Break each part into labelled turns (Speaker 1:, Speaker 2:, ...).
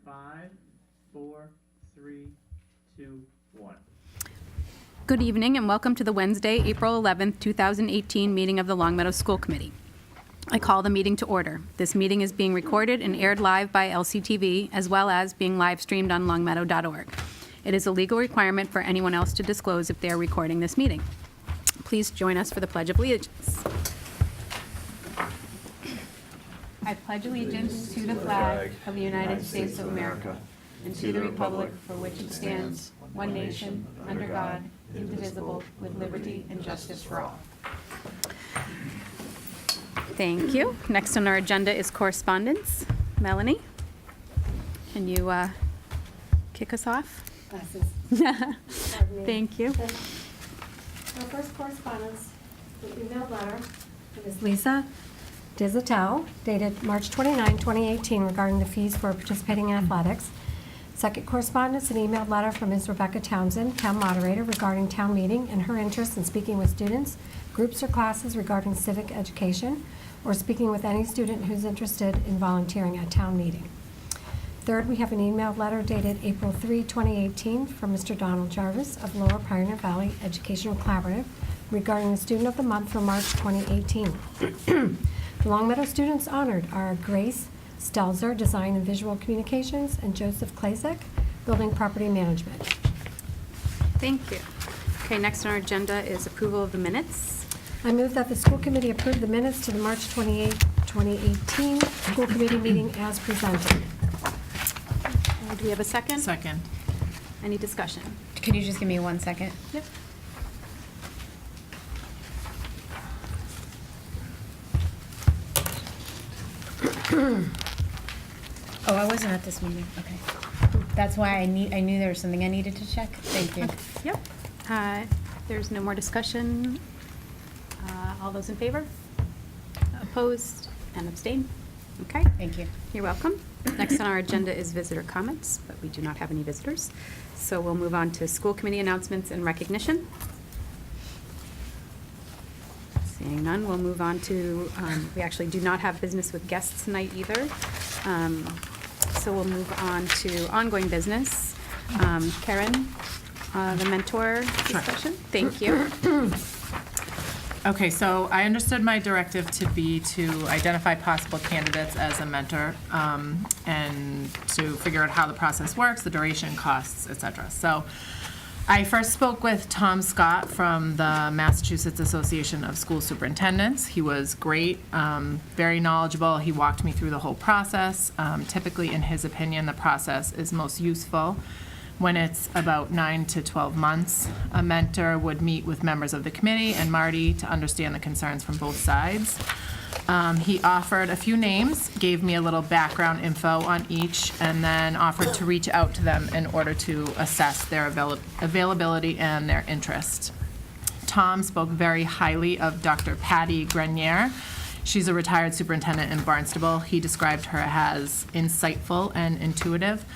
Speaker 1: 5, 4, 3, 2, 1.
Speaker 2: Good evening and welcome to the Wednesday, April 11th, 2018 meeting of the Longmeadow School Committee. I call the meeting to order. This meeting is being recorded and aired live by LCTV as well as being live streamed on longmeadow.org. It is a legal requirement for anyone else to disclose if they are recording this meeting. Please join us for the Pledge of Allegiance. I pledge allegiance to the flag of the United States of America and to the republic for which it stands, one nation, under God, indivisible, with liberty and justice for all. Thank you. Next on our agenda is correspondence. Melanie, can you kick us off?
Speaker 3: Glasses. Pardon me.
Speaker 2: Thank you.
Speaker 3: Our first correspondence, the emailed letter to Ms. Lisa Dizatel, dated March 29, 2018, regarding the fees for participating in athletics. Second correspondence, an emailed letter from Ms. Rebecca Townsend, town moderator, regarding town meeting and her interest in speaking with students, groups or classes regarding civic education, or speaking with any student who's interested in volunteering at town meeting. Third, we have an emailed letter dated April 3, 2018, from Mr. Donald Jarvis of Lower Pioneer Valley Educational Collaborative regarding the Student of the Month for March 2018. The Longmeadow students honored are Grace Stelzer, Design and Visual Communications, and Joseph Klazek, Building Property Management.
Speaker 2: Thank you. Okay, next on our agenda is approval of the minutes.
Speaker 3: I move that the school committee approve the minutes to the March 28, 2018 school committee meeting as presented.
Speaker 2: Do we have a second?
Speaker 4: Second.
Speaker 2: Any discussion?
Speaker 5: Could you just give me 1 second?
Speaker 2: Yep.
Speaker 5: Oh, I wasn't at this meeting. Okay. That's why I knew there was something I needed to check. Thank you.
Speaker 2: Yep. There's no more discussion. All those in favor? Opposed and abstained? Okay.
Speaker 5: Thank you.
Speaker 2: You're welcome. Next on our agenda is visitor comments, but we do not have any visitors. So we'll move on to school committee announcements and recognition. Seeing none, we'll move on to, we actually do not have business with guests tonight either. So we'll move on to ongoing business. Karen, the mentor discussion. Thank you.
Speaker 4: Okay, so I understood my directive to be to identify possible candidates as a mentor and to figure out how the process works, the duration, costs, et cetera. So I first spoke with Tom Scott from the Massachusetts Association of School Superintendents. He was great, very knowledgeable. He walked me through the whole process. Typically, in his opinion, the process is most useful when it's about 9 to 12 months. A mentor would meet with members of the committee and Marty to understand the concerns from both sides. He offered a few names, gave me a little background info on each, and then offered to reach out to them in order to assess their availability and their interest. Tom spoke very highly of Dr. Patty Grenier. She's a retired superintendent in Barnstable. He described her as insightful and intuitive.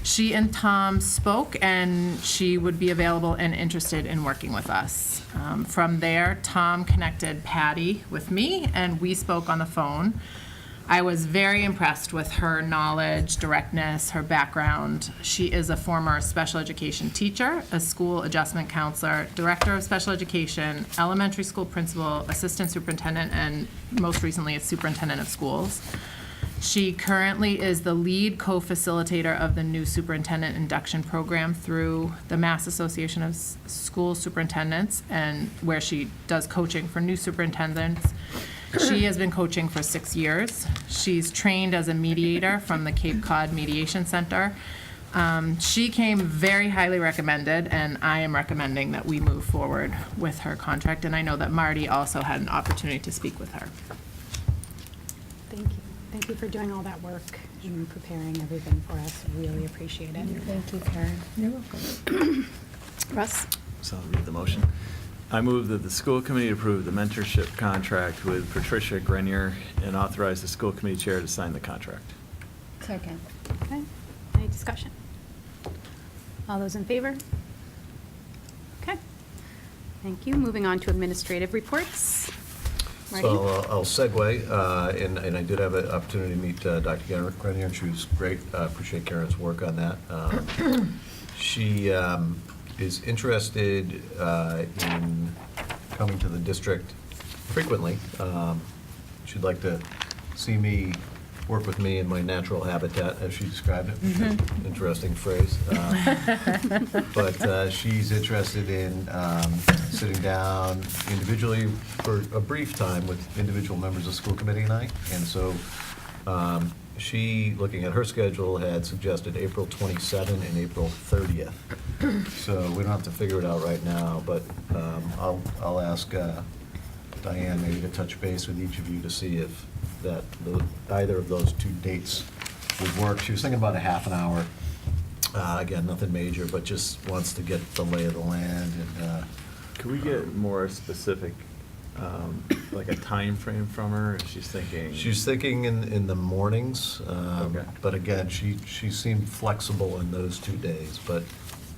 Speaker 4: She and Tom spoke, and she would be available and interested in working with us. From there, Tom connected Patty with me, and we spoke on the phone. I was very impressed with her knowledge, directness, her background. She is a former special education teacher, a school adjustment counselor, director of special education, elementary school principal, assistant superintendent, and most recently a superintendent of schools. She currently is the lead co-facilitator of the new superintendent induction program through the Mass Association of School Superintendents, and where she does coaching for new superintendents. She has been coaching for 6 years. She's trained as a mediator from the Cape Cod Mediation Center. She came very highly recommended, and I am recommending that we move forward with her contract, and I know that Marty also had an opportunity to speak with her.
Speaker 2: Thank you. Thank you for doing all that work and preparing everything for us. Really appreciate it.
Speaker 5: Thank you, Karen.
Speaker 2: You're welcome. Russ?
Speaker 6: So I'll read the motion. I move that the school committee approve the mentorship contract with Patricia Grenier and authorize the school committee chair to sign the contract.
Speaker 5: Second.
Speaker 2: Okay. Any discussion? All those in favor? Okay. Thank you. Moving on to administrative reports. Marty?
Speaker 7: So I'll segue, and I did have an opportunity to meet Dr. Grenier, and she was great. I appreciate Karen's work on that. She is interested in coming to the district frequently. She'd like to see me, work with me in my natural habitat, as she described it. Interesting phrase. But she's interested in sitting down individually for a brief time with individual members of the school committee and I. And so she, looking at her schedule, had suggested April 27 and April 30th. So we don't have to figure it out right now, but I'll ask Diane maybe to touch base with each of you to see if either of those two dates would work. She was thinking about a half an hour. Again, nothing major, but just wants to get the lay of the land and.
Speaker 6: Could we get more specific, like a time frame from her? If she's thinking.
Speaker 7: She's thinking in the mornings,
Speaker 6: Okay.
Speaker 7: but again, she seemed flexible in those 2 days, but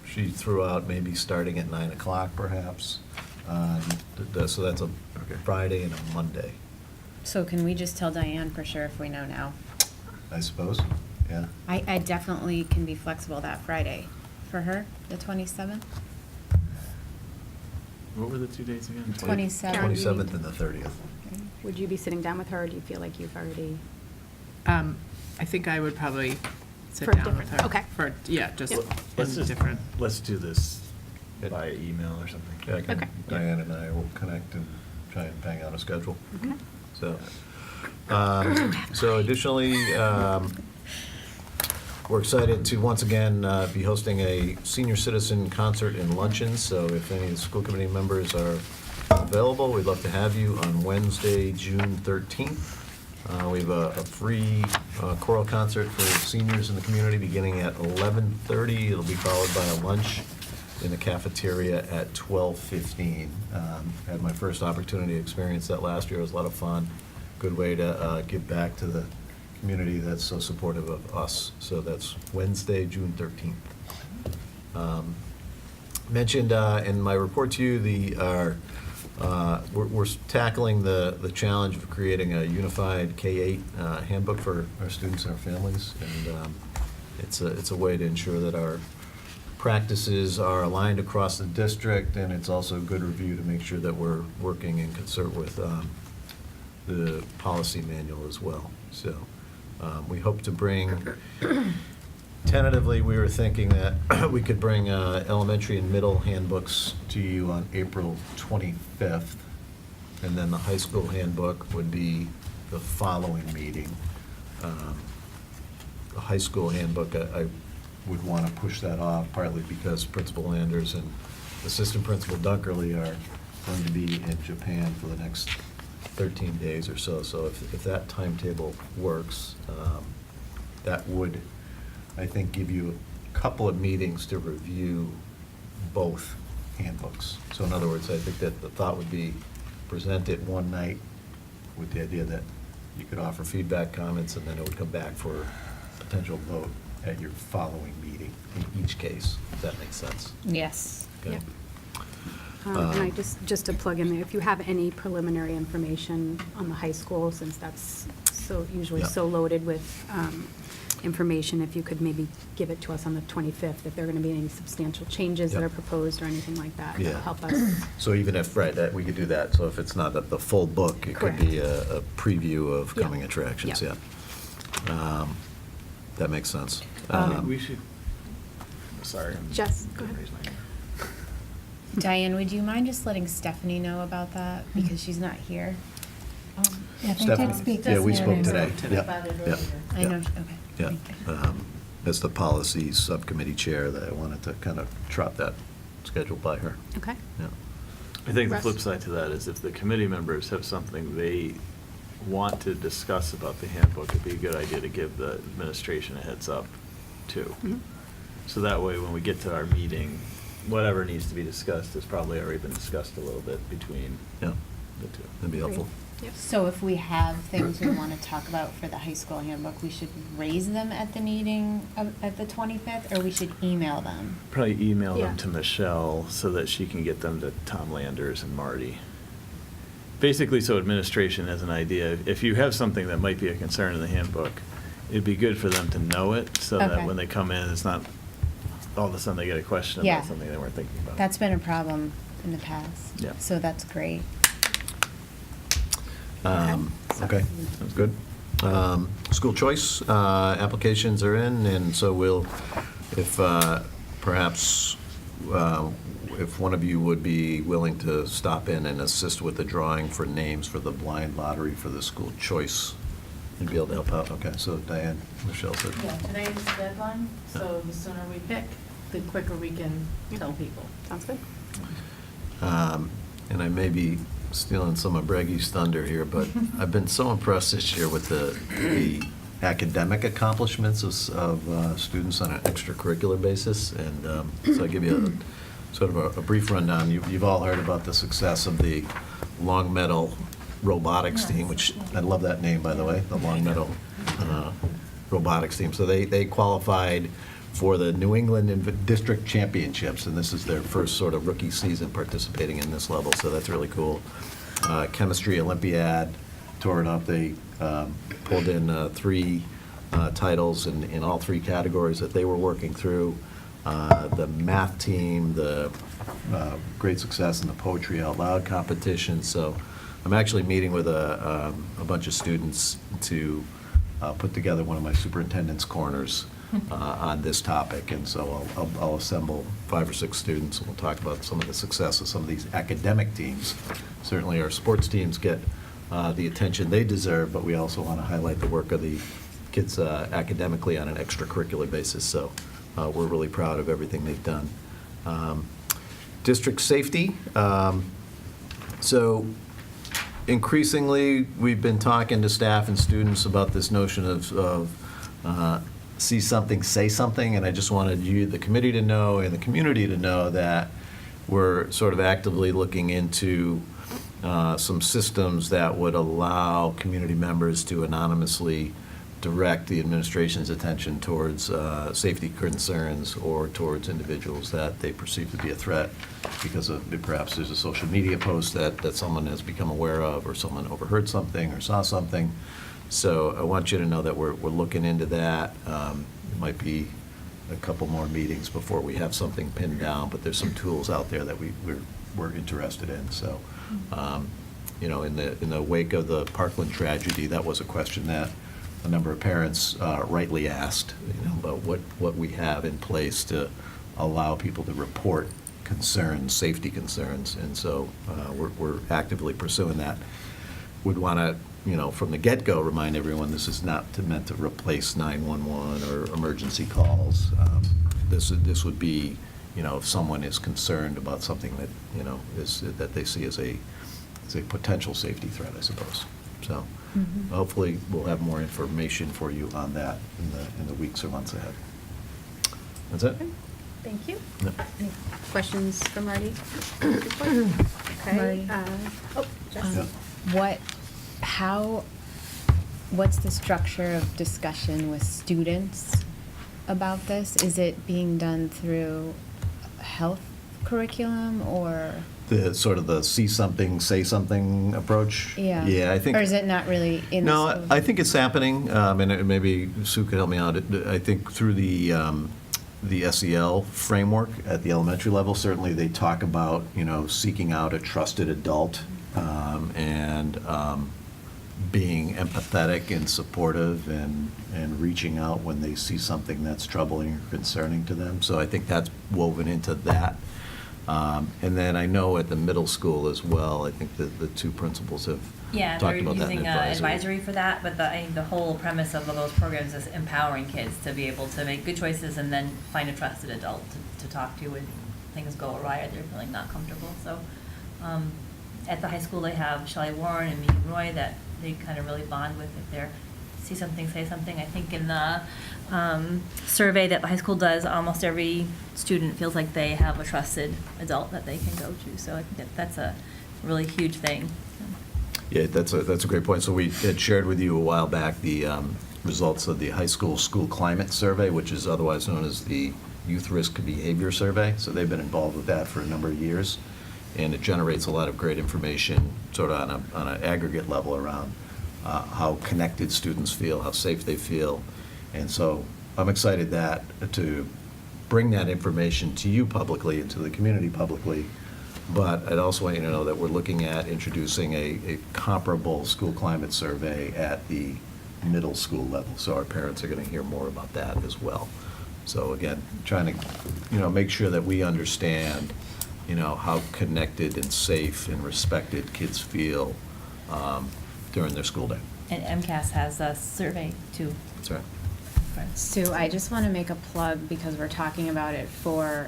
Speaker 7: she threw out maybe starting at 9 o'clock perhaps. So that's a
Speaker 6: Okay.
Speaker 7: Friday and a Monday,
Speaker 5: So can we just tell Diane for sure if we know now?
Speaker 7: I suppose, yeah.
Speaker 5: I definitely can be flexible that Friday for her, the 27th.
Speaker 6: What were the 2 dates again?
Speaker 5: 27th.
Speaker 2: Karen, do you
Speaker 7: 27th
Speaker 2: need-
Speaker 7: and the 30th.
Speaker 2: Would you be sitting down with her, or do you feel like you've already?
Speaker 4: I think I would probably sit
Speaker 2: For a
Speaker 4: down with
Speaker 2: different-
Speaker 4: her.
Speaker 2: okay.
Speaker 4: For, yeah, just
Speaker 2: Yep.
Speaker 6: Let's just,
Speaker 4: different.
Speaker 6: let's do this by email or something.
Speaker 7: Yeah, I can-
Speaker 2: Okay.
Speaker 7: Diane and I will connect and try and bang out a schedule.
Speaker 2: Okay.
Speaker 7: So additionally, we're excited to once again be hosting a senior citizen concert and luncheon. So if any of the school committee members are available, we'd love to have you on Wednesday, June 13th. We have a free choral concert for seniors in the community beginning at 11:30. It'll be followed by a lunch in the cafeteria at 12:15. Had my first opportunity to experience that last year. It was a lot of fun. Good way to give back to the community that's so supportive of us. So that's Wednesday, June 13th. Mentioned in my report to you, we're tackling the challenge of creating a unified K-8 handbook for our students and our families. And it's a way to ensure that our practices are aligned across the district, and it's also a good review to make sure that we're working in concert with the policy manual as well. So we hope to bring, tentatively, we were thinking that we could bring elementary and middle handbooks to you on April 25th, and then the high school handbook would be the following meeting. The high school handbook, I would want to push that off, partly because Principal Landers and Assistant Principal Dunkerley are going to be in Japan for the next 13 days or so. So if that timetable works, that would, I think, give you a couple of meetings to review both handbooks. So in other words, I think that the thought would be present it one night with the idea that you could offer feedback, comments, and then it would come back for potential vote at your following meeting in each case, if that makes sense.
Speaker 5: Yes.
Speaker 7: Okay.
Speaker 2: Yep. And I just to plug in there, if you have any preliminary information on the high school, since that's usually
Speaker 7: Yeah.
Speaker 2: so loaded with information, if you could maybe give it to us on the 25th, if there are going to be any substantial changes that
Speaker 7: Yeah.
Speaker 2: are proposed or anything like that,
Speaker 7: Yeah.
Speaker 2: that'll help us.
Speaker 7: So even if, right, that we could do that, so if it's not the full book, it could be a preview of
Speaker 2: Yeah.
Speaker 7: coming attractions, yeah.
Speaker 2: Yeah.
Speaker 7: That makes sense.
Speaker 6: We should, sorry.
Speaker 2: Jess, go ahead.
Speaker 6: Raise my hand.
Speaker 5: Diane, would you mind just letting Stephanie know about that, because she's not here?
Speaker 3: Yeah, they
Speaker 7: Stephanie-
Speaker 3: did speak.
Speaker 7: Yeah, we
Speaker 3: this
Speaker 7: spoke
Speaker 3: morning.
Speaker 7: today. Yeah, yeah,
Speaker 5: I
Speaker 7: yeah.
Speaker 5: know, okay.
Speaker 7: Yeah,
Speaker 5: Thank you.
Speaker 7: as the policy subcommittee chair, that I wanted to kind of trot that schedule by her.
Speaker 2: Okay.
Speaker 7: Yeah.
Speaker 6: I think the
Speaker 2: Russ?
Speaker 6: flip side to that is if the committee members have something they want to discuss about the handbook, it'd be a good idea to give the administration a heads up too.
Speaker 2: Mhm.
Speaker 6: So that way, when we get to our meeting, whatever needs to be discussed has probably already been discussed a little bit between
Speaker 7: Yeah,
Speaker 6: the two.
Speaker 7: that'd be helpful.
Speaker 2: Yep.
Speaker 5: So if we have things we want to talk about for the high school handbook, we should raise them at the meeting at the 25th, or we should email them?
Speaker 6: Probably email
Speaker 2: Yeah.
Speaker 6: them to Michelle so that she can get them to Tom Landers and Marty. basically, so administration has an idea. If you have something that might be a concern in the handbook, it'd be good for them to know it, so that
Speaker 5: Okay.
Speaker 6: when they come in, it's not, all of a sudden they get a question
Speaker 5: Yeah.
Speaker 6: about something they weren't thinking about.
Speaker 5: That's been a problem in the past.
Speaker 6: Yeah.
Speaker 5: So that's great.
Speaker 7: Okay, that's good. School choice, applications are in, and so we'll, if perhaps, if one of you would be willing to stop in and assist with the drawing for names for the blind lottery for the school choice, and be able to help out. Okay, so Diane, Michelle said.
Speaker 4: Yeah, today's the deadline, so the sooner we pick, the quicker we can tell people.
Speaker 2: Sounds good.
Speaker 7: And I may be stealing some of Breggy's thunder here, but I've been so impressed this year with the academic accomplishments of students on an extracurricular basis. And so I'll give you sort of a brief rundown. You've all heard about the success of the Long Meadow robotics team, which, I love that name, by the way, the Long Meadow robotics team. So they qualified for the New England District Championships, and this is their first sort of rookie season participating in this level, so that's really cool. Chemistry Olympiad tore it up. They pulled in 3 titles in all 3 categories that they were working through. The math team, the great success in the Poetry Out Loud competition. So I'm actually meeting with a bunch of students to put together one of my superintendent's corners on this topic. And so I'll assemble 5 or 6 students, and we'll talk about some of the success of some of these academic teams. Certainly our sports teams get the attention they deserve, but we also want to highlight the work of the kids academically on an extracurricular basis. So we're really proud of everything they've done. District safety. So increasingly, we've been talking to staff and students about this notion of see something, say something, and I just wanted you, the committee, to know and the community to know that we're sort of actively looking into some systems that would allow community members to anonymously direct the administration's attention towards safety concerns or towards individuals that they perceive to be a threat because of perhaps there's a social media post that someone has become aware of, or someone overheard something or saw something. So I want you to know that we're looking into that. It might be a couple more meetings before we have something pinned down, but there's some tools out there that we're interested in. So, you know, in the wake of the Parkland tragedy, that was a question that a number of parents rightly asked, you know, about what we have in place to allow people to report concerns, safety concerns, and so we're actively pursuing that. Would want to, you know, from the get-go, remind everyone this is not meant to replace 911 or emergency calls. This would be, you know, if someone is concerned about something that, you know, that they see as a potential safety threat, I suppose. So hopefully we'll have more information for you on that in the weeks or months ahead. That's it?
Speaker 2: Thank you.
Speaker 7: Yep.
Speaker 2: Any questions for Marty? Okay.
Speaker 5: Marty.
Speaker 2: Jess?
Speaker 7: Yeah.
Speaker 5: What's the structure of discussion with students about this? Is it being done through health curriculum or?
Speaker 7: The sort of the see something, say something approach?
Speaker 5: Yeah.
Speaker 7: Yeah, I think.
Speaker 5: Or is it not really in the
Speaker 7: No,
Speaker 5: school?
Speaker 7: I think it's happening, and maybe Sue could help me out. I think through the SEL framework at the elementary level, certainly they talk about, you know, seeking out a trusted adult and being empathetic and supportive and reaching out when they see something that's troubling or concerning to them. So I think that's woven into that. And then I know at the middle school as well, I think the 2 principals have
Speaker 8: Yeah,
Speaker 7: talked
Speaker 8: they're
Speaker 7: about that in
Speaker 8: using advisory for that, but I think the whole premise of those programs is empowering kids to be able to make good choices and then find a trusted adult to talk to when things go awry or they're feeling not comfortable. So at the high school, they have Shelley Warren and Megan Roy that they kind of really bond with if they're see something, say something. I think in the survey that the high school does, almost every student feels like they have a trusted adult that they can go to. So I think that's a really huge thing.
Speaker 7: Yeah, that's a great point. So we had shared with you a while back the results of the high school climate survey, which is otherwise known as the Youth Risk Behavior Survey. So they've been involved with that for a number of years. and it generates a lot of great information sort of on an aggregate level around how connected students feel, how safe they feel. And so I'm excited to bring that information to you publicly and to the community publicly. But I'd also want you to know that we're looking at introducing a comparable school climate survey at the middle school level. So our parents are going to hear more about that as well. So again, trying to, make sure that we understand, how connected and safe and respected kids feel during their school day.
Speaker 8: And MCAS has a survey too.
Speaker 7: That's right.
Speaker 5: Sue, I just want to make a plug because we're talking about it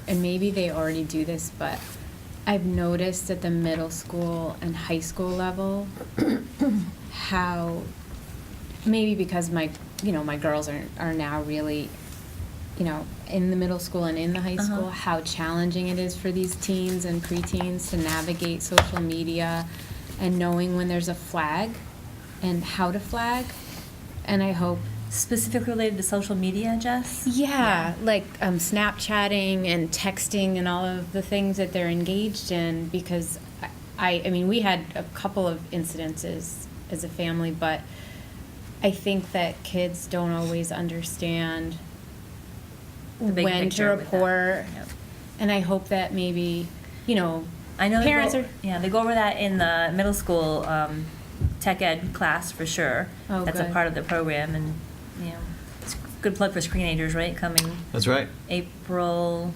Speaker 5: and maybe they already do this, but I've noticed at the middle school and high school level how, maybe because my girls are now really, in the middle school and in the high school, how challenging it is for these teens and preteens to navigate social media and knowing when there's a flag and how to flag. And I hope
Speaker 8: Specifically related to social media, Jess?
Speaker 5: yeah, like Snapchatting and texting and all of the things that they're engaged in, because I mean, we had a couple of incidences as a family, but I think that kids don't always understand
Speaker 8: The big
Speaker 5: when to
Speaker 8: picture with that.
Speaker 5: report.
Speaker 8: Yep.
Speaker 5: And I hope that maybe,
Speaker 8: I know
Speaker 5: parents
Speaker 8: they go over that in the middle school tech ed class for sure.
Speaker 5: Oh,
Speaker 8: That's a
Speaker 5: good.
Speaker 8: part of the program, and it's a good plug for Screenagers, right? Coming
Speaker 7: That's right.
Speaker 8: April.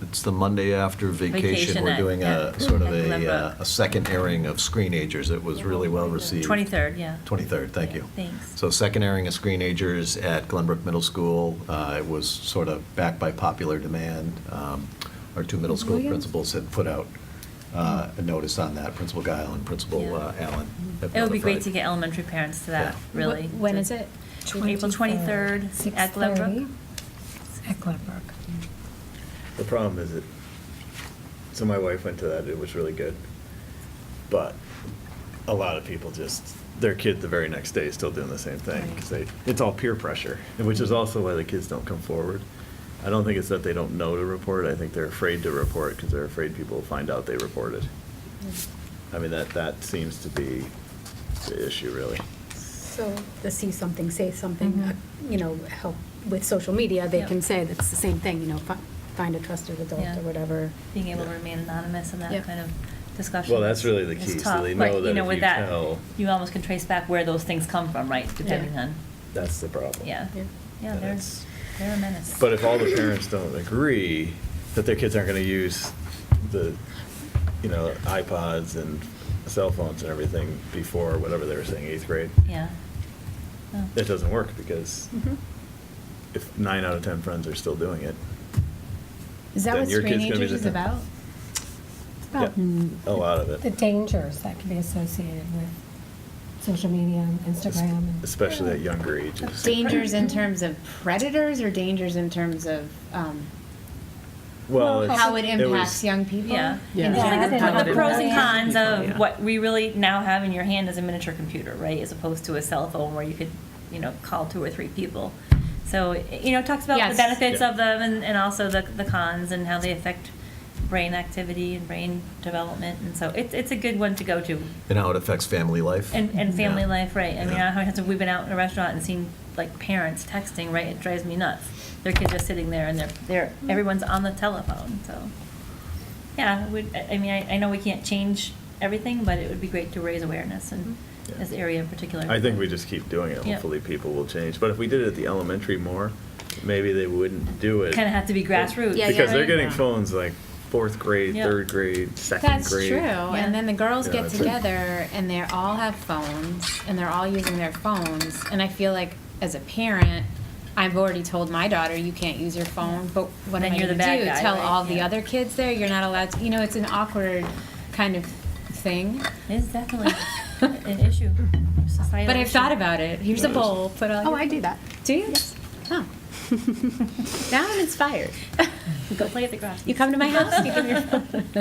Speaker 7: It's the Monday after vacation.
Speaker 8: Vacation
Speaker 7: We're
Speaker 8: at-
Speaker 7: doing
Speaker 8: yeah.
Speaker 7: a sort of
Speaker 8: At Glenbrook.
Speaker 7: a second airing of Screenagers. It was really well received.
Speaker 8: 23rd, yeah.
Speaker 7: 23rd, thank you.
Speaker 8: Thanks.
Speaker 7: So second airing of Screenagers at Glenbrook Middle School. It was sort of backed by popular demand. Our two middle school
Speaker 3: Williams?
Speaker 7: principals had put out a notice on that, Principal Guile and Principal
Speaker 8: Yeah.
Speaker 7: Allen. have
Speaker 8: It would be great
Speaker 7: notified.
Speaker 8: to get elementary parents to that,
Speaker 7: Yeah.
Speaker 8: really.
Speaker 5: when is it?
Speaker 8: April 23rd at
Speaker 3: 6:30
Speaker 8: Glenbrook.
Speaker 3: At Glenbrook.
Speaker 6: The problem is so my wife went to that, it was really good. But a lot of people their kid the very next day is still doing the same thing, because it's all peer pressure, which is also why the kids don't come forward. I don't think it's that they don't know to report, I think they're afraid to report, because they're afraid people will find out they reported. I mean, that seems to be the issue, really.
Speaker 2: So the see something, say something, help with social media, they
Speaker 8: Yep.
Speaker 2: can say that's the same thing, find a trusted adult
Speaker 8: Yeah.
Speaker 2: or whatever.
Speaker 8: Being able to remain anonymous in that
Speaker 2: Yep.
Speaker 8: kind of discussion.
Speaker 6: Well, that's really the
Speaker 8: is
Speaker 6: key, so
Speaker 8: tough.
Speaker 6: they
Speaker 8: But,
Speaker 6: know that if
Speaker 8: with
Speaker 6: you
Speaker 8: that,
Speaker 6: tell-
Speaker 8: you almost can trace back where those things come from, right, depending on,
Speaker 6: That's the problem.
Speaker 8: yeah.
Speaker 2: Yeah.
Speaker 8: Yeah,
Speaker 6: And
Speaker 8: they're a menace.
Speaker 6: But if all the parents don't agree that their kids aren't going to use the, iPods and cell phones and everything before whatever they were saying, 8th grade,
Speaker 8: Yeah. No.
Speaker 6: it doesn't work, because
Speaker 2: Mhm.
Speaker 6: if 9 out of 10 friends are still doing it,
Speaker 5: Is that
Speaker 6: Then
Speaker 5: what
Speaker 6: your kid's gonna be
Speaker 5: Screenagers
Speaker 6: the
Speaker 5: is
Speaker 6: same.
Speaker 5: about?
Speaker 6: yeah,
Speaker 3: Mm.
Speaker 6: a lot of
Speaker 3: The
Speaker 6: it,
Speaker 3: dangers that can be associated with social media and Instagram and.
Speaker 6: especially at younger ages.
Speaker 5: Dangers in terms of predators or dangers in terms of
Speaker 6: Well, it's-
Speaker 5: how it
Speaker 6: was-
Speaker 5: impacts young people?
Speaker 8: Yeah.
Speaker 2: Yeah.
Speaker 8: And just
Speaker 3: Yeah,
Speaker 8: like
Speaker 3: how
Speaker 8: the
Speaker 3: it
Speaker 8: pros and
Speaker 3: impacts
Speaker 8: cons of
Speaker 6: Yeah.
Speaker 8: what we really now have in your hand as a miniature computer, right, as opposed to a cell phone where you could, call 2 or 3 people. So, it talks about the
Speaker 5: Yes.
Speaker 8: benefits
Speaker 6: Yeah.
Speaker 8: of them and also the cons and how they affect brain activity and brain development. And so it's a good one to go to.
Speaker 7: And how it affects family life.
Speaker 8: And family
Speaker 7: Yeah.
Speaker 8: life, right. I mean,
Speaker 7: Yeah.
Speaker 8: how many times we've been out in a restaurant and seen, like, parents texting, right? It drives me nuts. Their kids are sitting there and everyone's on the telephone, so. Yeah, I know we can't change everything, but it would be great to raise awareness in
Speaker 6: Yeah.
Speaker 8: this area in particular.
Speaker 6: I think we just keep doing it,
Speaker 8: Yeah.
Speaker 6: hopefully people will change, but if we did it at the elementary more, maybe they wouldn't do it.
Speaker 8: Kind of have to be grassroots.
Speaker 2: Yeah,
Speaker 6: Because they're
Speaker 2: right.
Speaker 6: getting
Speaker 8: Yeah.
Speaker 6: phones like 4th grade,
Speaker 8: Yeah.
Speaker 6: 3rd grade, 2nd
Speaker 5: That's
Speaker 6: grade.
Speaker 5: true. And then the girls
Speaker 6: Yeah,
Speaker 5: get
Speaker 6: it's
Speaker 5: together and they all have phones and they're all using their phones. And I feel like as a parent, I've already told my daughter, you can't use your phone, but what
Speaker 8: Then
Speaker 5: am I
Speaker 8: you're the
Speaker 5: going to
Speaker 8: bad
Speaker 5: do?
Speaker 8: guy,
Speaker 5: Tell
Speaker 8: right?
Speaker 5: all the
Speaker 8: Yeah.
Speaker 5: other kids there you're not allowed to, it's an awkward kind of thing.
Speaker 8: It's definitely an issue, societal
Speaker 5: But I've
Speaker 8: issue.
Speaker 5: thought about it. Here's a bowl, put all
Speaker 2: Oh,
Speaker 5: your-
Speaker 2: I do that.
Speaker 5: Do you? Oh. Now I'm inspired.
Speaker 8: Go play at the grass.
Speaker 5: You come to my house, you give me your phone.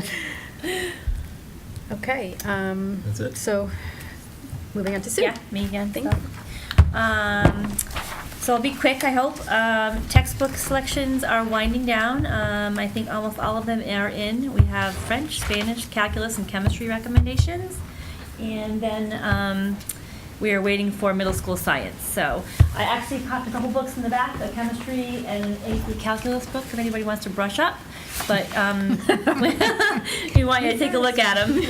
Speaker 2: Okay.
Speaker 7: That's it.
Speaker 2: So, moving on to Sue.
Speaker 8: Yeah, me again.
Speaker 2: Thank
Speaker 8: so. So I'll be quick, I hope. Textbook selections are winding down. I think almost all of them are in. We have French, Spanish, calculus, and chemistry recommendations. And then we are waiting for middle school science. So I actually copied a couple books in the back, the chemistry and AP calculus book, if anybody wants to brush up. But we want you to take a look at them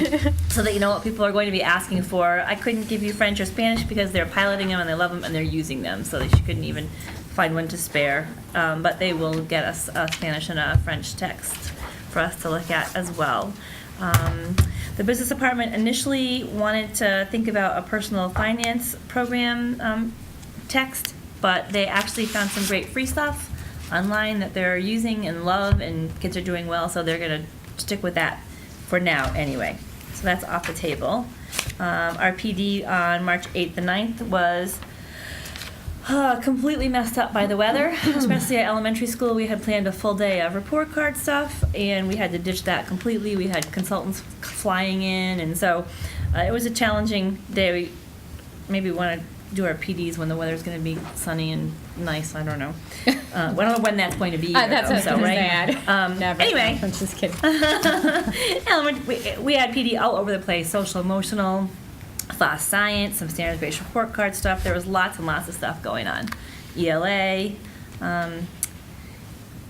Speaker 8: so that you know what people are going to be asking for. I couldn't give you French or Spanish because they're piloting them and they love them and they're using them, so she couldn't even find one to spare. But they will get us a Spanish and a French text for us to look at as well. The business department initially wanted to think about a personal finance program text, but they actually found some great free stuff online that they're using and love, and kids are doing well, so they're going to stick with that for now anyway. So that's off the table. Our PD on March 8th and 9th was completely messed up by the weather, especially at elementary school. We had planned a full day of report card stuff, and we had to ditch that completely. We had consultants flying in, and so it was a challenging day. We maybe want to do our PDs when the weather's going to be sunny and nice. I don't know. I don't know when that's going to be.
Speaker 5: That's what I was
Speaker 8: so,
Speaker 5: gonna
Speaker 8: right?
Speaker 5: say. Never.
Speaker 8: Anyway.
Speaker 5: I'm just kidding.
Speaker 8: We had PD all over the place, social, emotional, class science, some standards-based report card stuff. There was lots and lots of stuff going on. ELA. And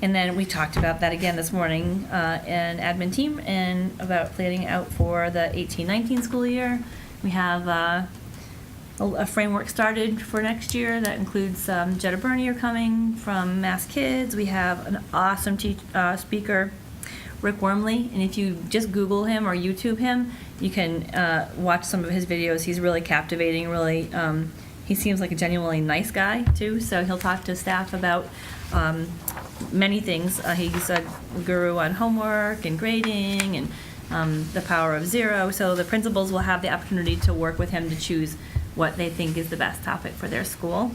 Speaker 8: then we talked about that again this morning in admin team and about planning out for the 18-19 school year. We have a framework started for next year that includes Jetta Bernier coming from Mass Kids. We have an awesome speaker, Rick Wormley, and if you just Google him or YouTube him, you can watch some of his videos. He's really captivating, really, he seems like a genuinely nice guy too, so he'll talk to staff about many things. He's a guru on homework and grading and the power of zero, so the principals will have the opportunity to work with him to choose what they think is the best topic for their school.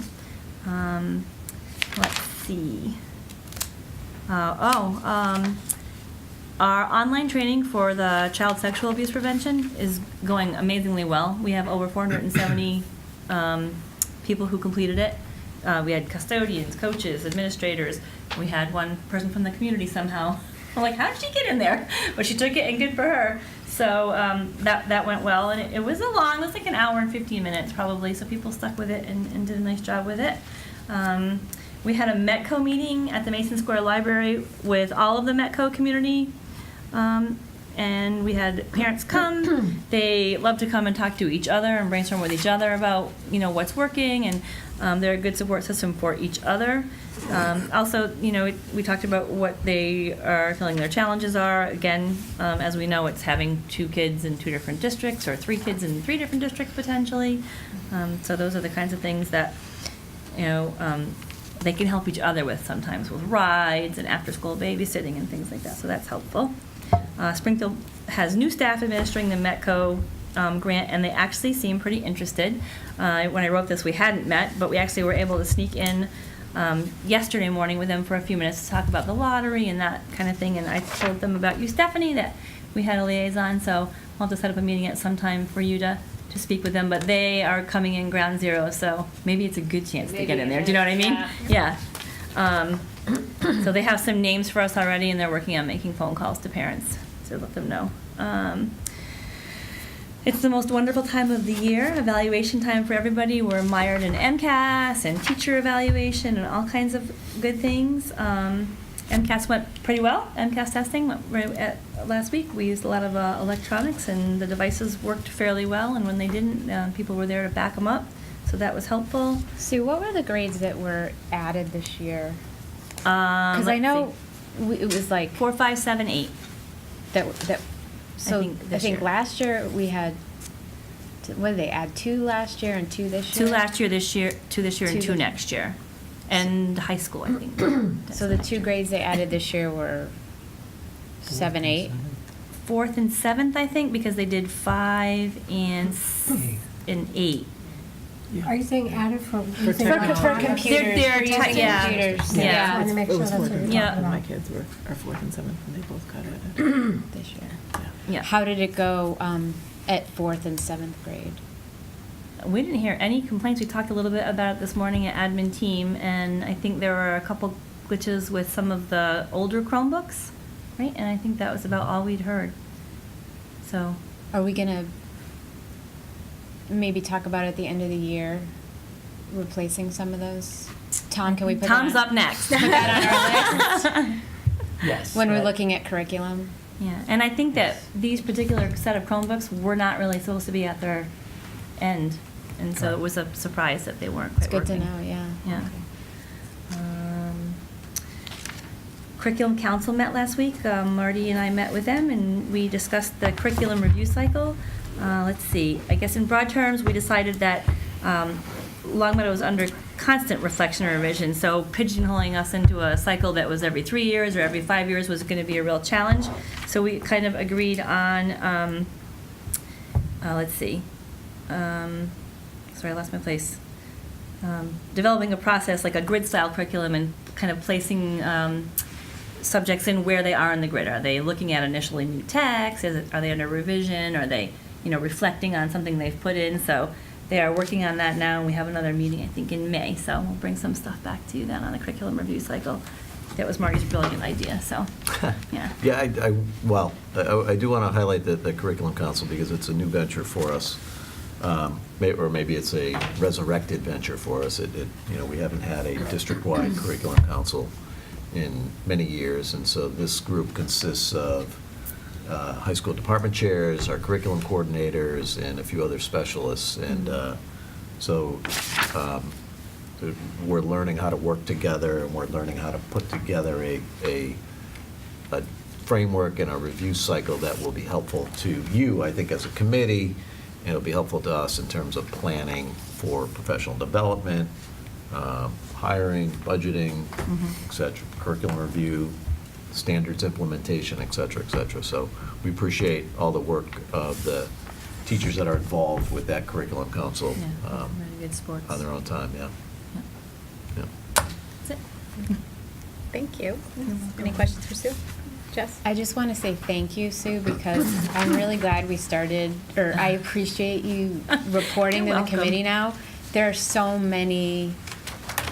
Speaker 8: Let's see. Our online training for the child sexual abuse prevention is going amazingly well. We have over 470 people who completed it. We had custodians, coaches, administrators. We had one person from the community somehow. I'm like, how did she get in there? But she took it, and good for her. So that went well, and it was it was like an hour and 15 minutes probably, so people stuck with it and did a nice job with it. We had a Metco meeting at the Mason Square Library with all of the Metco community, and we had parents come. They love to come and talk to each other and brainstorm with each other about, what's working, and they're a good support system for each other. Also, we talked about what they are feeling their challenges are. Again, as we know, it's having 2 kids in 2 different districts or 3 kids in 3 different districts potentially. So those are the kinds of things that, they can help each other with sometimes with rides and after-school babysitting and things like that. So that's helpful. Springfield has new staff administering the Metco grant, and they actually seem pretty interested. When I wrote this, we hadn't met, but we actually were able to sneak in yesterday morning with them for a few minutes to talk about the lottery and that kind of thing. And I told them about you, Stephanie, that we had a liaison, so I'll have to set up a meeting at some time for you to speak with them. But they are coming in ground zero, so maybe it's a good chance to get in there. Do you know what I mean? Yeah. So they have some names for us already, and they're working on making phone calls to parents to let them know. It's the most wonderful time of the year, evaluation time for everybody. We're mired in MCAS and teacher evaluation and all kinds of good things. MCAS went pretty well. MCAS testing went last week. We used a lot of electronics, and the devices worked fairly well, and when they didn't, people were there to back them up, so that was helpful.
Speaker 5: Sue, what were the grades that were added this year? Because I know it was like
Speaker 8: 4, 5, 7, 8.
Speaker 5: that. So I think last year we had, what did they add, 2 last year and 2 this year?
Speaker 8: 2 last year, 2 this year, and 2 next year. And high school, I think.
Speaker 5: So the 2 grades they added this year were 7, 8?
Speaker 8: 4th and 7th, I think, because they did 5 and 8.
Speaker 3: Are you saying added for?
Speaker 5: For computers.
Speaker 8: They're
Speaker 5: using
Speaker 8: yeah.
Speaker 5: computers.
Speaker 8: Yeah.
Speaker 3: I want to make sure that's what you're talking
Speaker 8: Yeah.
Speaker 3: about.
Speaker 9: My kids are 4th and 7th, and they both got it.
Speaker 5: This year.
Speaker 8: Yeah.
Speaker 5: How did it go at 4th and 7th grade?
Speaker 8: we didn't hear any complaints. We talked a little bit about it this morning at admin team, and I think there were a couple glitches with some of the older Chromebooks, right? And I think that was about all we'd heard. So,
Speaker 5: Are we gonna maybe talk about at the end of the year, replacing some of those? Tom, can we put
Speaker 8: Tom's
Speaker 5: that?
Speaker 8: up next.
Speaker 5: Put that on our list
Speaker 1: Yes.
Speaker 5: when we're
Speaker 1: that-
Speaker 5: looking at curriculum?
Speaker 8: Yeah, and I think that these particular set of Chromebooks were not really supposed to be at their end, and so it was a surprise that they weren't
Speaker 5: It's
Speaker 8: quite
Speaker 5: good to
Speaker 8: working.
Speaker 5: know, yeah.
Speaker 8: Yeah.
Speaker 5: Okay.
Speaker 8: Curriculum Council met last week. Marty and I met with them, and we discussed the curriculum review cycle. Let's see, I guess in broad terms, we decided that Longmeadow was under constant reflection and revision, so pigeonholing us into a cycle that was every 3 years or every 5 years was going to be a real challenge. So we kind of agreed on, let's see, sorry, I lost my place. Developing a process like a grid-style curriculum and kind of placing subjects in where they are in the grid. Are they looking at initially new text? Are they under revision? Are they, reflecting on something they've put in? So they are working on that now, and we have another meeting, I think, in May. So we'll bring some stuff back to you then on the curriculum review cycle. That was Marty's brilliant idea, so, yeah.
Speaker 7: Yeah, I do want to highlight the Curriculum Council because it's a new venture for us. Or maybe it's a resurrected venture for us. We haven't had a district-wide Curriculum Council in many years, and so this group consists of high school department chairs, our curriculum coordinators, and a few other specialists. And so we're learning how to work together, and we're learning how to put together a framework and a review cycle that will be helpful to you, I think, as a committee, and it'll be helpful to us in terms of planning for professional development, hiring, budgeting, et cetera, curriculum review, standards implementation, et cetera, et cetera. So we appreciate all the work of the teachers that are involved with that Curriculum Council
Speaker 8: Yeah, really good sports.
Speaker 7: on their own time, yeah.
Speaker 8: Yeah.
Speaker 7: Yeah.
Speaker 2: That's it. Thank you. Any questions for Sue? Jess?
Speaker 5: I just want to say thank you, Sue, because I'm really glad we started, or I appreciate you reporting to
Speaker 8: You're
Speaker 5: the
Speaker 8: welcome.
Speaker 5: committee now. There are so many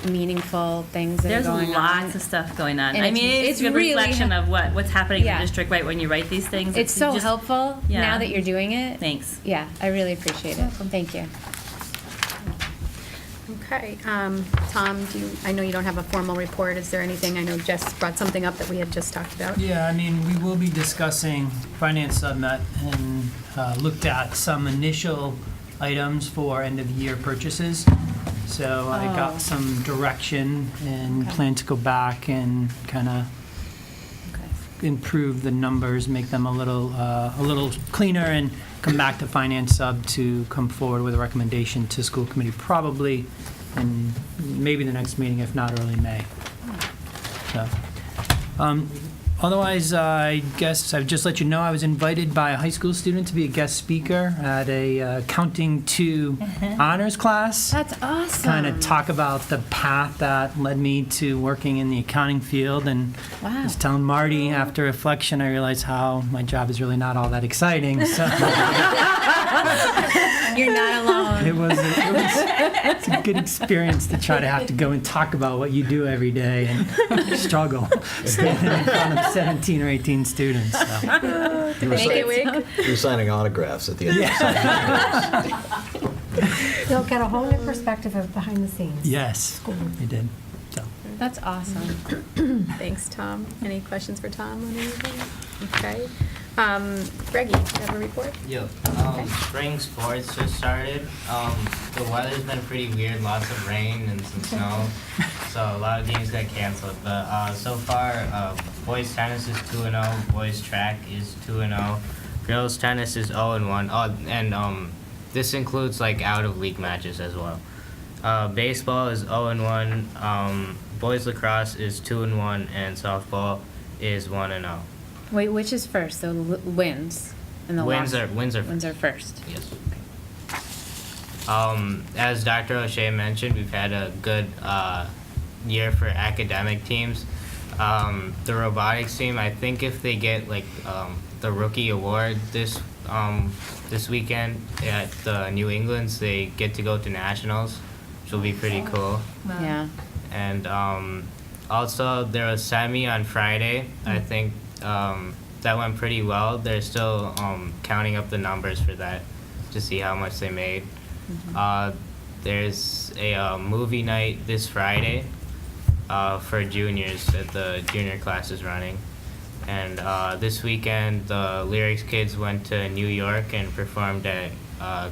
Speaker 5: meaningful things that
Speaker 8: There's
Speaker 5: are going on.
Speaker 8: lots of stuff going on.
Speaker 5: And
Speaker 8: I mean, it's a
Speaker 5: really
Speaker 8: reflection of what's happening in
Speaker 5: Yeah.
Speaker 8: the district right when you write these things.
Speaker 5: It's so
Speaker 8: just-
Speaker 5: helpful
Speaker 8: Yeah.
Speaker 5: now that you're doing it.
Speaker 8: Thanks.
Speaker 5: Yeah, I really appreciate it. Thank you.
Speaker 2: Okay, Tom, I know you don't have a formal report. Is there anything, I know Jess brought something up that we had just talked about.
Speaker 10: Yeah, I mean, we will be discussing Finance Submet and looked at some initial items for end-of-the-year purchases. So I
Speaker 5: Oh.
Speaker 10: got some direction and
Speaker 5: Okay.
Speaker 10: plan to go back and kind of
Speaker 5: Okay.
Speaker 10: improve the numbers, make them a little cleaner, and come back to Finance Sub to come forward with a recommendation to school committee, probably in maybe the next meeting, if not early May. So, otherwise, I guess I've just let you know I was invited by a high school student to be a guest speaker at a Counting to honors class.
Speaker 5: That's awesome.
Speaker 10: Kind of talk about the path that led me to working in the accounting field, and I
Speaker 5: Wow.
Speaker 10: was telling Marty after reflection, I realized how my job is really not all that exciting. So
Speaker 5: You're not alone.
Speaker 10: it's a good experience to try to have to go and talk about what you do every day and struggle standing in front of 17 or 18 students. So.
Speaker 7: You were
Speaker 2: Make it
Speaker 7: signing-
Speaker 2: wig.
Speaker 7: you were signing autographs at the end of the session.
Speaker 3: You'll get a whole new perspective of behind the scenes.
Speaker 10: Yes, I did. So.
Speaker 5: That's awesome.
Speaker 2: Thanks, Tom. Any questions for Tom on anything? Okay. Greggy, do you have a report?
Speaker 11: Yep.
Speaker 2: Okay.
Speaker 11: Spring sports just started. The weather's been pretty weird, lots of rain and some snow. So a lot of games got canceled. But so far, boys tennis is 2-0, boys track is 2-0, girls tennis is 0-1. Oh, and this includes like out of league matches as well. Baseball is 0-1, boys lacrosse is 2-1, and softball is 1-0.
Speaker 5: Wait, which is first? The wins and the
Speaker 11: Wins
Speaker 5: losses?
Speaker 11: are
Speaker 5: Wins are first.
Speaker 11: Yes. As Dr. O'Shea mentioned, we've had a good year for academic teams. The robotics team, I think if they get like the rookie award this this weekend at the New England's, they get to go to nationals, which will be pretty cool.
Speaker 5: Yeah.
Speaker 11: And also, there was semi on Friday. I think that went pretty well. They're still counting up the numbers for that to see how much they made. There's a movie night this Friday for juniors that the junior class is running. And this weekend, the Lyrics kids went to New York and performed at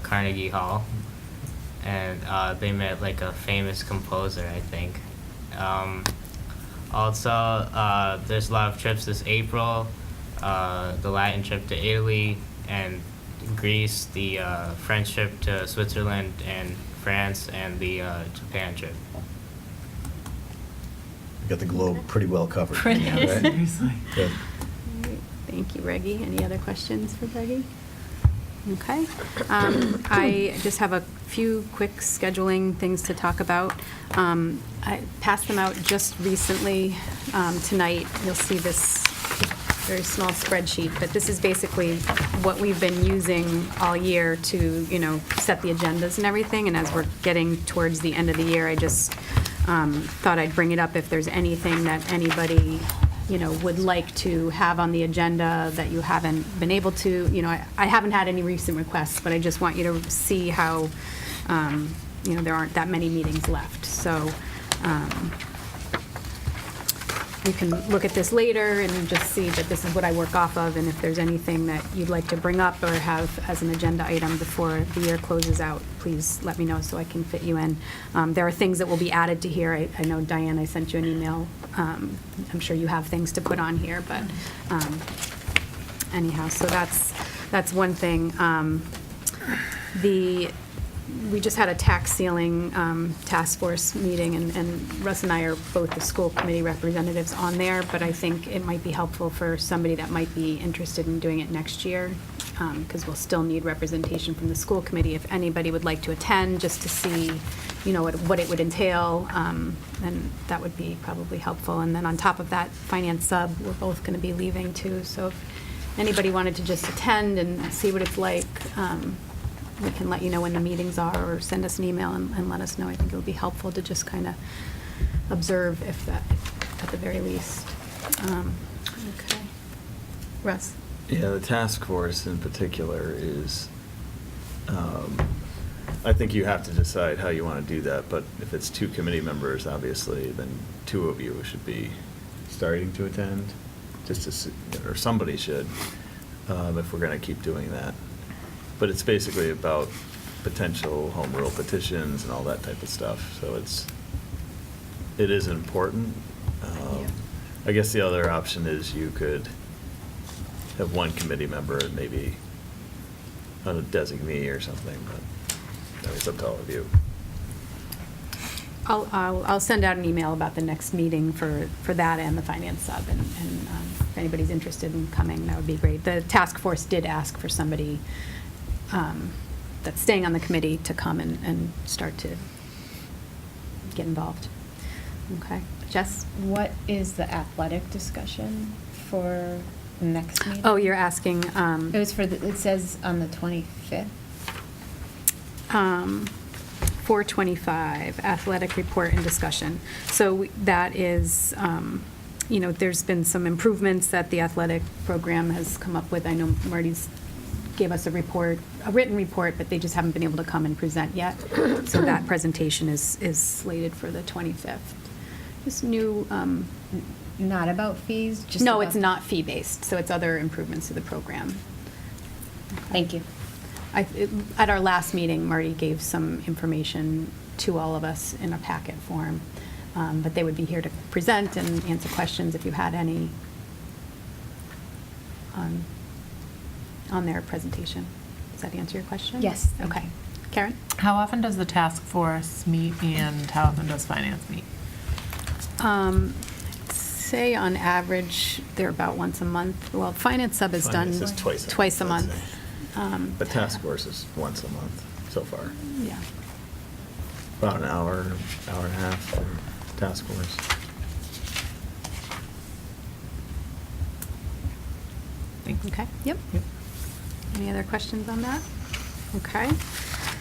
Speaker 11: Carnegie Hall. And they met like a famous composer, I think. Also, there's a lot of trips this April. The Latin trip to Italy and Greece, the French trip to Switzerland and France, and the Japan trip.
Speaker 7: You got the globe pretty well covered.
Speaker 9: Pretty,
Speaker 7: right?
Speaker 9: seriously.
Speaker 7: Good.
Speaker 2: Thank you, Reggie. Any other questions for Reggie? Okay. I just have a few quick scheduling things to talk about. I passed them out just recently tonight. You'll see this very small spreadsheet, but this is basically what we've been using all year to, set the agendas and everything. And as we're getting towards the end of the year, I just thought I'd bring it up if there's anything that anybody would like to have on the agenda that you haven't been able to. I haven't had any recent requests, but I just want you to see how, there aren't that many meetings left. So you can look at this later and just see that this is what I work off of, and if there's anything that you'd like to bring up or have as an agenda item before the year closes out, please let me know so I can fit you in. There are things that will be added to here. I know, Diane, I sent you an email. I'm sure you have things to put on here, but anyhow, so that's one thing. We just had a tax ceiling task force meeting, and Russ and I are both the school committee representatives on there, but I think it might be helpful for somebody that might be interested in doing it next year, because we'll still need representation from the school committee. If anybody would like to attend, just to see, what it would entail, then that would be probably helpful. And then on top of that, finance sub, we're both going to be leaving too, so if anybody wanted to just attend and see what it's like, we can let you know when the meetings are, or send us an email and let us know. I think it would be helpful to just kind of observe, if that, at the very least. Okay. Russ?
Speaker 6: Yeah, the task force in particular is, I think you have to decide how you want to do that, but if it's 2 committee members, obviously, then 2 of you should be starting to attend, just to, or somebody should, if we're going to keep doing that. But it's basically about potential home rule petitions and all that type of stuff, so it is important. I guess the other option is you could have 1 committee member and maybe a designee or something, but it's up to all of you.
Speaker 2: I'll send out an email about the next meeting for that and the finance sub, and if anybody's interested in coming, that would be great. The task force did ask for somebody that's staying on the committee to come and start to get involved. Okay. Jess?
Speaker 5: What is the athletic discussion for next meeting?
Speaker 2: Oh, you're asking.
Speaker 5: It was it says on the 25th.
Speaker 2: 425, athletic report and discussion. So that is, there's been some improvements that the athletic program has come up with. I know Marty's gave us a written report, but they just haven't been able to come and present yet. So that presentation is slated for the 25th. This new.
Speaker 5: Not about fees? Just
Speaker 2: No,
Speaker 5: about-
Speaker 2: it's not fee-based, so it's other improvements to the program.
Speaker 5: Thank you.
Speaker 2: At our last meeting, Marty gave some information to all of us in a packet form, but they would be here to present and answer questions if you had any on their presentation. Does that answer your question?
Speaker 5: Yes, thank
Speaker 2: Okay.
Speaker 5: you.
Speaker 2: Karen?
Speaker 9: How often does the task force meet, and how often does finance meet?
Speaker 2: Say on average, they're about once a month. Well, finance sub is done
Speaker 6: Finance is
Speaker 2: twice a
Speaker 6: I'd
Speaker 2: month.
Speaker 6: say. The task force is once a month so far.
Speaker 2: Yeah.
Speaker 6: About an hour and a half for task force.
Speaker 9: Thanks.
Speaker 2: Okay, yep. Any other questions on that? Okay.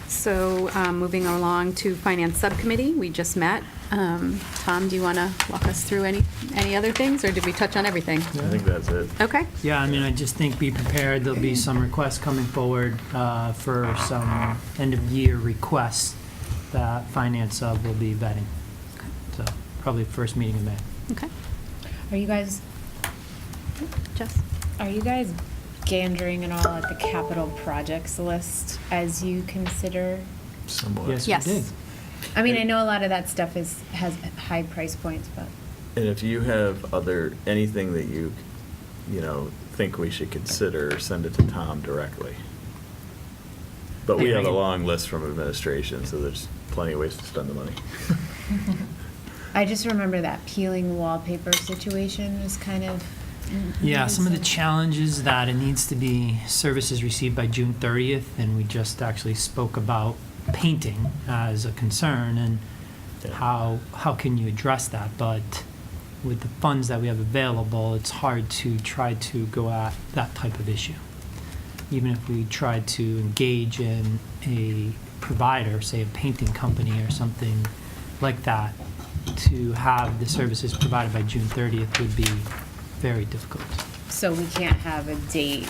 Speaker 2: So moving along to Finance Subcommittee, we just met. Tom, do you want to walk us through any other things, or did we touch on everything?
Speaker 6: I think that's it.
Speaker 2: Okay.
Speaker 10: Yeah, I mean, I just think be prepared. There'll be some requests coming forward for some end-of-year requests that Finance Sub will be vetting. So probably first meeting in May.
Speaker 2: Okay.
Speaker 5: Are you guys
Speaker 2: Jess?
Speaker 5: gandering at all at the capital projects list as you consider?
Speaker 6: Somewhat.
Speaker 10: Yes,
Speaker 2: Yes.
Speaker 10: we did.
Speaker 5: I mean, I know a lot of that stuff has high price points, but.
Speaker 6: And if you have anything that you think we should consider, send it to Tom directly. But we have a long list from administration, so there's plenty of ways to spend the money.
Speaker 5: I just remember that peeling wallpaper situation was kind of.
Speaker 10: Yeah, some of the challenges that it needs to be services received by June 30th, and we just actually spoke about painting as a concern, and
Speaker 6: Yeah.
Speaker 10: how can you address that? But with the funds that we have available, it's hard to try to go at that type of issue. Even if we tried to engage in a provider, say a painting company or something like that, to have the services provided by June 30th would be very difficult.
Speaker 5: So we can't have a date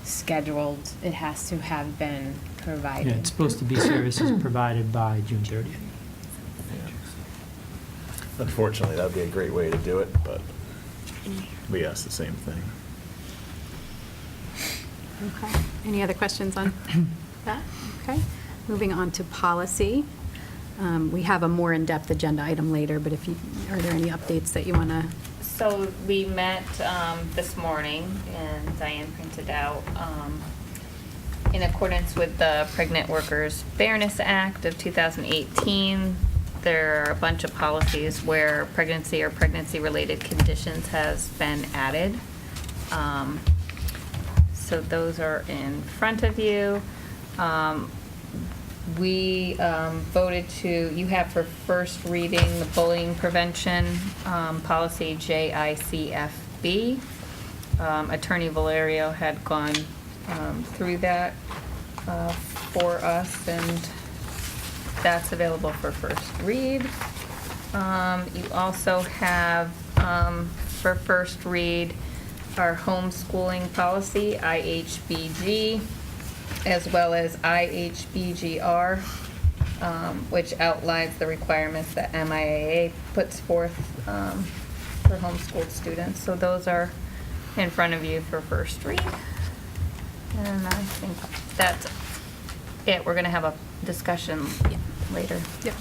Speaker 5: scheduled, it has to have been provided.
Speaker 10: Yeah, it's supposed to be services provided by June 30th.
Speaker 6: Unfortunately, that'd be a great way to do it, but we ask the same thing.
Speaker 2: Okay. Any other questions on that? Okay. Moving on to policy. We have a more in-depth agenda item later, but are there any updates that you want to?
Speaker 12: So we met this morning, and Diane printed out, in accordance with the Pregnant Workers Fairness Act of 2018, there are a bunch of policies where pregnancy or pregnancy-related conditions has been added. So those are in front of you. We voted you have for first reading the bullying prevention policy JICFB. Attorney Valerio had gone through that for us, and that's available for first read. You also have for first read our homeschooling policy, IHBG, as well as IHBGR, which outlines the requirements that MIAA puts forth for homeschooled students. So those are in front of you for first read. And I think that's it. We're going to have a discussion later.
Speaker 2: Yep.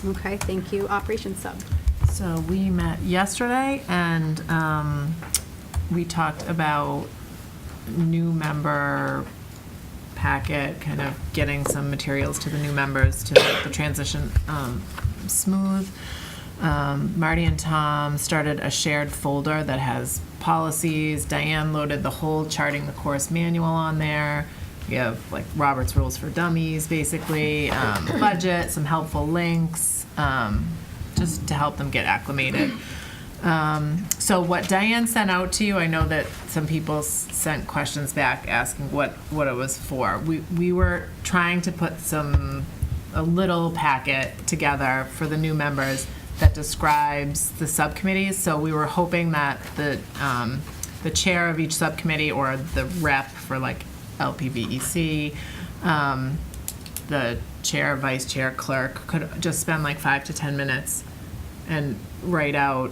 Speaker 2: Okay, thank you. Operations Sub.
Speaker 4: So we met yesterday, and we talked about new member packet, kind of getting some materials to the new members to make the transition smooth. Marty and Tom started a shared folder that has policies. Diane loaded the whole Charting the Course manual on there. We have like Robert's Rules for Dummies, basically, budget, some helpful links, just to help them get acclimated. So what Diane sent out to you, I know that some people sent questions back asking what it was for. We were trying to put a little packet together for the new members that describes the subcommittees. So we were hoping that the chair of each subcommittee, or the rep for like LPVEC, the chair, vice chair, clerk, could just spend like 5 to 10 minutes and write out,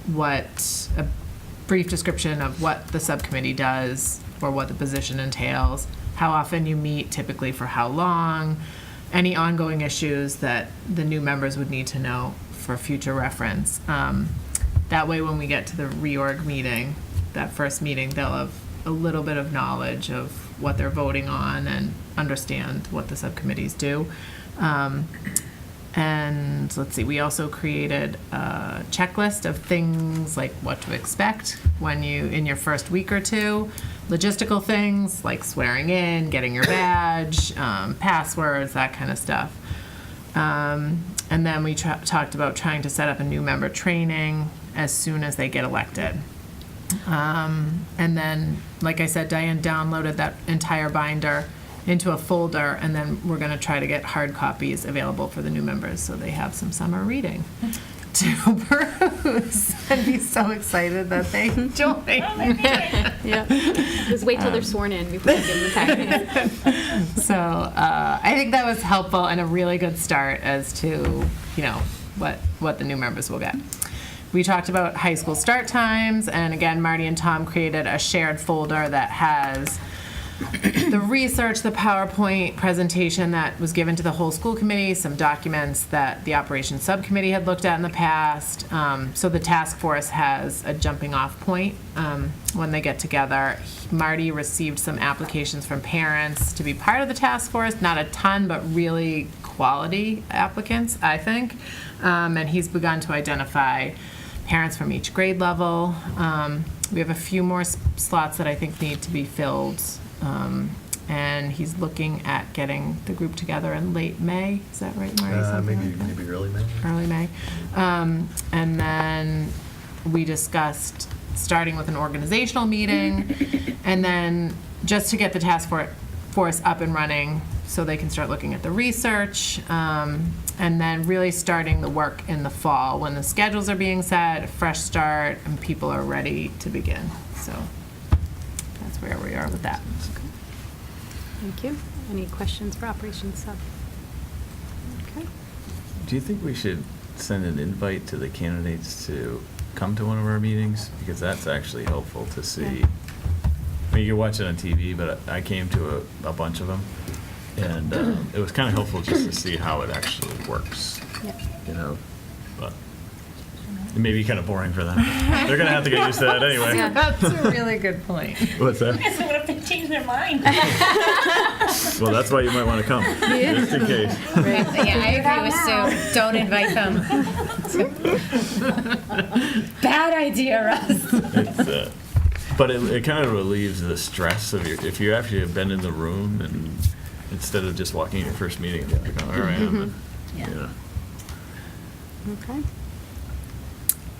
Speaker 4: what a brief description of what the subcommittee does or what the position entails, how often you meet, typically for how long, any ongoing issues that the new members would need to know for future reference. That way, when we get to the reorg meeting, that first meeting, they'll have a little bit of knowledge of what they're voting on and understand what the subcommittees do. And let's see, we also created a checklist of things like what to expect in your first week or two, logistical things like swearing in, getting your badge, passwords, that kind of stuff. And then we talked about trying to set up a new member training as soon as they get elected. And then, like I said, Diane downloaded that entire binder into a folder, and then we're going to try to get hard copies available for the new members so they have some summer reading to peruse and be so excited that they join.
Speaker 2: Yeah. Just wait till they're sworn in before you give them the packet.
Speaker 4: So I think that was helpful and a really good start as to, what the new members will get. We talked about high school start times, and again, Marty and Tom created a shared folder that has the research, the PowerPoint presentation that was given to the whole school committee, some documents that the operations subcommittee had looked at in the past. So the task force has a jumping off point when they get together. Marty received some applications from parents to be part of the task force, not a ton, but really quality applicants, I think. And he's begun to identify parents from each grade level. We have a few more slots that I think need to be filled. And he's looking at getting the group together in late May. Is that right, Marty? Something like that?
Speaker 6: Maybe early May.
Speaker 4: Early May. And then we discussed starting with an organizational meeting, and then just to get the task force up and running so they can start looking at the research, and then really starting the work in the fall when the schedules are being set, a fresh start, and people are ready to begin. So that's where we are with that.
Speaker 2: Thank you. Any questions for Operations Sub? Okay.
Speaker 6: Do you think we should send an invite to the candidates to come to one of our meetings? Because that's actually helpful to see.
Speaker 2: Yeah.
Speaker 6: I mean, you can watch it on TV, but I came to a bunch of them, and it was kind of helpful just to see how it actually works.
Speaker 2: Yeah.
Speaker 6: But it may be kind of boring for them. They're going to have to get used to that anyway.
Speaker 2: Yeah.
Speaker 4: That's a really good point.
Speaker 6: What's that?
Speaker 8: So what if they change their mind?
Speaker 6: Well, that's why you might want to come, just in case.
Speaker 5: Right. Yeah, I agree with Sue. Don't invite them. Bad idea, Russ.
Speaker 6: But it kind of relieves the stress of if you actually have been in the room, and instead of just walking in your first meeting, you're like, oh, here I am.
Speaker 8: Yeah.
Speaker 2: Okay.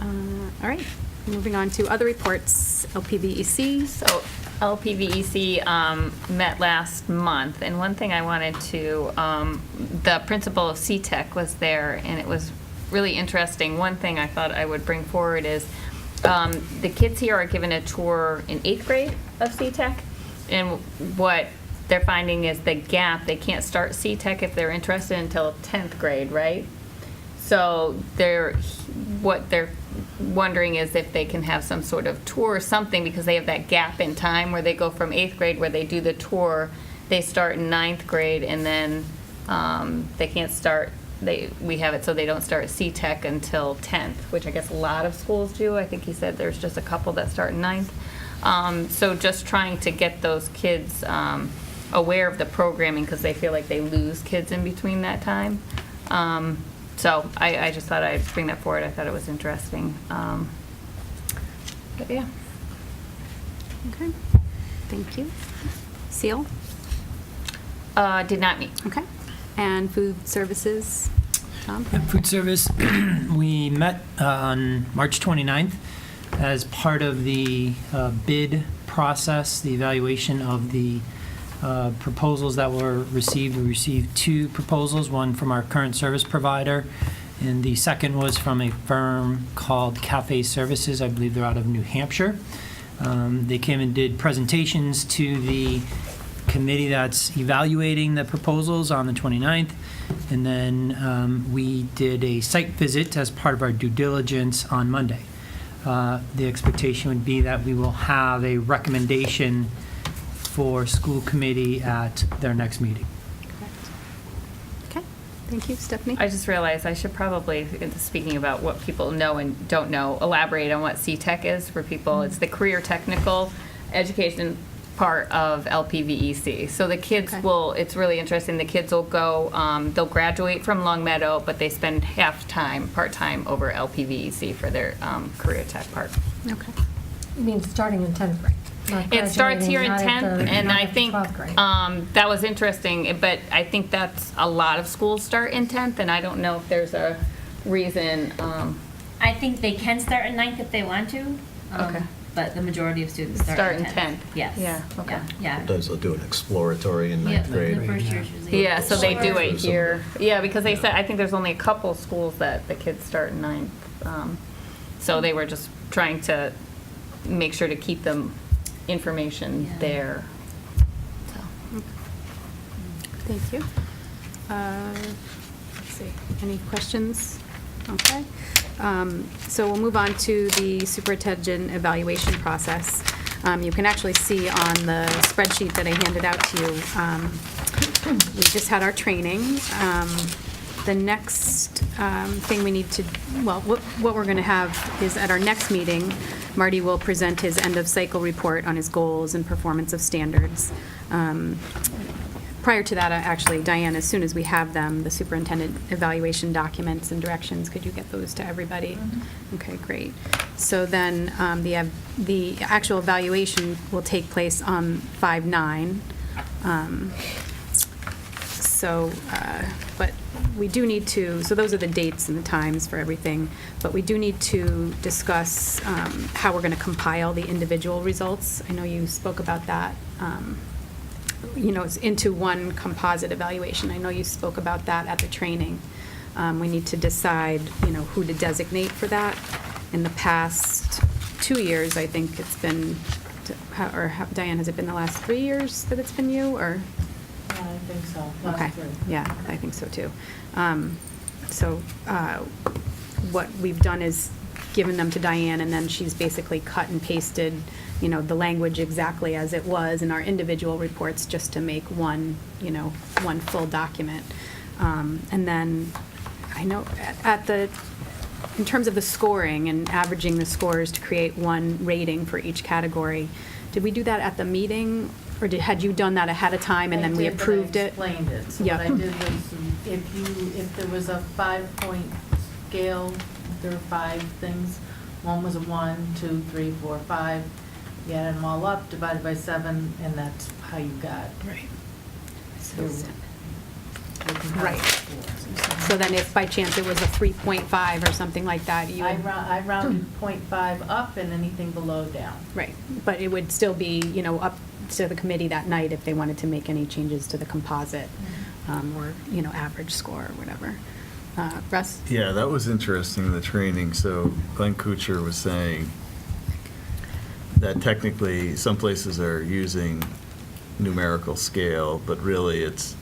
Speaker 2: All right. Moving on to other reports, LPVEC.
Speaker 12: So LPVEC met last month, and one thing I wanted to, the principal of CTEC was there, and it was really interesting. One thing I thought I would bring forward is the kids here are given a tour in 8th grade of CTEC, and what they're finding is the gap. They can't start CTEC if they're interested until 10th grade, right? So what they're wondering is if they can have some sort of tour or something, because they have that gap in time where they go from 8th grade where they do the tour, they start in 9th grade, and then they can't start, we have it so they don't start CTEC until 10th, which I guess a lot of schools do. I think he said there's just a couple that start in 9th. So just trying to get those kids aware of the programming, because they feel like they lose kids in between that time. So I just thought I'd bring that forward. I thought it was interesting. But yeah.
Speaker 2: Okay. Thank you. Seal?
Speaker 12: Did not meet.
Speaker 2: Okay. And food services? Tom?
Speaker 10: Yeah, food service, we met on March 29th as part of the bid process, the evaluation of the proposals that were received. We received 2 proposals, one from our current service provider, and the second was from a firm called Cafe Services. I believe they're out of New Hampshire. They came and did presentations to the committee that's evaluating the proposals on the 29th, and then we did a site visit as part of our due diligence on Monday. The expectation would be that we will have a recommendation for school committee at their next meeting.
Speaker 2: Okay. Thank you. Stephanie?
Speaker 12: I just realized I should probably, speaking about what people know and don't know, elaborate on what CTEC is for people. It's the career technical education part of LPVEC. So the kids will, it's really interesting, the kids will go, they'll graduate from Long Meadow, but they spend part-time over LPVEC for their career tech part.
Speaker 2: Okay.
Speaker 3: You mean starting in 10th grade?
Speaker 12: It starts here in 10th, and I think
Speaker 3: 12th grade.
Speaker 12: that was interesting, but I think that's a lot of schools start in 10th, and I don't know if there's a reason.
Speaker 8: I think they can start in 9th if they want to.
Speaker 12: Okay.
Speaker 8: but the majority of students
Speaker 12: Start
Speaker 8: start
Speaker 12: in
Speaker 8: in
Speaker 12: 10th.
Speaker 8: Yes.
Speaker 12: Yeah, okay.
Speaker 8: Yeah.
Speaker 7: Sometimes they'll do an exploratory in
Speaker 8: Yeah,
Speaker 7: ninth
Speaker 8: the
Speaker 7: grade.
Speaker 8: first year usually.
Speaker 12: Yeah, so they do it
Speaker 7: Or
Speaker 12: here.
Speaker 7: something.
Speaker 12: Yeah, because they said, I think there's only a couple schools that the kids start in ninth. So they were just trying to make sure to keep them information
Speaker 8: Yeah.
Speaker 12: there.
Speaker 2: Thank you. Let's see, any questions? Okay. So we'll move on to the superintendent evaluation process. You can actually see on the spreadsheet that I handed out to you, we just had our training. The next thing we need to, well, what we're going to have is at our next meeting, Marty will present his end-of-cycle report on his goals and performance of standards. Prior to that, actually, Diane, as soon as we have them, the superintendent evaluation documents and directions, could you get those to everybody? Okay, great. So then the actual evaluation will take place on 5/9. But we do need to, so those are the dates and the times for everything, but we do need to discuss how we're going to compile the individual results. I know you spoke about that, it's into one composite evaluation. I know you spoke about that at the training. We need to decide, who to designate for that. In the past 2 years, I think it's been, Diane, has it been the last 3 years that it's been you, or?
Speaker 9: Yeah, I think so.
Speaker 2: Okay, yeah, I think so too. What we've done is given them to Diane, and then she's basically cut and pasted, the language exactly as it was in our individual reports, just to make one, one full document. And then, I know in terms of the scoring and averaging the scores to create one rating for each category, did we do that at the meeting? Or had you done that ahead of time and then we approved it?
Speaker 9: I explained it. So
Speaker 2: Yeah.
Speaker 9: what I did was, if there was a 5-point scale, there were 5 things. One was a 1, 2, 3, 4, 5. You added them all up, divided by 7, and that's how you got
Speaker 2: Right.
Speaker 9: your composite
Speaker 2: Right.
Speaker 9: scores.
Speaker 2: So then if by chance it was a 3.5 or something like that, you would.
Speaker 9: I rounded 0.5 up and anything below down.
Speaker 2: Right, but it would still be, up to the committee that night if they wanted to make any changes to the composite, or, average score or whatever. Russ?
Speaker 6: Yeah, that was interesting in the training. So Glenn Kuchar was saying that technically some places are using numerical scale, but really it's,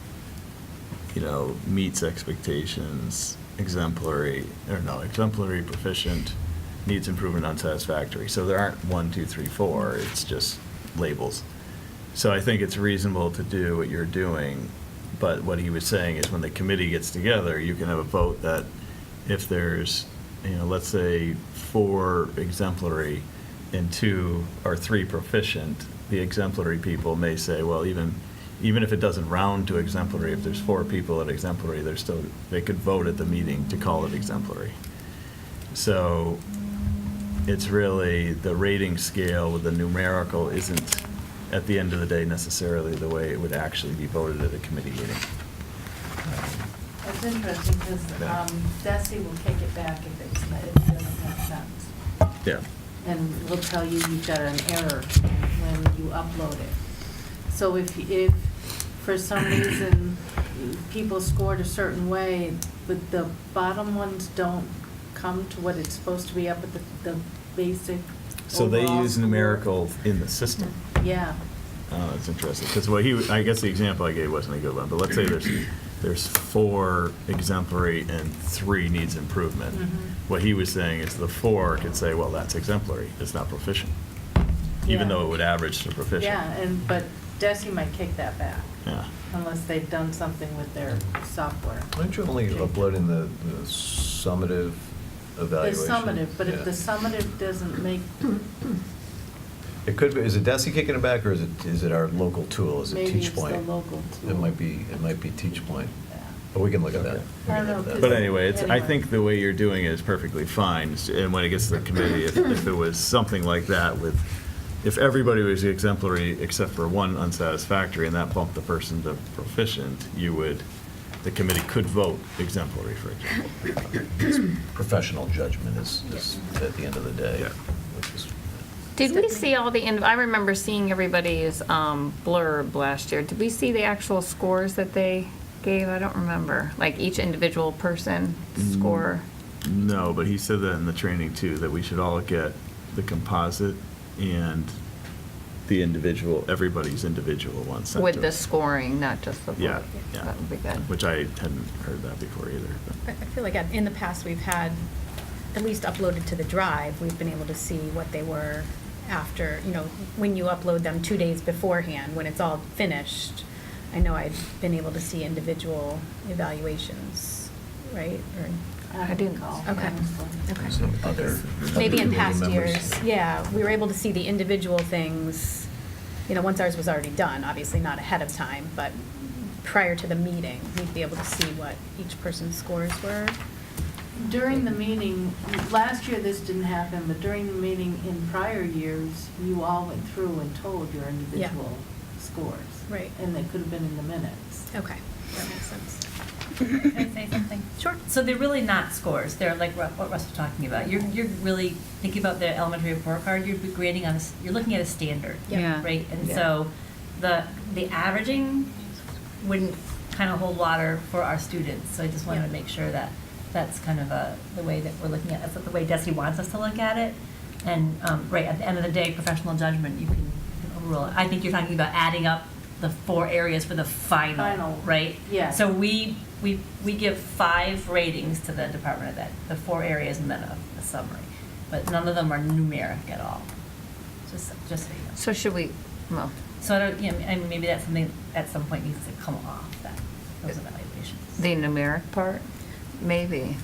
Speaker 6: meets expectations, exemplary, proficient, needs improvement, unsatisfactory. So there aren't 1, 2, 3, 4, it's just labels. So I think it's reasonable to do what you're doing, but what he was saying is when the committee gets together, you can have a vote that if there's, let's say 4 exemplary and 2 or 3 proficient, the exemplary people may say, well, even if it doesn't round to exemplary, if there's 4 people at exemplary, they could vote at the meeting to call it exemplary. So it's really the rating scale with the numerical isn't, at the end of the day, necessarily the way it would actually be voted at a committee meeting.
Speaker 9: It's interesting because
Speaker 6: Yeah.
Speaker 9: DESI will kick it back if it doesn't make sense.
Speaker 6: Yeah.
Speaker 9: And will tell you you've got an error when you upload it. So if for some reason people scored a certain way, but the bottom ones don't come to what it's supposed to be up at the basic
Speaker 6: So they
Speaker 9: overall
Speaker 6: use
Speaker 9: score.
Speaker 6: numerical in the system.
Speaker 9: Yeah.
Speaker 6: Oh, that's interesting, because I guess the example I gave wasn't a good one, but let's say there's 4 exemplary and 3 needs improvement.
Speaker 9: Mhm.
Speaker 6: What he was saying is the 4 could say, well, that's exemplary, it's not proficient, even
Speaker 9: Yeah.
Speaker 6: though it would average to proficient.
Speaker 9: Yeah, but DESI might kick that back
Speaker 6: Yeah.
Speaker 9: unless they've done something with their software.
Speaker 7: Aren't you only uploading the summative
Speaker 9: The
Speaker 7: evaluation?
Speaker 9: summative, but
Speaker 7: Yeah.
Speaker 9: if the summative doesn't make,
Speaker 7: It could be, is it DESI kicking it back, or is it our local tool? Is it
Speaker 9: maybe
Speaker 7: Teach
Speaker 9: it's the
Speaker 7: Point?
Speaker 9: local tool.
Speaker 7: It might be Teach Point, but we can look at that.
Speaker 6: Okay.
Speaker 7: We
Speaker 9: I
Speaker 7: can
Speaker 9: don't
Speaker 7: look at
Speaker 9: know,
Speaker 7: that.
Speaker 6: But anyway, I
Speaker 9: Anyway.
Speaker 6: think the way you're doing it is perfectly fine, and when it gets to the committee, if it was something like that if everybody was exemplary except for 1 unsatisfactory, and that bumped the person to proficient, the committee could vote exemplary, for example.
Speaker 7: It's professional judgment is at the end of the day.
Speaker 6: Yeah.
Speaker 7: Which is,
Speaker 12: Did we see all the, I remember seeing everybody's blurb last year. Did we see the actual scores that they gave? I don't remember. Like each individual person score?
Speaker 6: No, but he said that in the training too, that we should all get the composite and the individual, everybody's individual one sent
Speaker 12: With
Speaker 6: to
Speaker 12: the
Speaker 6: us.
Speaker 12: scoring, not just the
Speaker 6: Yeah,
Speaker 12: vote.
Speaker 6: yeah.
Speaker 12: That would be good.
Speaker 6: Which I hadn't heard that before either. but-
Speaker 2: I feel like in the past, we've had, at least uploaded to the drive, we've been able to see what they were after, when you upload them 2 days beforehand, when it's all finished. I know I've been able to see individual evaluations, right?
Speaker 9: I
Speaker 12: didn't-
Speaker 9: recall,
Speaker 2: Okay.
Speaker 9: honestly.
Speaker 2: Okay.
Speaker 6: Other
Speaker 2: Maybe in past
Speaker 6: members.
Speaker 2: years, yeah, we were able to see the individual things, once ours was already done, obviously not ahead of time, but prior to the meeting, we'd be able to see what each person's scores were.
Speaker 9: During the meeting, last year this didn't happen, but during the meeting in prior years, you all went through and told your individual scores.
Speaker 2: Right.
Speaker 9: And they could have been in the minutes.
Speaker 2: Okay, that makes sense.
Speaker 8: Can I say something?
Speaker 2: Sure.
Speaker 8: So they're really not scores. They're like what Russ was talking about. You're really thinking about the elementary report card. You're grading on you're looking at a standard,
Speaker 12: Yeah.
Speaker 8: right? And
Speaker 12: Yeah.
Speaker 8: so the averaging wouldn't kind of hold water for our students. So I just wanted to make sure that that's kind of the way that we're looking at it. That's the way Desi wants us to look at it. And right at the end of the day, professional judgment, you can overrule it. I think you're talking about adding up the 4 areas for the final. Right?
Speaker 9: Yes.
Speaker 8: So we give 5 ratings to the Department of Ed, the 4 areas and then a summary. But none of them are numeric at all. Just so you know.
Speaker 12: So should we, well,
Speaker 8: So I don't, I mean, maybe that's something at some point needs to come off those evaluations.
Speaker 12: the numeric part? Maybe.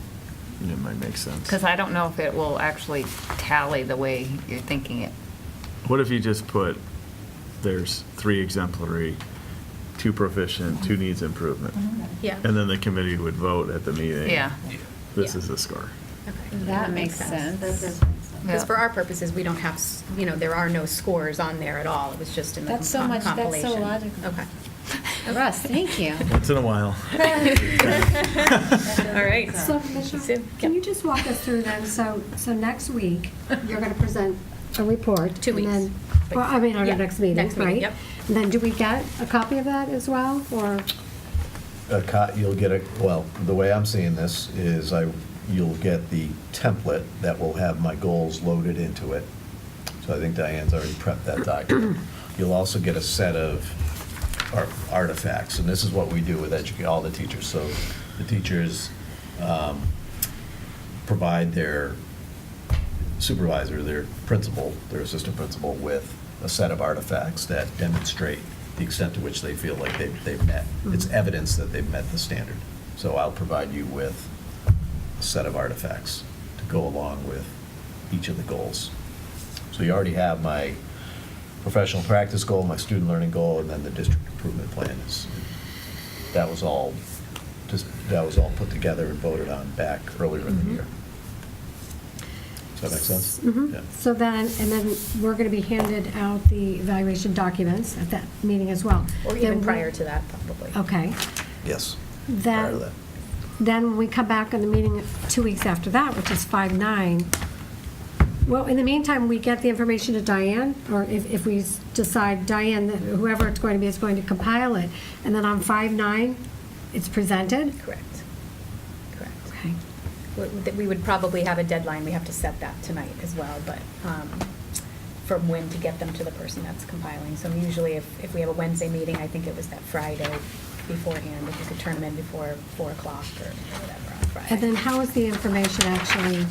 Speaker 6: It might make sense.
Speaker 12: Because I don't know if it will actually tally the way you're thinking it.
Speaker 6: What if you just put, there's 3 exemplary, 2 proficient, 2 needs improvement?
Speaker 2: Yeah.
Speaker 6: And then the committee would vote at the meeting.
Speaker 12: Yeah.
Speaker 6: This
Speaker 2: Yeah.
Speaker 6: is the score.
Speaker 2: Okay.
Speaker 5: That makes sense.
Speaker 9: That does make sense.
Speaker 2: Because
Speaker 12: Yeah.
Speaker 2: for our purposes, we don't have, there are no scores on there at all. It was just in the
Speaker 5: That's so much, that's so
Speaker 2: compilation.
Speaker 5: logical.
Speaker 2: Okay.
Speaker 5: Russ, thank you.
Speaker 6: Once in a while.
Speaker 2: All right.
Speaker 3: So, Michelle,
Speaker 2: Sue,
Speaker 3: can
Speaker 2: yep.
Speaker 3: you just walk us through then, so next week, you're gonna present a report?
Speaker 2: 2
Speaker 3: and
Speaker 2: weeks.
Speaker 3: then- Well, I mean, on
Speaker 2: Yeah,
Speaker 3: our next meeting,
Speaker 2: next meeting,
Speaker 3: right?
Speaker 2: yep.
Speaker 3: And then do we get a copy of that as well, or?
Speaker 7: You'll get well, the way I'm seeing this is you'll get the template that will have my goals loaded into it. So I think Diane's already prepped that document. You'll also get a set of artifacts, and this is what we do with all the teachers. So the teachers provide their supervisor, their principal, their assistant principal, with a set of artifacts that demonstrate the extent to which they feel like they've met. It's evidence that they've met the standard. So I'll provide you with a set of artifacts to go along with each of the goals. So you already have my professional practice goal, my student learning goal, and then the district improvement plan that was all put together and voted on back earlier in the year. Does that make sense?
Speaker 3: Mhm.
Speaker 7: Yeah.
Speaker 3: So then, and then we're gonna be handed out the evaluation documents at that meeting as well.
Speaker 2: Or
Speaker 3: Then
Speaker 2: even
Speaker 3: we-
Speaker 2: prior to that, probably.
Speaker 3: Okay.
Speaker 7: Yes. Prior to
Speaker 3: Then,
Speaker 7: that.
Speaker 3: then when we come back in the meeting 2 weeks after that, which is 5/9, well, in the meantime, we get the information to Diane, or if we decide Diane, that whoever it's going to be is going to compile it, and then on 5/9, it's presented?
Speaker 2: Correct. Correct.
Speaker 3: Okay.
Speaker 2: We would probably have a deadline, we have to set that tonight as well, but from when to get them to the person that's compiling. So usually if we have a Wednesday meeting, I think it was that Friday beforehand, if you could turn them in before 4 o'clock or whatever on Friday.
Speaker 3: And then how is the information actually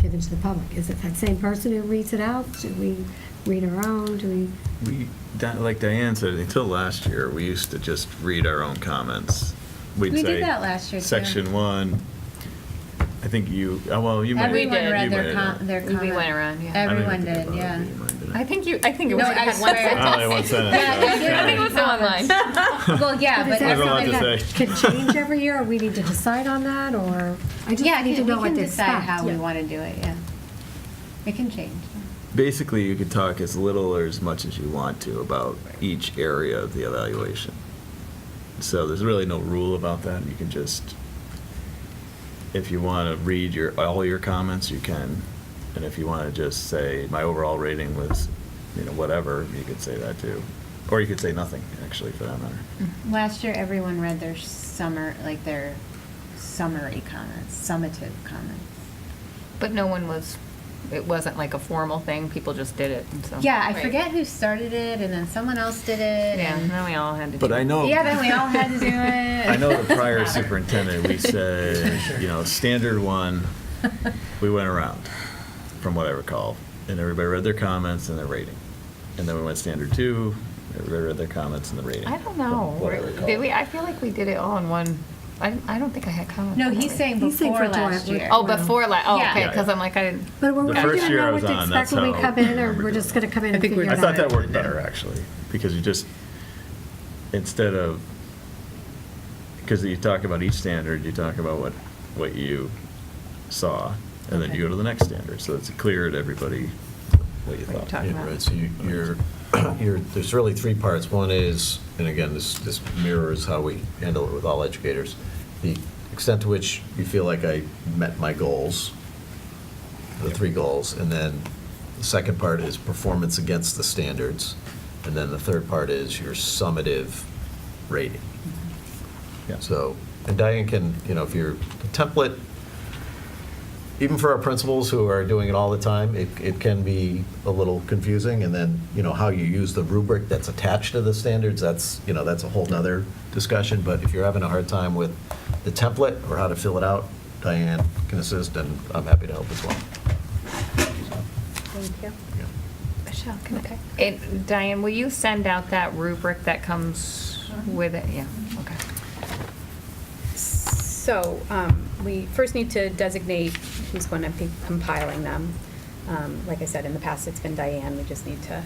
Speaker 3: given to the public? Is it that same person who reads it out? Do we read our own? Do we?
Speaker 6: Like Diane said, until last year, we used to just read our own comments. We'd
Speaker 5: We
Speaker 6: say,
Speaker 5: did that last year, too.
Speaker 6: Section 1, I think you might.
Speaker 5: Everyone
Speaker 12: did.
Speaker 5: read
Speaker 6: You
Speaker 5: their
Speaker 6: might have.
Speaker 5: their comment.
Speaker 12: We went around, yeah.
Speaker 6: I don't even
Speaker 5: Everyone
Speaker 6: think
Speaker 5: did,
Speaker 6: about it,
Speaker 5: yeah.
Speaker 6: but you might have done it.
Speaker 12: I think it was.
Speaker 5: No, I
Speaker 12: had one
Speaker 5: swear.
Speaker 12: sentence.
Speaker 6: Oh, they one sentence.
Speaker 5: Yeah, they did.
Speaker 12: I think it was online.
Speaker 5: Well, yeah,
Speaker 3: But
Speaker 5: but
Speaker 3: is that
Speaker 6: Everyone
Speaker 3: something
Speaker 6: had to
Speaker 3: that
Speaker 6: say.
Speaker 3: could change every year, or we need to decide on that, or? I just
Speaker 5: yeah,
Speaker 3: need to know
Speaker 5: we
Speaker 3: what
Speaker 5: can
Speaker 3: to
Speaker 5: decide
Speaker 3: expect.
Speaker 5: how we
Speaker 3: Yeah.
Speaker 5: want to do it, yeah. It can change.
Speaker 6: Basically, you could talk as little or as much as you want to about each area of the evaluation. So there's really no rule about that. You can just, if you want to read all your comments, you can. And if you want to just say, my overall rating was, whatever, you could say that too. Or you could say nothing, actually, for that matter.
Speaker 5: Last year, everyone read their their summary comments, summative comments.
Speaker 12: But no one was, it wasn't like a formal thing, people just did it, and so.
Speaker 5: Yeah, I
Speaker 12: Right.
Speaker 5: forget who started it, and then someone else did it.
Speaker 12: Yeah,
Speaker 5: and-
Speaker 12: then we all had to do it.
Speaker 6: But I know.
Speaker 5: Yeah, then we all had to do it.
Speaker 6: I know the prior superintendent, we said, standard one, we went around, from what I recall, and everybody read their comments and their rating. And then we went standard two, everybody read their comments and the rating.
Speaker 12: I don't know.
Speaker 6: from what I recall.
Speaker 12: Did we? I feel like we did it all in one. I don't think I had comments.
Speaker 5: No,
Speaker 12: on
Speaker 5: he's
Speaker 12: it.
Speaker 5: saying
Speaker 3: He's saying
Speaker 5: before
Speaker 3: for July.
Speaker 5: last year.
Speaker 12: Oh, before oh,
Speaker 5: Yeah.
Speaker 12: okay,
Speaker 6: Yeah,
Speaker 12: because
Speaker 6: yeah.
Speaker 12: I'm like, I didn't.
Speaker 3: But we're
Speaker 6: The
Speaker 3: not
Speaker 6: first
Speaker 3: gonna
Speaker 6: year I
Speaker 3: know
Speaker 6: was
Speaker 3: what to
Speaker 6: on,
Speaker 3: expect
Speaker 6: that's
Speaker 3: when we
Speaker 6: how
Speaker 3: come in,
Speaker 6: I
Speaker 3: or
Speaker 6: remember
Speaker 3: we're
Speaker 6: doing
Speaker 3: just
Speaker 6: it.
Speaker 3: gonna come in
Speaker 12: I
Speaker 3: and
Speaker 12: think we
Speaker 3: figure
Speaker 6: I
Speaker 3: it
Speaker 6: thought
Speaker 3: out.
Speaker 6: that worked better, actually, because you just, instead of, because you talk about each standard, you talk about what you saw, and then you go to the next standard, so it's clear to everybody what you
Speaker 12: What you're
Speaker 6: thought.
Speaker 12: talking
Speaker 7: Yeah,
Speaker 12: about.
Speaker 7: right, so there's really three parts. One is, and again, this mirrors how we handle it with all educators, the extent to which you feel like I met my goals, the three goals, and then the second part is performance against the standards, and then the third part is your summative rating.
Speaker 6: Yeah.
Speaker 7: So, and Diane can, if you're, the template, even for our principals who are doing it all the time, it can be a little confusing, and then, how you use the rubric that's attached to the standards, that's a whole nother discussion, but if you're having a hard time with the template or how to fill it out, Diane can assist, and I'm happy to help as well.
Speaker 2: Thank you.
Speaker 7: Yeah.
Speaker 12: Michelle, can Diane, will you send out that rubric that comes with it? Yeah, okay.
Speaker 2: So, we first need to designate who's going to be compiling them. Like I said, in the past, it's been Diane, we just need to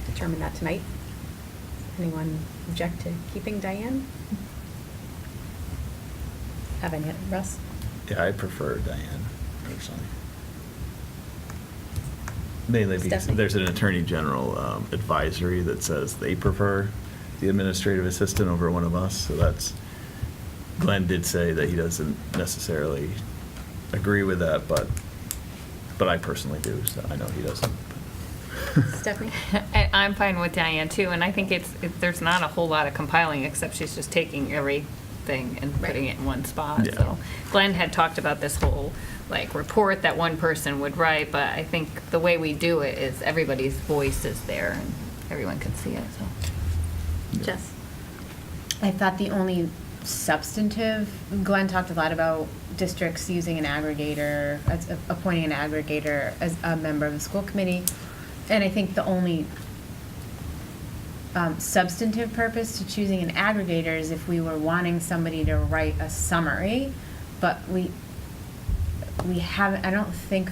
Speaker 2: determine that tonight. Anyone object to keeping Diane? Have any, Russ?
Speaker 6: Yeah, I prefer Diane, personally. Mainly because
Speaker 2: Stephanie?
Speaker 6: there's an Attorney General advisory that says they prefer the administrative assistant over one of us, so that's, Glenn did say that he doesn't necessarily agree with that, but I personally do, so I know he doesn't.
Speaker 2: Stephanie?
Speaker 12: I'm fine with Diane too, and I think there's not a whole lot of compiling, except she's just taking everything and putting it in one spot,
Speaker 6: Yeah.
Speaker 12: so. Glenn had talked about this whole, report that one person would write, but I think the way we do it is everybody's voice is there and everyone can see it, so.
Speaker 2: Jess?
Speaker 5: I thought the only substantive, Glenn talked a lot about districts using an aggregator, appointing an aggregator as a member of the school committee. And I think the only substantive purpose to choosing an aggregator is if we were wanting somebody to write a summary, but we haven't, I don't think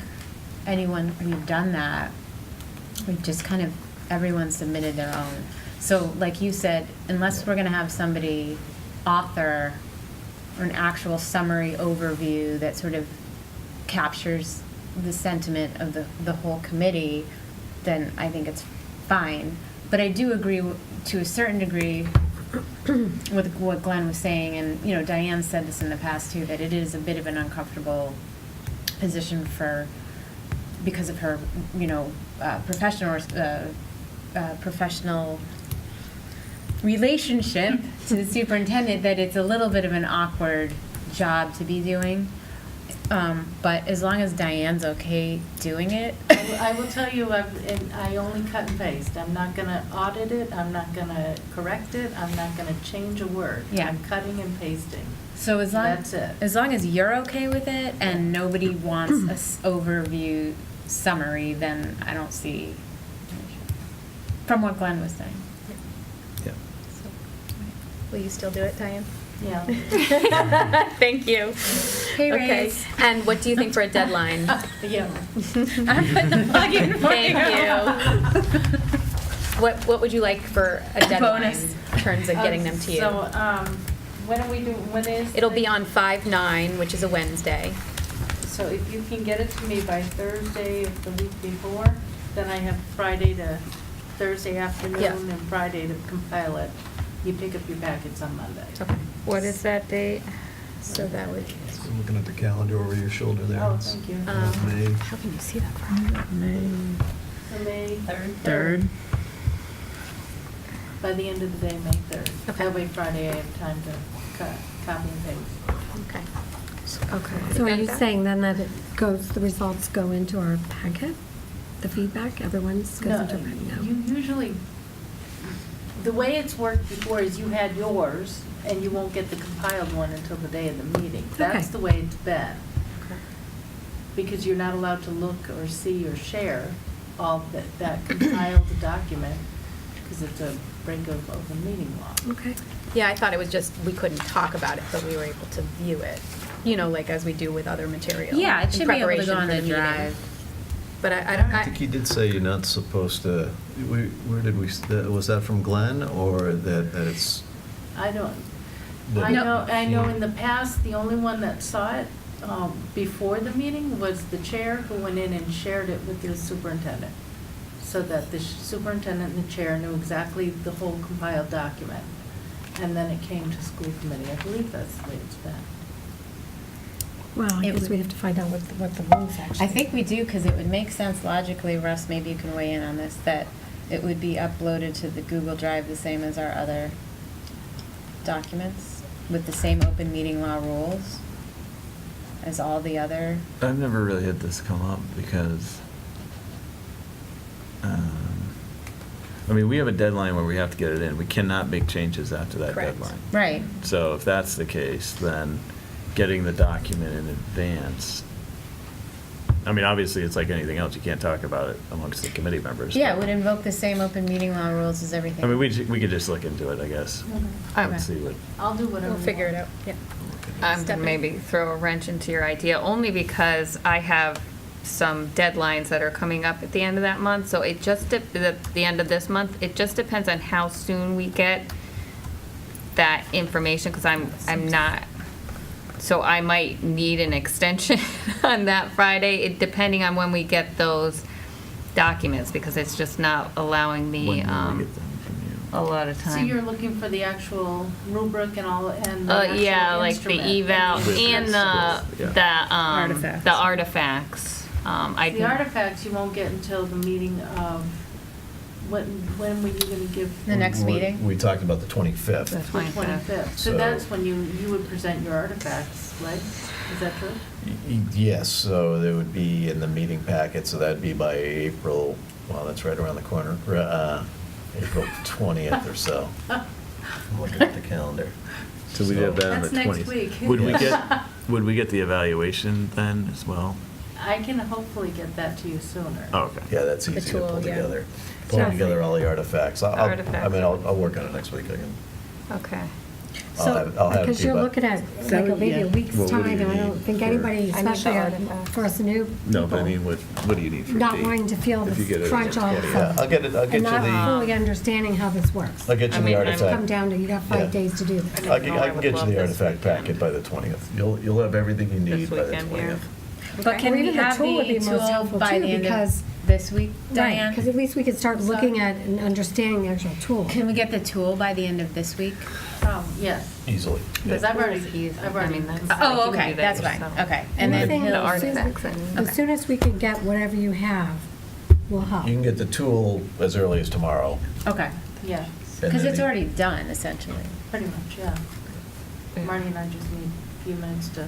Speaker 5: we've done that. We've just kind of, everyone submitted their own. So like you said, unless we're gonna have somebody author or an actual summary overview that sort of captures the sentiment of the whole committee, then I think it's fine. But I do agree to a certain degree with what Glenn was saying, and, Diane said this in the past too, that it is a bit of an uncomfortable position because of her, professional relationship to the superintendent, that it's a little bit of an awkward job to be doing. But as long as Diane's okay doing it.
Speaker 9: I will tell you, I only cut and paste. I'm not gonna audit it, I'm not gonna correct it, I'm not gonna change a word.
Speaker 5: Yeah.
Speaker 9: I'm cutting and pasting.
Speaker 5: So as long
Speaker 9: That's it.
Speaker 5: as long as you're okay with it and nobody wants a overview summary, then I don't see, from what Glenn was saying.
Speaker 6: Yeah.
Speaker 2: Will you still do it, Diane?
Speaker 9: Yeah.
Speaker 2: Thank you.
Speaker 5: Pay
Speaker 2: Okay.
Speaker 5: raise.
Speaker 2: And what do you think for a deadline?
Speaker 9: Yeah.
Speaker 5: I'm putting the plug in for
Speaker 2: Thank you. What would you like for a deadline
Speaker 5: Bonus.
Speaker 2: in terms of getting them to you?
Speaker 9: So, when are we doing, when is?
Speaker 2: It'll be on 5/9, which is a Wednesday.
Speaker 9: So if you can get it to me by Thursday of the week before, then I have Friday to Thursday afternoon
Speaker 2: Yeah.
Speaker 9: and Friday to compile it. You pick up your packets on Monday.
Speaker 2: Okay.
Speaker 12: What is that date? So that would,
Speaker 7: I'm looking at the calendar over your shoulder there.
Speaker 9: Oh,
Speaker 7: It's
Speaker 9: thank you.
Speaker 7: May.
Speaker 2: How can you see that far?
Speaker 9: So May
Speaker 4: Third.
Speaker 9: By the end of the day, May 3rd.
Speaker 12: Okay.
Speaker 9: That way Friday I have time to copy and paste.
Speaker 12: okay. Okay.
Speaker 3: So are you
Speaker 12: Got that?
Speaker 3: saying then that the results go into our packet? The feedback, everyone's goes
Speaker 9: No,
Speaker 3: into a packet?
Speaker 9: you usually, the way it's worked before is you had yours, and you won't get the compiled one until the day of the meeting. That's
Speaker 3: Okay.
Speaker 9: the way it's been.
Speaker 12: Okay.
Speaker 9: Because you're not allowed to look or see or share all that compiled document, because it's a break of open meeting law.
Speaker 3: Okay.
Speaker 2: Yeah, I thought it was just, we couldn't talk about it, but we were able to view it, you know, like as we do with other material.
Speaker 5: Yeah, it
Speaker 2: in
Speaker 5: should be able to
Speaker 2: preparation
Speaker 5: go on
Speaker 2: for
Speaker 5: the
Speaker 2: meeting.
Speaker 5: drive.
Speaker 2: But
Speaker 7: I think he did say you're not supposed to, where did we, was that from Glenn, or that it's?
Speaker 9: I don't,
Speaker 7: that-
Speaker 9: I know in the past, the only one that saw it before the meeting was the chair who went in and shared it with the superintendent. So that the superintendent and the chair knew exactly the whole compiled document. And then it came to school committee. I believe that's the way it's been.
Speaker 3: Well, I
Speaker 5: It
Speaker 3: guess
Speaker 5: would-
Speaker 3: we have to find out what the rules actually.
Speaker 5: I think we do, because it would make sense logically, Russ, maybe you can weigh in on this, that it would be uploaded to the Google Drive the same as our other documents, with the same open meeting law rules as all the other.
Speaker 6: I've never really had this come up because, I mean, we have a deadline where we have to get it in. We cannot make changes after that
Speaker 2: Correct.
Speaker 6: deadline.
Speaker 5: Right.
Speaker 6: So if that's the case, then getting the document in advance, I mean, obviously, it's like anything else. You can't talk about it amongst the committee members.
Speaker 5: Yeah, it
Speaker 6: but-
Speaker 5: would invoke the same open meeting law rules as everything.
Speaker 6: I mean, we could just look into it, I guess.
Speaker 5: Okay.
Speaker 6: And see what.
Speaker 9: I'll do whatever.
Speaker 2: We'll
Speaker 9: you
Speaker 2: figure it
Speaker 9: want.
Speaker 2: out, yeah.
Speaker 12: I'm gonna
Speaker 2: Stephanie?
Speaker 12: maybe throw a wrench into your idea, only because I have some deadlines that are coming up at the end of that month, so it just, the end of this month, it just depends on how soon we get that information, because I'm not, so I might need an extension on that Friday, depending on when we get those documents, because it's just not allowing
Speaker 6: When
Speaker 12: me,
Speaker 6: will we get them from you?
Speaker 12: a lot of time.
Speaker 9: So you're looking for the actual rubric and all, and the
Speaker 12: Yeah,
Speaker 9: actual
Speaker 12: like the
Speaker 9: instrument
Speaker 12: eval
Speaker 9: the
Speaker 12: and
Speaker 9: instructions.
Speaker 12: the artifacts. I
Speaker 9: The
Speaker 12: can,
Speaker 9: artifacts you won't get until the meeting of, when were you gonna give?
Speaker 5: The next meeting?
Speaker 7: We talked about the 25th.
Speaker 12: The
Speaker 9: The 25th. So
Speaker 7: So-
Speaker 9: that's when you would present your artifacts, right? Is that true?
Speaker 7: Yes, so they would be in the meeting packet, so that'd be by April, well, that's right around the corner, April 20th or so. I'm looking at the calendar.
Speaker 6: So we'd have that on the
Speaker 9: That's
Speaker 6: 20th.
Speaker 9: next week.
Speaker 6: Would we get the evaluation then as well?
Speaker 9: I can hopefully get that to you sooner.
Speaker 6: Oh, okay.
Speaker 7: Yeah, that's
Speaker 2: The
Speaker 7: easy to
Speaker 2: tool,
Speaker 7: pull
Speaker 2: yeah.
Speaker 7: together. Pulling together all the artifacts. I
Speaker 12: Artifacts.
Speaker 7: mean, I'll work on it next week. I can,
Speaker 12: okay.
Speaker 7: I'll have it
Speaker 3: Because
Speaker 7: to you
Speaker 3: you're
Speaker 7: by-
Speaker 3: looking at
Speaker 9: So,
Speaker 3: like maybe
Speaker 9: yeah.
Speaker 3: a week's
Speaker 6: Well, what do
Speaker 3: time,
Speaker 6: you
Speaker 3: and I don't
Speaker 6: need
Speaker 3: think
Speaker 6: for-
Speaker 3: anybody,
Speaker 2: I need the
Speaker 3: especially
Speaker 2: artifacts.
Speaker 3: for us new
Speaker 6: No, but I
Speaker 3: people,
Speaker 6: mean, what do you need for a
Speaker 3: not
Speaker 6: date?
Speaker 3: wanting to feel
Speaker 6: If you get
Speaker 3: this
Speaker 6: it
Speaker 3: crunch
Speaker 6: on
Speaker 3: all
Speaker 6: the
Speaker 3: of a
Speaker 6: 20th.
Speaker 7: Yeah, I'll get
Speaker 3: sudden.
Speaker 7: you
Speaker 3: And not
Speaker 7: the,
Speaker 3: fully understanding how this works.
Speaker 7: I'll get you
Speaker 12: I
Speaker 7: the
Speaker 12: mean, I'm-
Speaker 7: artifact.
Speaker 3: Come down to, you got
Speaker 7: Yeah.
Speaker 3: 5 days to do this.
Speaker 7: I
Speaker 12: know, I
Speaker 7: can
Speaker 12: would
Speaker 7: get you
Speaker 12: love
Speaker 7: the
Speaker 12: this
Speaker 7: artifact
Speaker 12: weekend.
Speaker 7: packet by the 20th. You'll have everything you need
Speaker 12: This
Speaker 7: by the
Speaker 12: weekend, yeah.
Speaker 7: 20th.
Speaker 5: But can
Speaker 3: Or
Speaker 5: we
Speaker 3: even the
Speaker 5: have
Speaker 3: tool would
Speaker 5: the
Speaker 3: be most
Speaker 5: tool
Speaker 3: helpful
Speaker 5: by
Speaker 3: too,
Speaker 5: the end of
Speaker 3: because-
Speaker 5: this week,
Speaker 3: Right,
Speaker 5: Diane?
Speaker 3: because at least we could start
Speaker 5: Sorry.
Speaker 3: looking at and understanding the actual tool.
Speaker 5: Can we get the tool by the end of this week?
Speaker 9: Yes,
Speaker 7: Easily.
Speaker 9: because I've already,
Speaker 12: Easy.
Speaker 9: I've
Speaker 12: I
Speaker 9: already.
Speaker 12: mean, that's-
Speaker 9: confirmed.
Speaker 5: Oh,
Speaker 12: you can
Speaker 5: okay,
Speaker 12: do that
Speaker 5: that's fine,
Speaker 12: yourself.
Speaker 5: okay. And then
Speaker 3: Anything
Speaker 5: he'll,
Speaker 12: The
Speaker 3: as soon as we-
Speaker 12: artifacts and-
Speaker 3: As soon as we can get whatever you have, will help.
Speaker 7: You can get the tool as early as tomorrow.
Speaker 5: okay,
Speaker 9: Yeah,
Speaker 7: and
Speaker 5: because
Speaker 7: then
Speaker 5: it's
Speaker 7: you-
Speaker 5: already done essentially.
Speaker 9: pretty much, yeah. Marty and I just need a few minutes to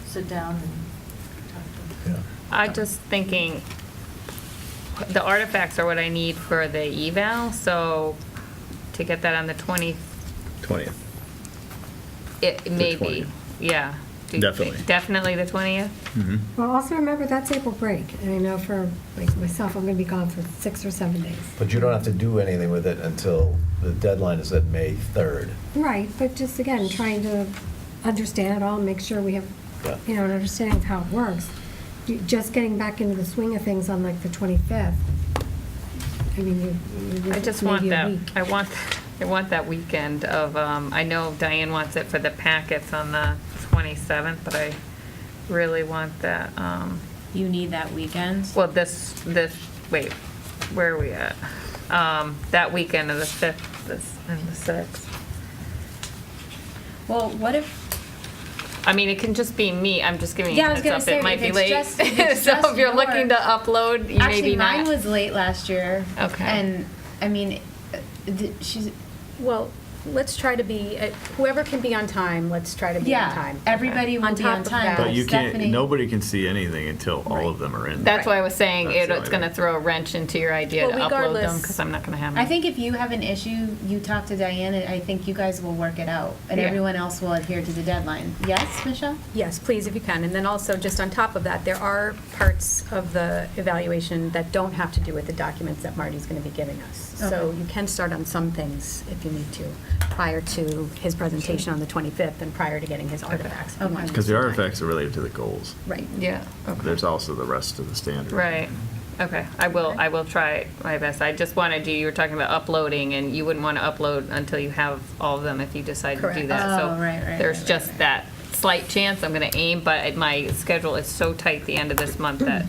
Speaker 9: sit down and talk to
Speaker 7: Yeah.
Speaker 12: I'm just thinking, the artifacts are what I need for the eval, so to get that on the 20th,
Speaker 6: 20th.
Speaker 12: it may be,
Speaker 6: 20th.
Speaker 12: yeah. Do you
Speaker 6: Definitely.
Speaker 12: think- Definitely the 20th?
Speaker 6: Mm-hmm.
Speaker 3: Well, also remember, that's April break, and I know for, like myself, I'm gonna be gone for 6 or 7 days.
Speaker 7: But you don't have to do anything with it until the deadline is at May 3rd.
Speaker 3: Right, but just again, trying to understand it all, and make sure we have,
Speaker 7: Yeah.
Speaker 3: you know, an understanding of how it works. Just getting back into the swing of things on like the 25th, I mean,
Speaker 12: I just want
Speaker 3: maybe a
Speaker 12: that,
Speaker 3: week.
Speaker 12: I want that weekend of, I know Diane wants it for the packets on the 27th, but I really want that,
Speaker 5: You need that weekend?
Speaker 12: well, wait, where are we at? That weekend of the 5th and the 6th.
Speaker 5: Well, what if,
Speaker 12: I mean, it can just be me, I'm just giving you
Speaker 5: Yeah, I
Speaker 12: a
Speaker 5: was
Speaker 12: heads
Speaker 5: gonna
Speaker 12: up,
Speaker 5: say,
Speaker 12: it might
Speaker 5: if
Speaker 12: be
Speaker 5: it's
Speaker 12: late.
Speaker 5: just- if it's
Speaker 12: So
Speaker 5: just
Speaker 12: if you're looking to
Speaker 5: yours-
Speaker 12: upload, you
Speaker 5: Actually,
Speaker 12: maybe not.
Speaker 5: mine was late last year.
Speaker 12: Okay.
Speaker 5: And, I mean, she's,
Speaker 2: Well, let's try to be, whoever can be on time, let's try to be on
Speaker 5: yeah,
Speaker 2: time.
Speaker 5: everybody will
Speaker 2: On
Speaker 5: be
Speaker 2: top
Speaker 5: on
Speaker 2: of
Speaker 5: time.
Speaker 2: that-
Speaker 6: But you can't,
Speaker 5: Stephanie-
Speaker 6: nobody can see anything until all of them are in.
Speaker 12: That's why I was saying
Speaker 6: That's the
Speaker 12: it's
Speaker 6: only
Speaker 12: gonna
Speaker 6: thing.
Speaker 12: throw a wrench into your idea
Speaker 2: Well,
Speaker 12: to upload them,
Speaker 2: regardless-
Speaker 12: because I'm not gonna have them.
Speaker 5: I think if you have an issue, you talk to Diane, and I think you guys will work it out, and
Speaker 12: Yeah.
Speaker 5: everyone else will adhere to the deadline. Yes, Michelle?
Speaker 2: Yes, please, if you can. And then also, just on top of that, there are parts of the evaluation that don't have to do with the documents that Marty's going to be giving us. So
Speaker 5: Okay.
Speaker 2: you can start on some things if you need to, prior to his presentation on the 25th and prior to getting his artifacts. if you
Speaker 5: Okay.
Speaker 2: want to
Speaker 6: Because the
Speaker 2: do that.
Speaker 6: artifacts are related to the goals.
Speaker 2: Right.
Speaker 12: Yeah, okay.
Speaker 6: There's also the rest of the standard.
Speaker 12: Right, okay, I will try my best. I just wanted you were talking about uploading, and you wouldn't want to upload until you have all of them if you decide to do
Speaker 2: Correct.
Speaker 12: that. So
Speaker 5: Oh, right,
Speaker 12: there's
Speaker 5: right,
Speaker 12: just
Speaker 5: right.
Speaker 12: that slight chance I'm gonna aim, but my schedule is so tight the end of this month that,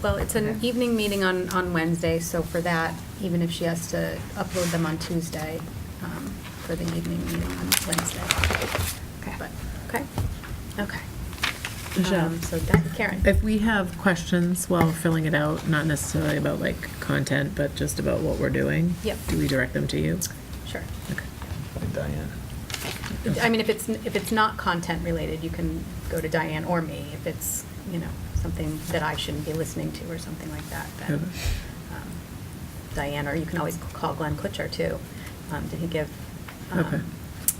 Speaker 2: Well, it's an
Speaker 12: Okay.
Speaker 2: evening meeting on Wednesday, so for that, even if she has to upload them on Tuesday, for the evening meeting on Wednesday.
Speaker 12: Okay.
Speaker 2: But, okay, okay.
Speaker 9: Michelle?
Speaker 2: So Karen.
Speaker 9: If we have questions while filling it out, not necessarily about like content, but just about what we're doing.
Speaker 2: Yep.
Speaker 9: Do we direct them to you?
Speaker 2: Sure.
Speaker 6: Like Diane.
Speaker 2: I mean, if it's not content related, you can go to Diane or me. If it's, something that I shouldn't be listening to or something like that, then
Speaker 9: Okay.
Speaker 2: Diane, or you can always call Glenn Kutcher too. Did he give
Speaker 9: Okay.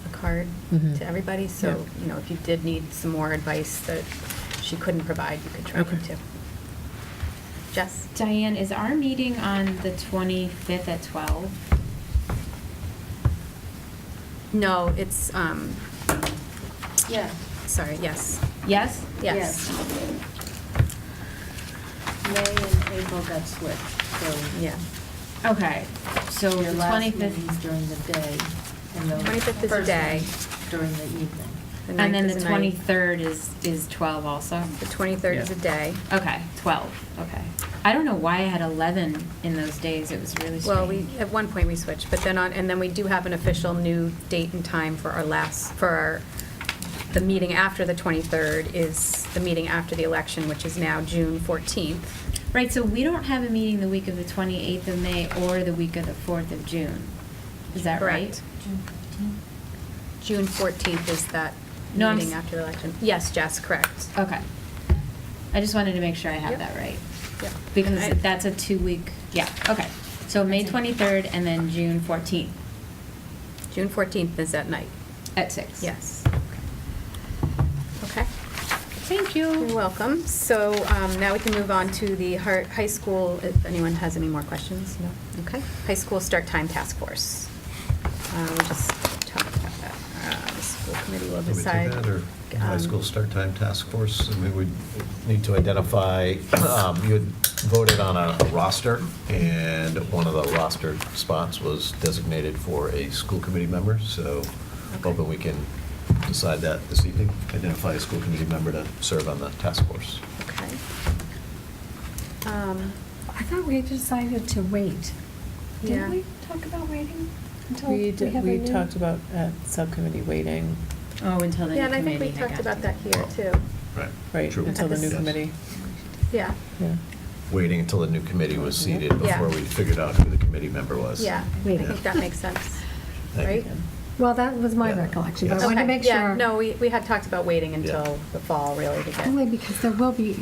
Speaker 2: a card
Speaker 9: Mhm.
Speaker 2: to everybody? So, if you did need some more advice that she couldn't provide, you could try
Speaker 9: Okay.
Speaker 2: it too. Jess?
Speaker 5: Diane, is our meeting on the 25th at 12?
Speaker 2: No, it's,
Speaker 5: Yeah.
Speaker 2: sorry, yes.
Speaker 5: Yes?
Speaker 2: Yes.
Speaker 9: May and April got switched, so
Speaker 2: Yeah.
Speaker 5: Okay, so
Speaker 9: your
Speaker 5: the
Speaker 9: last
Speaker 5: 25th,
Speaker 9: meeting's during the day, and the
Speaker 2: 25th is a
Speaker 9: first
Speaker 2: day.
Speaker 9: one's during the evening.
Speaker 2: The
Speaker 5: and then
Speaker 2: 9th
Speaker 5: the
Speaker 2: is a night.
Speaker 5: 23rd is 12 also?
Speaker 2: The 23rd is
Speaker 9: Yeah.
Speaker 2: a day.
Speaker 5: Okay, 12, okay. I don't know why I had 11 in those days, it was really strange.
Speaker 2: Well, at one point we switched, but then and then we do have an official new date and time for the meeting after the 23rd is the meeting after the election, which is now June 14th.
Speaker 5: Right, so we don't have a meeting the week of the 28th of May or the week of the 4th of June. Is that right?
Speaker 2: Correct. June 14th is that
Speaker 5: No, I'm
Speaker 2: meeting
Speaker 5: s-
Speaker 2: after the election. Yes, Jess, correct.
Speaker 5: Okay. I just wanted to make sure I have
Speaker 2: Yep.
Speaker 5: that right.
Speaker 2: Yep.
Speaker 5: Because
Speaker 2: I-
Speaker 5: that's a 2-week, yeah, okay. So May 23rd and then June 14th
Speaker 2: June 14th is that night.
Speaker 5: at 6.
Speaker 2: Yes. Okay.
Speaker 5: Thank
Speaker 2: You're
Speaker 5: you.
Speaker 2: welcome. So now we can move on to the high school, if anyone has any more questions? No? Okay. High school start time task force. We'll just talk about that. The school committee will
Speaker 7: Can we take
Speaker 2: decide.
Speaker 7: that, or high
Speaker 2: um,
Speaker 7: school start time task force? And we would need to identify, you had voted on a roster, and one of the roster spots was designated for a school committee member, so hoping we can decide that this evening, identify a school committee member to serve on the task force.
Speaker 2: Okay.
Speaker 3: I thought we decided to wait.
Speaker 2: Yeah.
Speaker 3: Didn't we talk about waiting until
Speaker 9: We
Speaker 3: we
Speaker 9: did,
Speaker 3: have a
Speaker 9: we
Speaker 3: new?
Speaker 9: talked about at subcommittee waiting,
Speaker 5: Oh, until the new
Speaker 2: Yeah, and I
Speaker 5: committee.
Speaker 2: think we talked
Speaker 5: got
Speaker 2: about
Speaker 5: to.
Speaker 2: that here too.
Speaker 7: Right.
Speaker 9: right,
Speaker 7: True.
Speaker 9: until the new
Speaker 2: Yes.
Speaker 9: committee,
Speaker 2: Yeah,
Speaker 9: yeah.
Speaker 7: Waiting until the new committee was seated
Speaker 2: Yeah.
Speaker 7: before we figured out who the committee member was.
Speaker 2: yeah. I
Speaker 3: Wait.
Speaker 2: think that makes sense,
Speaker 7: Thank you.
Speaker 2: right?
Speaker 3: Well, that was my
Speaker 7: Yeah.
Speaker 3: recollection, but I
Speaker 7: Yes.
Speaker 3: wanted to
Speaker 2: Okay,
Speaker 3: make sure.
Speaker 2: yeah, no, we had talked about waiting
Speaker 7: Yeah.
Speaker 2: until the fall, really, to get.
Speaker 3: Only because there will be,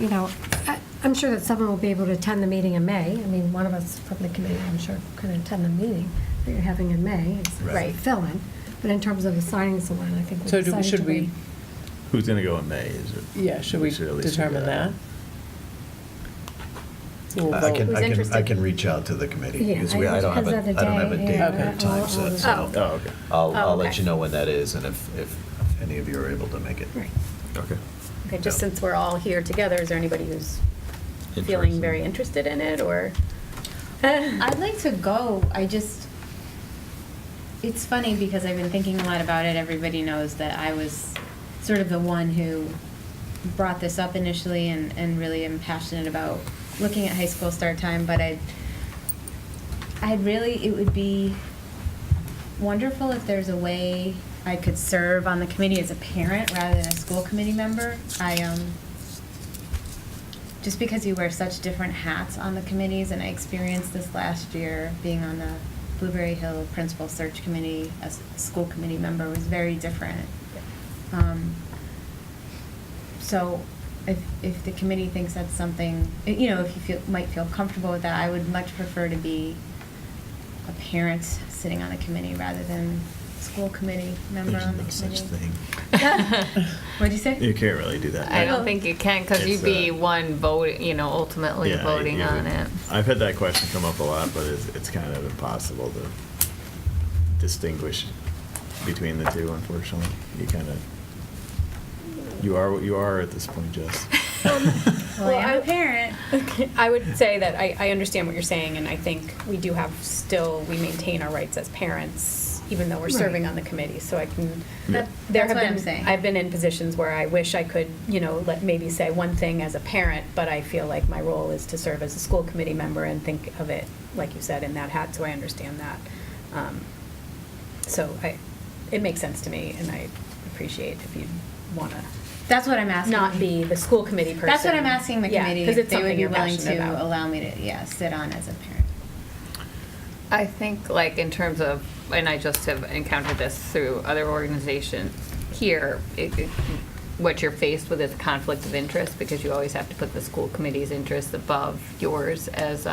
Speaker 3: I'm sure that someone will be able to attend the meeting in May. I mean, one of us from the committee, I'm sure, can attend the meeting that you're having in May. It's
Speaker 2: Right.
Speaker 3: a fill-in. But in terms of assigning someone, I think we
Speaker 9: So
Speaker 3: decided to
Speaker 9: should we,
Speaker 3: wait.
Speaker 6: Who's gonna go in May, is it?
Speaker 9: yeah, should we
Speaker 6: at least
Speaker 9: determine
Speaker 6: figure
Speaker 9: that? We'll
Speaker 7: I
Speaker 9: vote.
Speaker 7: can,
Speaker 2: Who's
Speaker 7: I can, I
Speaker 2: interested?
Speaker 7: can reach out to the committee,
Speaker 3: Yeah,
Speaker 7: because
Speaker 3: I-
Speaker 7: I don't have a,
Speaker 3: because of the
Speaker 7: I don't have a
Speaker 3: day,
Speaker 7: date
Speaker 3: yeah,
Speaker 7: or time
Speaker 3: all
Speaker 7: set,
Speaker 3: of
Speaker 7: so.
Speaker 2: Oh.
Speaker 6: Oh, okay.
Speaker 2: Oh,
Speaker 7: I'll let
Speaker 2: okay.
Speaker 7: you know when that is, and if any of you are able to make it.
Speaker 3: Right.
Speaker 6: Okay.
Speaker 2: Okay, just
Speaker 7: Yeah.
Speaker 2: since we're all here together, is there anybody who's feeling
Speaker 6: Interesting.
Speaker 2: very interested in it, or?
Speaker 5: I'd like to go, it's funny because I've been thinking a lot about it. Everybody knows that I was sort of the one who brought this up initially and really am passionate about looking at high school start time, but it would be wonderful if there's a way I could serve on the committee as a parent rather than a school committee member. Just because you wear such different hats on the committees, and I experienced this last year being on the Blueberry Hill Principal Search Committee as a school committee member was very different. So if the committee thinks that's something, if you might feel comfortable with that, I would much prefer to be a parent sitting on a committee rather than a school committee member
Speaker 6: There's
Speaker 5: on the
Speaker 6: no
Speaker 5: committee.
Speaker 6: such thing.
Speaker 5: What'd you say?
Speaker 6: You can't really do that.
Speaker 12: I don't think you can, because
Speaker 6: It's,
Speaker 12: you'd be one vote, ultimately
Speaker 6: Yeah,
Speaker 12: voting
Speaker 6: you
Speaker 12: on
Speaker 6: would-
Speaker 12: it.
Speaker 6: I've had that question come up a lot, but it's kind of impossible to distinguish between the two, unfortunately. You are what you are at this point, Jess.
Speaker 5: Well, I'm a parent.
Speaker 2: I would say that I understand what you're saying, and I think we do have we maintain our rights as parents, even though we're serving
Speaker 5: Right.
Speaker 2: on the committee, so I can.
Speaker 6: Yeah.
Speaker 2: There
Speaker 5: That's
Speaker 2: have
Speaker 5: what I'm
Speaker 2: been-
Speaker 5: saying.
Speaker 2: I've been in positions where I wish I could, maybe say one thing as a parent, but I feel like my role is to serve as a school committee member and think of it, like you said, in that hat, so I understand that. So it makes sense to me, and I appreciate if you want to
Speaker 5: That's what I'm asking.
Speaker 2: not be the school committee person.
Speaker 5: That's what I'm asking the
Speaker 2: Yeah,
Speaker 5: committee,
Speaker 2: 'cause
Speaker 5: if
Speaker 2: it's
Speaker 5: they would
Speaker 2: something
Speaker 5: be
Speaker 2: you're
Speaker 5: willing
Speaker 2: passionate
Speaker 5: to
Speaker 2: about.
Speaker 5: allow me to, sit on as a parent.
Speaker 12: I think, like, in terms of, and I just have encountered this through other organizations here, what you're faced with is a conflict of interest, because you always have to put the school committee's interests above yours as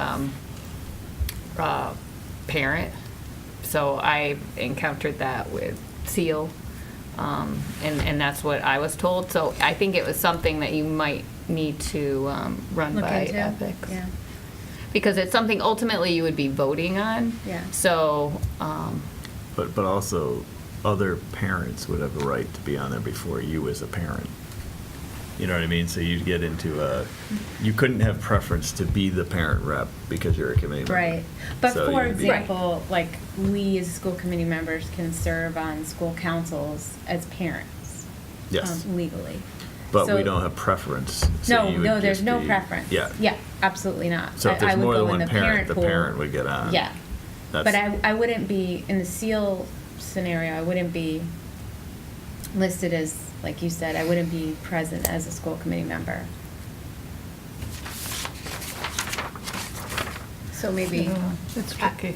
Speaker 12: parent. So I encountered that with SEAL, and that's what I was told. So I think it was something that you might need to run
Speaker 5: Look
Speaker 12: by
Speaker 5: into.
Speaker 12: ethics.
Speaker 5: Yeah.
Speaker 12: Because it's something ultimately you would be voting on.
Speaker 5: Yeah.
Speaker 12: So,
Speaker 6: But also, other parents would have a right to be on there before you as a parent. You know what I mean? So you'd get into you couldn't have preference to be the parent rep because you're a committee member.
Speaker 5: Right. But
Speaker 6: So
Speaker 5: for
Speaker 6: you'd be-
Speaker 5: example, like, we as school committee members can serve on school councils as parents.
Speaker 6: Yes.
Speaker 5: Legally.
Speaker 6: But we
Speaker 5: So-
Speaker 6: don't have preference. So you would
Speaker 5: No, there's
Speaker 6: just
Speaker 5: no
Speaker 6: be-
Speaker 5: preference.
Speaker 6: Yeah.
Speaker 5: Yeah, absolutely not.
Speaker 6: So if
Speaker 5: I
Speaker 6: there's
Speaker 5: would
Speaker 6: more than
Speaker 5: go in
Speaker 6: one parent, the
Speaker 5: pool.
Speaker 6: parent would get on.
Speaker 5: Yeah.
Speaker 6: That's-
Speaker 5: But I wouldn't be, in the SEAL scenario, I wouldn't be listed as, like you said, I wouldn't be present as a school committee member.
Speaker 2: So maybe.
Speaker 12: it's
Speaker 2: tricky.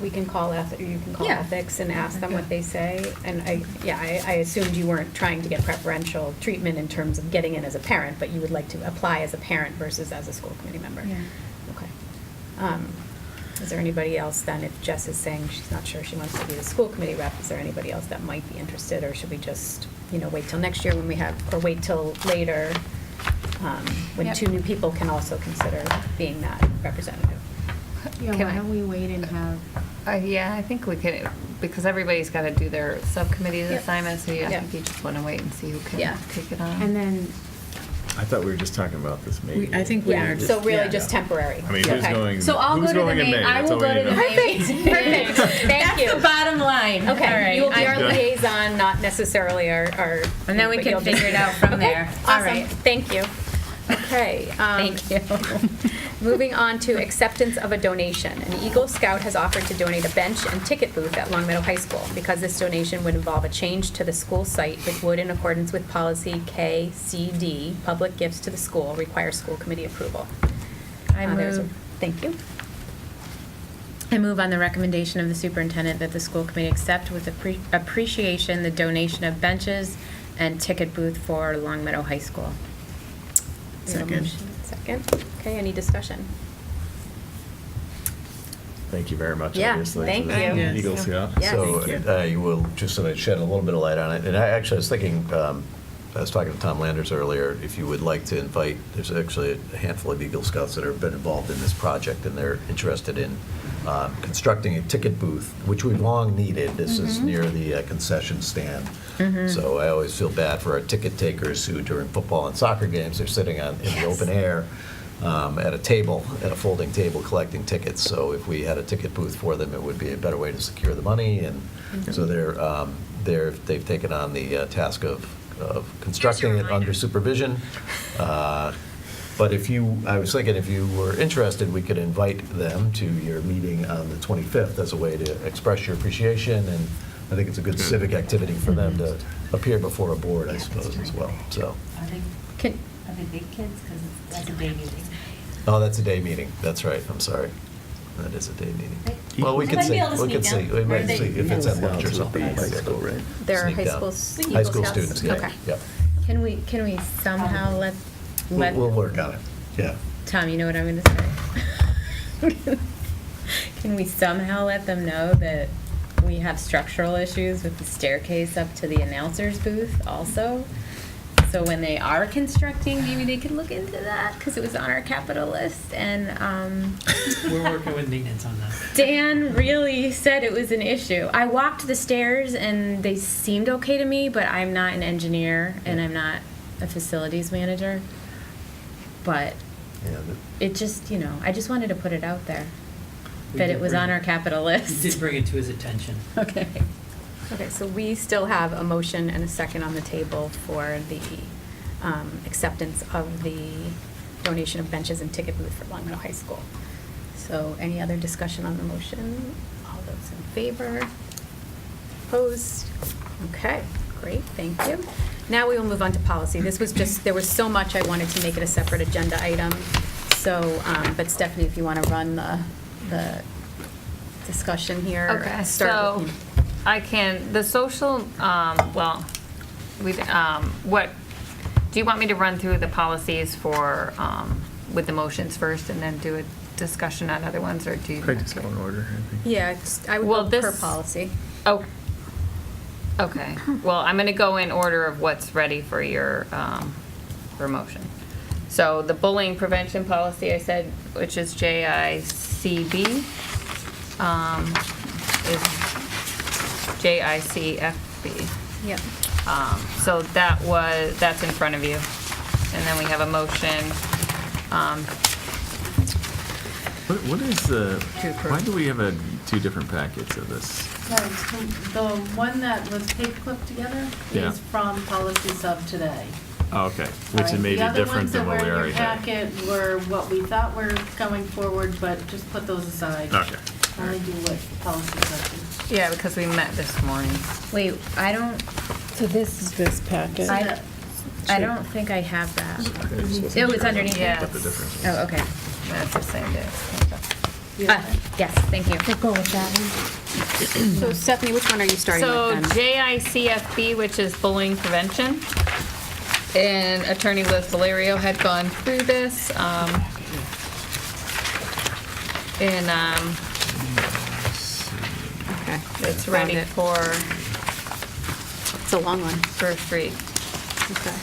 Speaker 2: We can call you can call
Speaker 5: Yeah.
Speaker 2: ethics and ask them what they say. And I assumed you weren't trying to get preferential treatment in terms of getting in as a parent, but you would like to apply as a parent versus as a school committee member.
Speaker 5: Yeah.
Speaker 2: Okay. Is there anybody else then, if Jess is saying she's not sure she wants to be the school committee rep, is there anybody else that might be interested, or should we just, wait till next year when we have, or wait till later, when
Speaker 12: Yep.
Speaker 2: two new people can also consider being that representative?
Speaker 5: Yeah,
Speaker 12: Can
Speaker 5: why
Speaker 12: I-
Speaker 5: don't we wait and have,
Speaker 12: yeah, I think we could, because everybody's got to do their subcommittee's
Speaker 2: Yep.
Speaker 12: assignments, so I
Speaker 2: Yeah.
Speaker 12: think you just want to wait and see who can
Speaker 2: Yeah.
Speaker 12: take it on.
Speaker 5: and then,
Speaker 6: I thought we were just talking about this maybe.
Speaker 9: I think we
Speaker 2: Yeah,
Speaker 9: are.
Speaker 2: so really
Speaker 9: yeah.
Speaker 2: just temporary.
Speaker 6: I mean, who's
Speaker 2: Okay.
Speaker 6: going?
Speaker 5: so I'll
Speaker 6: who's
Speaker 5: go to the
Speaker 6: going in
Speaker 5: main,
Speaker 6: May?
Speaker 5: I
Speaker 6: That's
Speaker 5: will
Speaker 6: all
Speaker 5: go
Speaker 6: we
Speaker 5: to the
Speaker 6: need
Speaker 5: main.
Speaker 2: Perfect. Thank
Speaker 5: That's
Speaker 2: you.
Speaker 5: the bottom line.
Speaker 2: Okay,
Speaker 5: All right.
Speaker 2: you will be our
Speaker 6: Yeah.
Speaker 2: liaison, not necessarily our.
Speaker 5: And then we
Speaker 2: but
Speaker 5: can
Speaker 2: you'll just
Speaker 5: figure
Speaker 2: be
Speaker 5: it out from
Speaker 2: Okay,
Speaker 5: there. All
Speaker 2: Awesome,
Speaker 5: right.
Speaker 2: thank you. Okay.
Speaker 5: Thank you.
Speaker 2: Moving on to acceptance of a donation. An Eagle Scout has offered to donate a bench and ticket booth at Long Meadow High School. Because this donation would involve a change to the school site, it would, in accordance with policy KCD, public gifts to the school, require school committee approval.
Speaker 5: I
Speaker 2: There's a-
Speaker 5: move.
Speaker 2: Thank you.
Speaker 5: I move on the recommendation of the superintendent that the school committee accept with appreciation the donation of benches and ticket booth for Long Meadow High School. We have a
Speaker 6: Second.
Speaker 5: motion.
Speaker 2: Second. Okay, any discussion?
Speaker 6: Thank you very much.
Speaker 2: Yeah,
Speaker 6: obviously,
Speaker 2: thank
Speaker 6: to the
Speaker 2: you.
Speaker 6: Eagle Scout.
Speaker 2: Yes.
Speaker 7: So
Speaker 2: Thank you.
Speaker 7: you will, just so I shed a little bit of light on it, and I was thinking, I was talking to Tom Landers earlier, if you would like to invite, there's actually a handful of Eagle Scouts that have been involved in this project, and they're interested in constructing a ticket booth, which we've long needed. This is near the concession stand. So I always feel bad for our ticket takers who during football and soccer games, they're sitting in the open air at a table, at a folding table, collecting tickets. So if we had a ticket booth for them, it would be a better way to secure the money. And so they've taken on the task of constructing it under supervision. But I was thinking if you were interested, we could invite them to your meeting on the 25th as a way to express your appreciation and I think it's a good civic activity for them to appear before a board, I suppose, as well, so.
Speaker 8: Are they big kids? Because that's a day meeting.
Speaker 7: Oh, that's a day meeting, that's right, I'm sorry. That is a day meeting. Well, we
Speaker 8: They
Speaker 7: could
Speaker 8: might be
Speaker 7: see,
Speaker 8: able to
Speaker 7: we could
Speaker 8: sneak
Speaker 7: see,
Speaker 8: down.
Speaker 7: we might
Speaker 8: Or they-
Speaker 7: see if it's at lunch or
Speaker 6: Scouts would be
Speaker 7: something.
Speaker 6: high school, right?
Speaker 12: There are
Speaker 7: Sneak
Speaker 12: high
Speaker 7: down.
Speaker 12: school.
Speaker 7: High
Speaker 12: Eagle
Speaker 7: school
Speaker 12: Scouts?
Speaker 7: students, yeah,
Speaker 12: Okay.
Speaker 7: yep.
Speaker 5: Can we somehow let,
Speaker 7: We'll work on it, yeah.
Speaker 5: Tom, you know what I'm gonna say? Can we somehow let them know that we have structural issues with the staircase up to the announcer's booth also? So when they are constructing, maybe they can look into that, because it was on our capital list, and,
Speaker 10: We're working with maintenance on that.
Speaker 5: Dan really said it was an issue. I walked the stairs and they seemed okay to me, but I'm not an engineer and I'm not a facilities manager. But
Speaker 7: Yeah,
Speaker 5: it just, I just wanted to put it out there,
Speaker 10: We
Speaker 5: that
Speaker 10: did
Speaker 5: it was
Speaker 10: bring
Speaker 5: on
Speaker 10: it-
Speaker 5: our capital
Speaker 10: We
Speaker 5: list.
Speaker 10: did bring it to his attention.
Speaker 5: Okay.
Speaker 2: Okay, so we still have a motion and a second on the table for the acceptance of the donation of benches and ticket booth for Long Meadow High School. So any other discussion on the motion? All those in favor? Opposed? Okay, great, thank you. Now we will move on to policy. This was just, there was so much I wanted to make it a separate agenda item. So, but Stephanie, if you want to run the discussion here.
Speaker 12: Okay,
Speaker 2: start
Speaker 12: so
Speaker 2: with-
Speaker 12: I can, the social, what, do you want me to run through the policies for, with the motions first and then do a discussion on other ones, or do you?
Speaker 6: Probably just go in order, I think.
Speaker 2: Yeah, I would
Speaker 12: Well,
Speaker 2: go per
Speaker 12: this-
Speaker 2: policy.
Speaker 12: Oh, okay. Well, I'm going to go in order of what's ready for your, for motion. So the bullying prevention policy, I said, which is JICB, is JICFB.
Speaker 2: Yep.
Speaker 12: So that's in front of you. And then we have a motion,
Speaker 6: What is the,
Speaker 12: To approve.
Speaker 6: why do we have two different packets of this?
Speaker 9: Right, so the one that was paper-clipped together
Speaker 6: Yeah.
Speaker 9: is from policy sub today.
Speaker 6: Oh, okay, which is maybe different than what we already
Speaker 9: The
Speaker 6: had.
Speaker 9: other ones that were in your packet were what we thought were going forward, but just put those aside.
Speaker 6: Okay.
Speaker 9: Only do what policy says.
Speaker 12: yeah, because we met this morning.
Speaker 5: Wait, I don't,
Speaker 9: So this is this packet.
Speaker 5: I don't think I have that. It was underneath.
Speaker 12: Yeah.
Speaker 6: What the difference is.
Speaker 5: Oh, okay.
Speaker 12: That's the same day.
Speaker 5: Yes, thank you.
Speaker 3: We'll go with that one.
Speaker 2: So Stephanie, which one are you starting
Speaker 12: So
Speaker 2: with then?
Speaker 12: JICFB, which is bullying prevention, and Attorney Liz Valerio had gone through this, and
Speaker 2: Okay.
Speaker 12: it's
Speaker 2: Found
Speaker 12: ready
Speaker 2: it.
Speaker 12: for
Speaker 2: It's a long one.
Speaker 12: first read.
Speaker 2: Okay.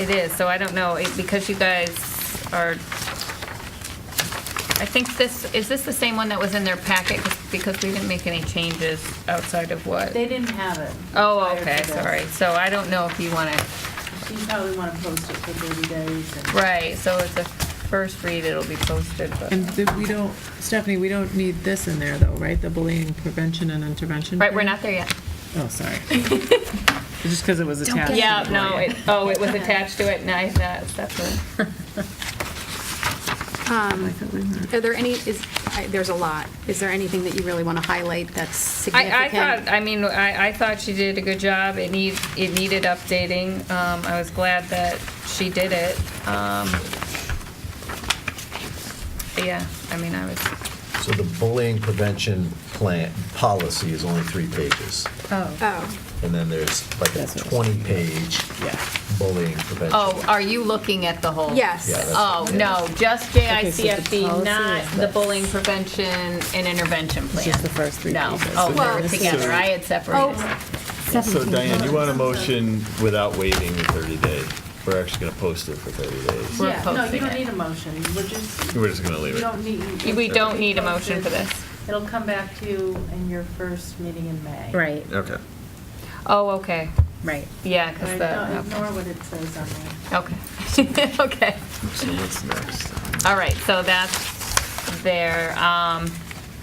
Speaker 12: It is, so I don't know, because you guys are, I think is this the same one that was in their packet? Because we didn't make any changes outside of what?
Speaker 9: They didn't have it.
Speaker 12: Oh,
Speaker 9: prior to
Speaker 12: okay,
Speaker 9: this.
Speaker 12: sorry. So I don't know if you want to,
Speaker 9: You probably want to post it for 30 days and.
Speaker 12: right, so it's a first read, it'll be posted, but.
Speaker 4: We don't, Stephanie, we don't need this in there though, right? The bullying prevention and intervention?
Speaker 12: Right, we're
Speaker 4: plan?
Speaker 12: not there yet.
Speaker 4: Oh, sorry. Just because it was attached. to
Speaker 12: Yeah,
Speaker 4: the
Speaker 12: no,
Speaker 4: plan.
Speaker 12: it was attached to it, nice, that's it.
Speaker 2: Are there any, there's a lot. Is there anything that you really want to highlight that's significant?
Speaker 12: I thought she did a good job, it needed updating, I was glad that she did it. Yeah, I was,
Speaker 7: So the bullying prevention plan, policy is only 3 pages.
Speaker 5: Oh.
Speaker 2: Oh,
Speaker 7: And then there's like a
Speaker 4: That's what-
Speaker 7: 20-page
Speaker 4: Yeah.
Speaker 7: bullying prevention.
Speaker 12: oh, are you looking at the whole?
Speaker 2: yes.
Speaker 7: Yeah, that's-
Speaker 12: Oh, no, just
Speaker 4: so the
Speaker 12: JICFD,
Speaker 4: policy
Speaker 12: not
Speaker 4: is
Speaker 12: the
Speaker 4: this.
Speaker 12: bullying prevention and intervention plan.
Speaker 4: just the first 3
Speaker 12: No,
Speaker 4: pages.
Speaker 12: oh,
Speaker 2: Well-
Speaker 12: they're together, I had separated.
Speaker 6: So Diane, you want a motion without waiving the 30 day? We're actually gonna post it for 30 days.
Speaker 12: We're
Speaker 9: Yeah, no, you
Speaker 12: posting
Speaker 9: don't
Speaker 12: it.
Speaker 9: need a motion.
Speaker 6: We're just gonna leave
Speaker 9: You
Speaker 6: it.
Speaker 9: don't need.
Speaker 12: We don't need a motion for this.
Speaker 9: It'll come back to you in your first meeting in May.
Speaker 5: Right,
Speaker 6: Okay.
Speaker 12: Oh, okay,
Speaker 5: right.
Speaker 12: yeah,
Speaker 9: But
Speaker 12: because
Speaker 9: don't
Speaker 12: the,
Speaker 9: ignore what it says on there.
Speaker 12: okay, okay.
Speaker 6: So what's next?
Speaker 12: All right, so that's there.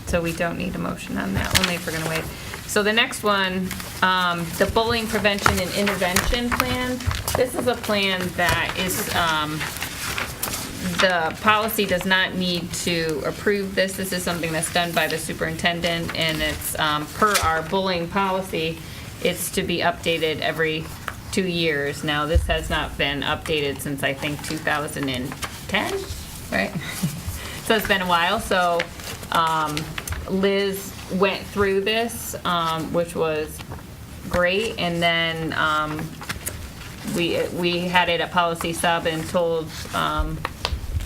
Speaker 12: So we don't need a motion on that, only if we're gonna wait. So the next one, the bullying prevention and intervention plan. This is a plan that is, the policy does not need to approve this. This is something that's done by the superintendent, and it's, per our bullying policy, it's to be updated every 2 years. Now, this has not been updated since, I think, 2010, right? So it's been a while, so, Liz went through this, which was great, and then, we had it at policy sub and told,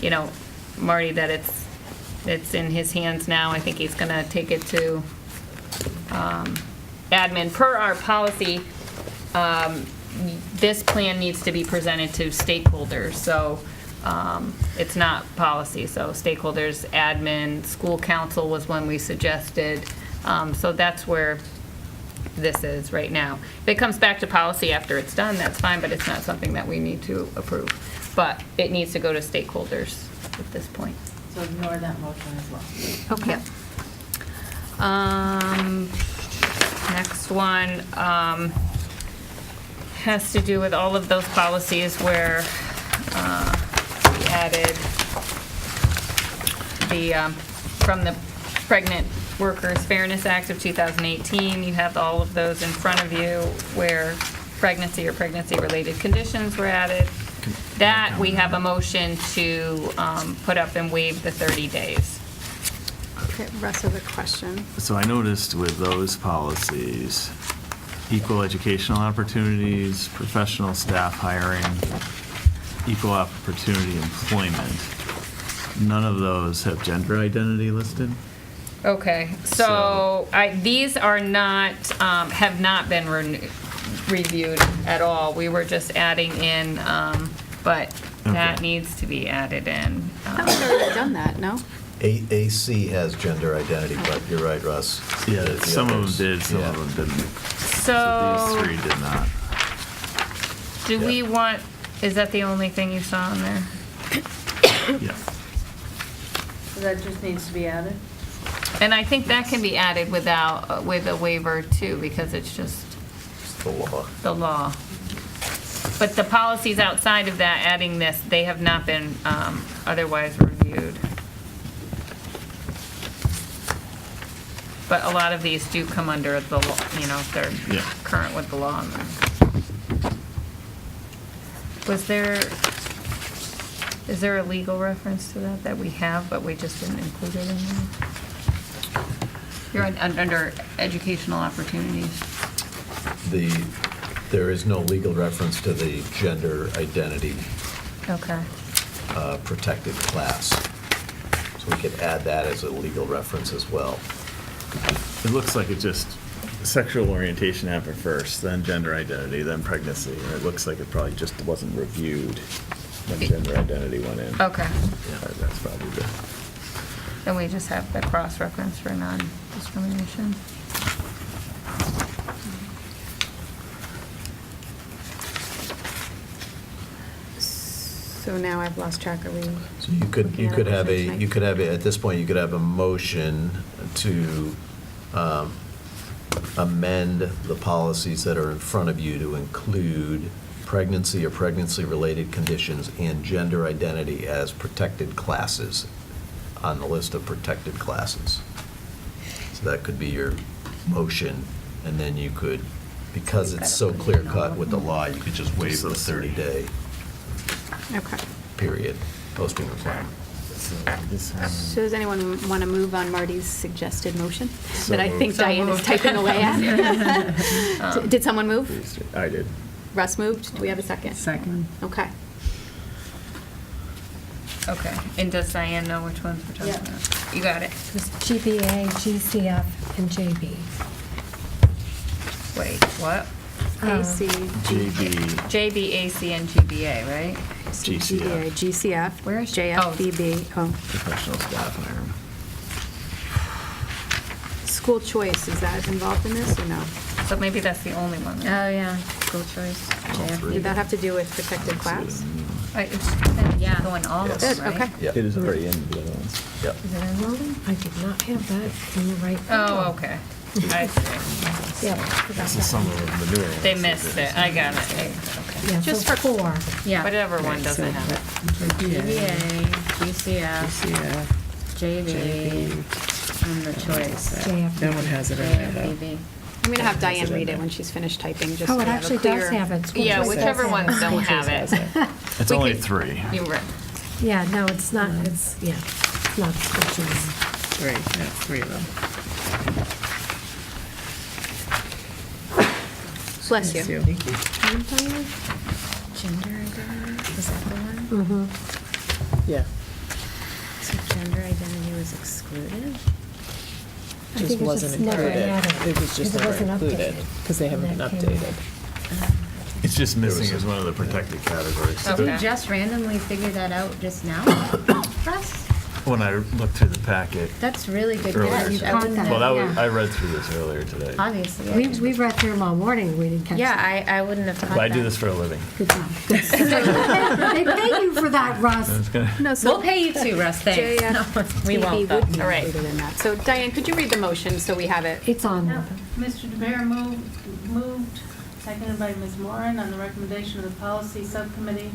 Speaker 12: you know, Marty that it's in his hands now. I think he's gonna take it to, admin. Per our policy, this plan needs to be presented to stakeholders, so, it's not policy, so stakeholders, admin, school council was one we suggested, so that's where this is right now. If it comes back to policy after it's done, that's fine, but it's not something that we need to approve. But it needs to go to stakeholders at this point.
Speaker 9: So ignore that motion as well.
Speaker 12: Okay. Next one, has to do with all of those policies where, we added the, from the Pregnant Workers Fairness Act of 2018. You have all of those in front of you where pregnancy or pregnancy-related conditions were added. That, we have a motion to put up and waive the 30 days.
Speaker 2: Okay, Russ has a question.
Speaker 6: So I noticed with those policies, equal educational opportunities, professional staff hiring, equal opportunity employment, none of those have gender identity listed.
Speaker 12: Okay, so these are not, have not been reviewed at all. We were just adding in, but that
Speaker 6: Okay.
Speaker 12: needs to be added in.
Speaker 2: I thought we'd already done that, no?
Speaker 7: AC has gender identity, but you're right, Russ.
Speaker 6: Yeah,
Speaker 7: The
Speaker 6: some of
Speaker 7: others-
Speaker 6: them did, some
Speaker 7: yeah.
Speaker 6: of them didn't.
Speaker 12: So,
Speaker 6: These three did not.
Speaker 12: do
Speaker 7: Yeah.
Speaker 12: we want, is that the only thing you saw in there?
Speaker 6: Yeah.
Speaker 9: So that just needs to be added?
Speaker 12: And I think that can be added without, with a waiver too, because it's just
Speaker 7: It's the law.
Speaker 12: the law. But the policies outside of that, adding this, they have not been otherwise reviewed. But a lot of these do come under the law, you know, if they're
Speaker 6: Yeah.
Speaker 12: current with the law. Was there, is there a legal reference to that we have, but we just didn't include it in there? You're under educational opportunities.
Speaker 7: There is no legal reference to the gender identity
Speaker 12: Okay.
Speaker 7: protected class. So we could add that as a legal reference as well.
Speaker 6: It looks like it just, sexual orientation happened first, then gender identity, then pregnancy. And it looks like it probably just wasn't reviewed when gender identity went in.
Speaker 12: Okay.
Speaker 6: That's probably the.
Speaker 12: Then we just have the cross-reference for non-discrimination.
Speaker 2: So now I've lost track of reading.
Speaker 7: So you could have at this point, you could have a motion to amend the policies that are in front of you to include pregnancy or pregnancy-related conditions and gender identity as protected classes on the list of protected classes. So that could be your motion, and then you could, because it's so clear-cut with the law, you could just waive the 30-day
Speaker 2: Okay.
Speaker 7: period, posting requirement.
Speaker 2: So does anyone want to move on Marty's suggested motion?
Speaker 6: So
Speaker 2: That I think
Speaker 12: So
Speaker 2: Diane is
Speaker 12: moved.
Speaker 2: typing away at. Did someone move?
Speaker 6: I did.
Speaker 2: Russ moved? Do we have a second?
Speaker 9: Second.
Speaker 2: Okay.
Speaker 12: Okay, and does Diane know which ones we're talking
Speaker 9: Yeah.
Speaker 12: about? You got it.
Speaker 3: There's GBA, GCF, and JB.
Speaker 12: Wait, what?
Speaker 2: AC,
Speaker 6: JB,
Speaker 12: JB, AC, and GBA, right?
Speaker 2: GBA, GCF,
Speaker 12: Where is she?
Speaker 2: JFBB. Oh,
Speaker 6: professional staff hiring.
Speaker 2: school choice, is that involved in this or no?
Speaker 12: So maybe that's the only one.
Speaker 5: Oh, yeah, school choice, JFB.
Speaker 2: Did that have to do with protected class?
Speaker 12: Right, it's
Speaker 5: Yeah.
Speaker 12: going all of
Speaker 7: Yes.
Speaker 12: them,
Speaker 2: Good,
Speaker 12: right?
Speaker 2: okay.
Speaker 7: Yep.
Speaker 6: It is already in the other ones.
Speaker 7: Yep.
Speaker 3: Is it in all of them? I did not have that in the right.
Speaker 12: Oh, okay. I see.
Speaker 3: Yeah.
Speaker 6: This is some of the newer ones.
Speaker 12: They missed it. I got it. Okay.
Speaker 3: Yeah, so
Speaker 2: Just for-
Speaker 3: 4.
Speaker 5: Yeah.
Speaker 12: Whatever one doesn't have it.
Speaker 5: GBA, GCF, JV, and the choice.
Speaker 3: JFBB.
Speaker 9: That one has it in there, though.
Speaker 5: JFBB.
Speaker 2: I'm going to have Diane read it when she's finished typing, just so
Speaker 3: Oh,
Speaker 2: we
Speaker 3: it
Speaker 2: have a
Speaker 3: actually does
Speaker 2: clear-
Speaker 3: have it. School
Speaker 12: Yeah,
Speaker 3: choice
Speaker 12: whichever
Speaker 3: does
Speaker 12: ones
Speaker 3: have
Speaker 12: don't have it.
Speaker 6: It's
Speaker 2: We
Speaker 6: only
Speaker 2: could-
Speaker 6: 3.
Speaker 12: You're right.
Speaker 3: Yeah, no, it's not, it's not school choice.
Speaker 9: 3, yeah, 3 of them.
Speaker 2: Bless you.
Speaker 9: Bless
Speaker 5: Gender identity, is that the one?
Speaker 3: Mm-hmm.
Speaker 9: Yeah.
Speaker 5: So gender identity was excluded?
Speaker 3: I think it's just never added.
Speaker 9: It was just
Speaker 3: 'cause it
Speaker 9: never
Speaker 3: wasn't
Speaker 9: included,
Speaker 3: updated.
Speaker 9: because they haven't been
Speaker 3: That came
Speaker 9: updated.
Speaker 6: It's just missing as one of the protected categories.
Speaker 5: Did you
Speaker 12: Okay.
Speaker 5: just randomly figure that out just now, Russ?
Speaker 6: When I looked through the packet,
Speaker 5: That's really good
Speaker 6: Earlier
Speaker 5: catch.
Speaker 6: today.
Speaker 5: I wouldn't
Speaker 3: Caught
Speaker 6: well,
Speaker 5: have,
Speaker 6: that was,
Speaker 3: Yeah.
Speaker 6: I read through this earlier today.
Speaker 5: obviously.
Speaker 3: We read through them all morning, we didn't catch
Speaker 5: Yeah,
Speaker 3: them.
Speaker 5: I wouldn't have caught
Speaker 6: But I do
Speaker 5: that.
Speaker 6: this for a living.
Speaker 3: Good job. They pay you for that, Russ.
Speaker 6: It's gonna-
Speaker 2: No, so
Speaker 5: We'll pay you too, Russ, thanks. No, we won't, though.
Speaker 2: would be
Speaker 12: All right.
Speaker 2: included in that. So Diane, could you read the motion so we have it?
Speaker 3: It's on there.
Speaker 9: Mr. DeBear moved, seconded by Ms. Moran, on the recommendation of the policy subcommittee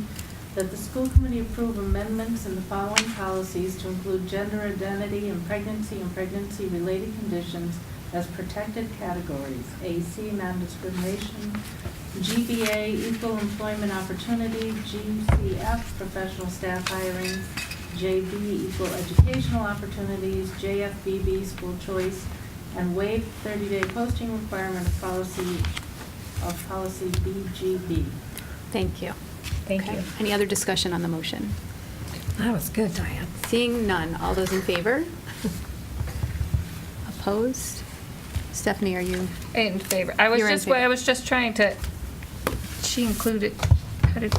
Speaker 9: that the school committee approve amendments in the following policies to include gender identity and pregnancy-related conditions as protected categories. AC, non-discrimination. GBA, equal employment opportunity. GCF, professional staff hiring. JB, equal educational opportunities. JFBB, school choice. And waive 30-day posting requirement of policy BGB.
Speaker 2: Thank you.
Speaker 5: Thank
Speaker 2: Okay.
Speaker 5: you.
Speaker 2: Any other discussion on the motion?
Speaker 3: That was good, Diane.
Speaker 2: Seeing none, all those in favor? Opposed? Stephanie, are you?
Speaker 12: In favor.
Speaker 2: You're in favor.
Speaker 12: I was just trying to, she included, how did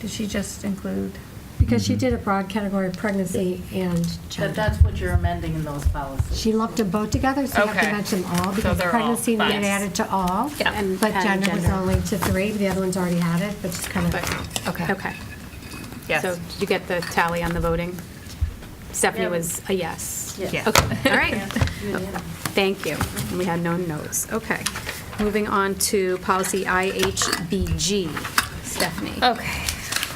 Speaker 12: she just include?
Speaker 3: Because she did a broad category of pregnancy and
Speaker 9: But
Speaker 3: gender.
Speaker 9: that's what you're amending in those policies.
Speaker 3: She lumped them both together, so you have to
Speaker 12: Okay.
Speaker 3: mention them all,
Speaker 12: So
Speaker 3: because
Speaker 12: they're all
Speaker 3: pregnancy
Speaker 12: fine.
Speaker 3: needed added to all.
Speaker 2: Yeah. And
Speaker 3: But
Speaker 2: added
Speaker 3: gender was
Speaker 2: gender.
Speaker 3: only to 3, the other ones already had it, but just kind
Speaker 2: But,
Speaker 3: of.
Speaker 12: Okay.
Speaker 2: okay.
Speaker 12: Yes.
Speaker 2: So did you get the tally on the voting? Stephanie
Speaker 9: Yeah.
Speaker 2: was a yes.
Speaker 9: Yes.
Speaker 12: Yeah.
Speaker 2: Okay, all right.
Speaker 9: Yeah, unanimous.
Speaker 2: Thank you. And we had no no's. Okay. Moving on to policy IHBG. Stephanie.
Speaker 12: Okay,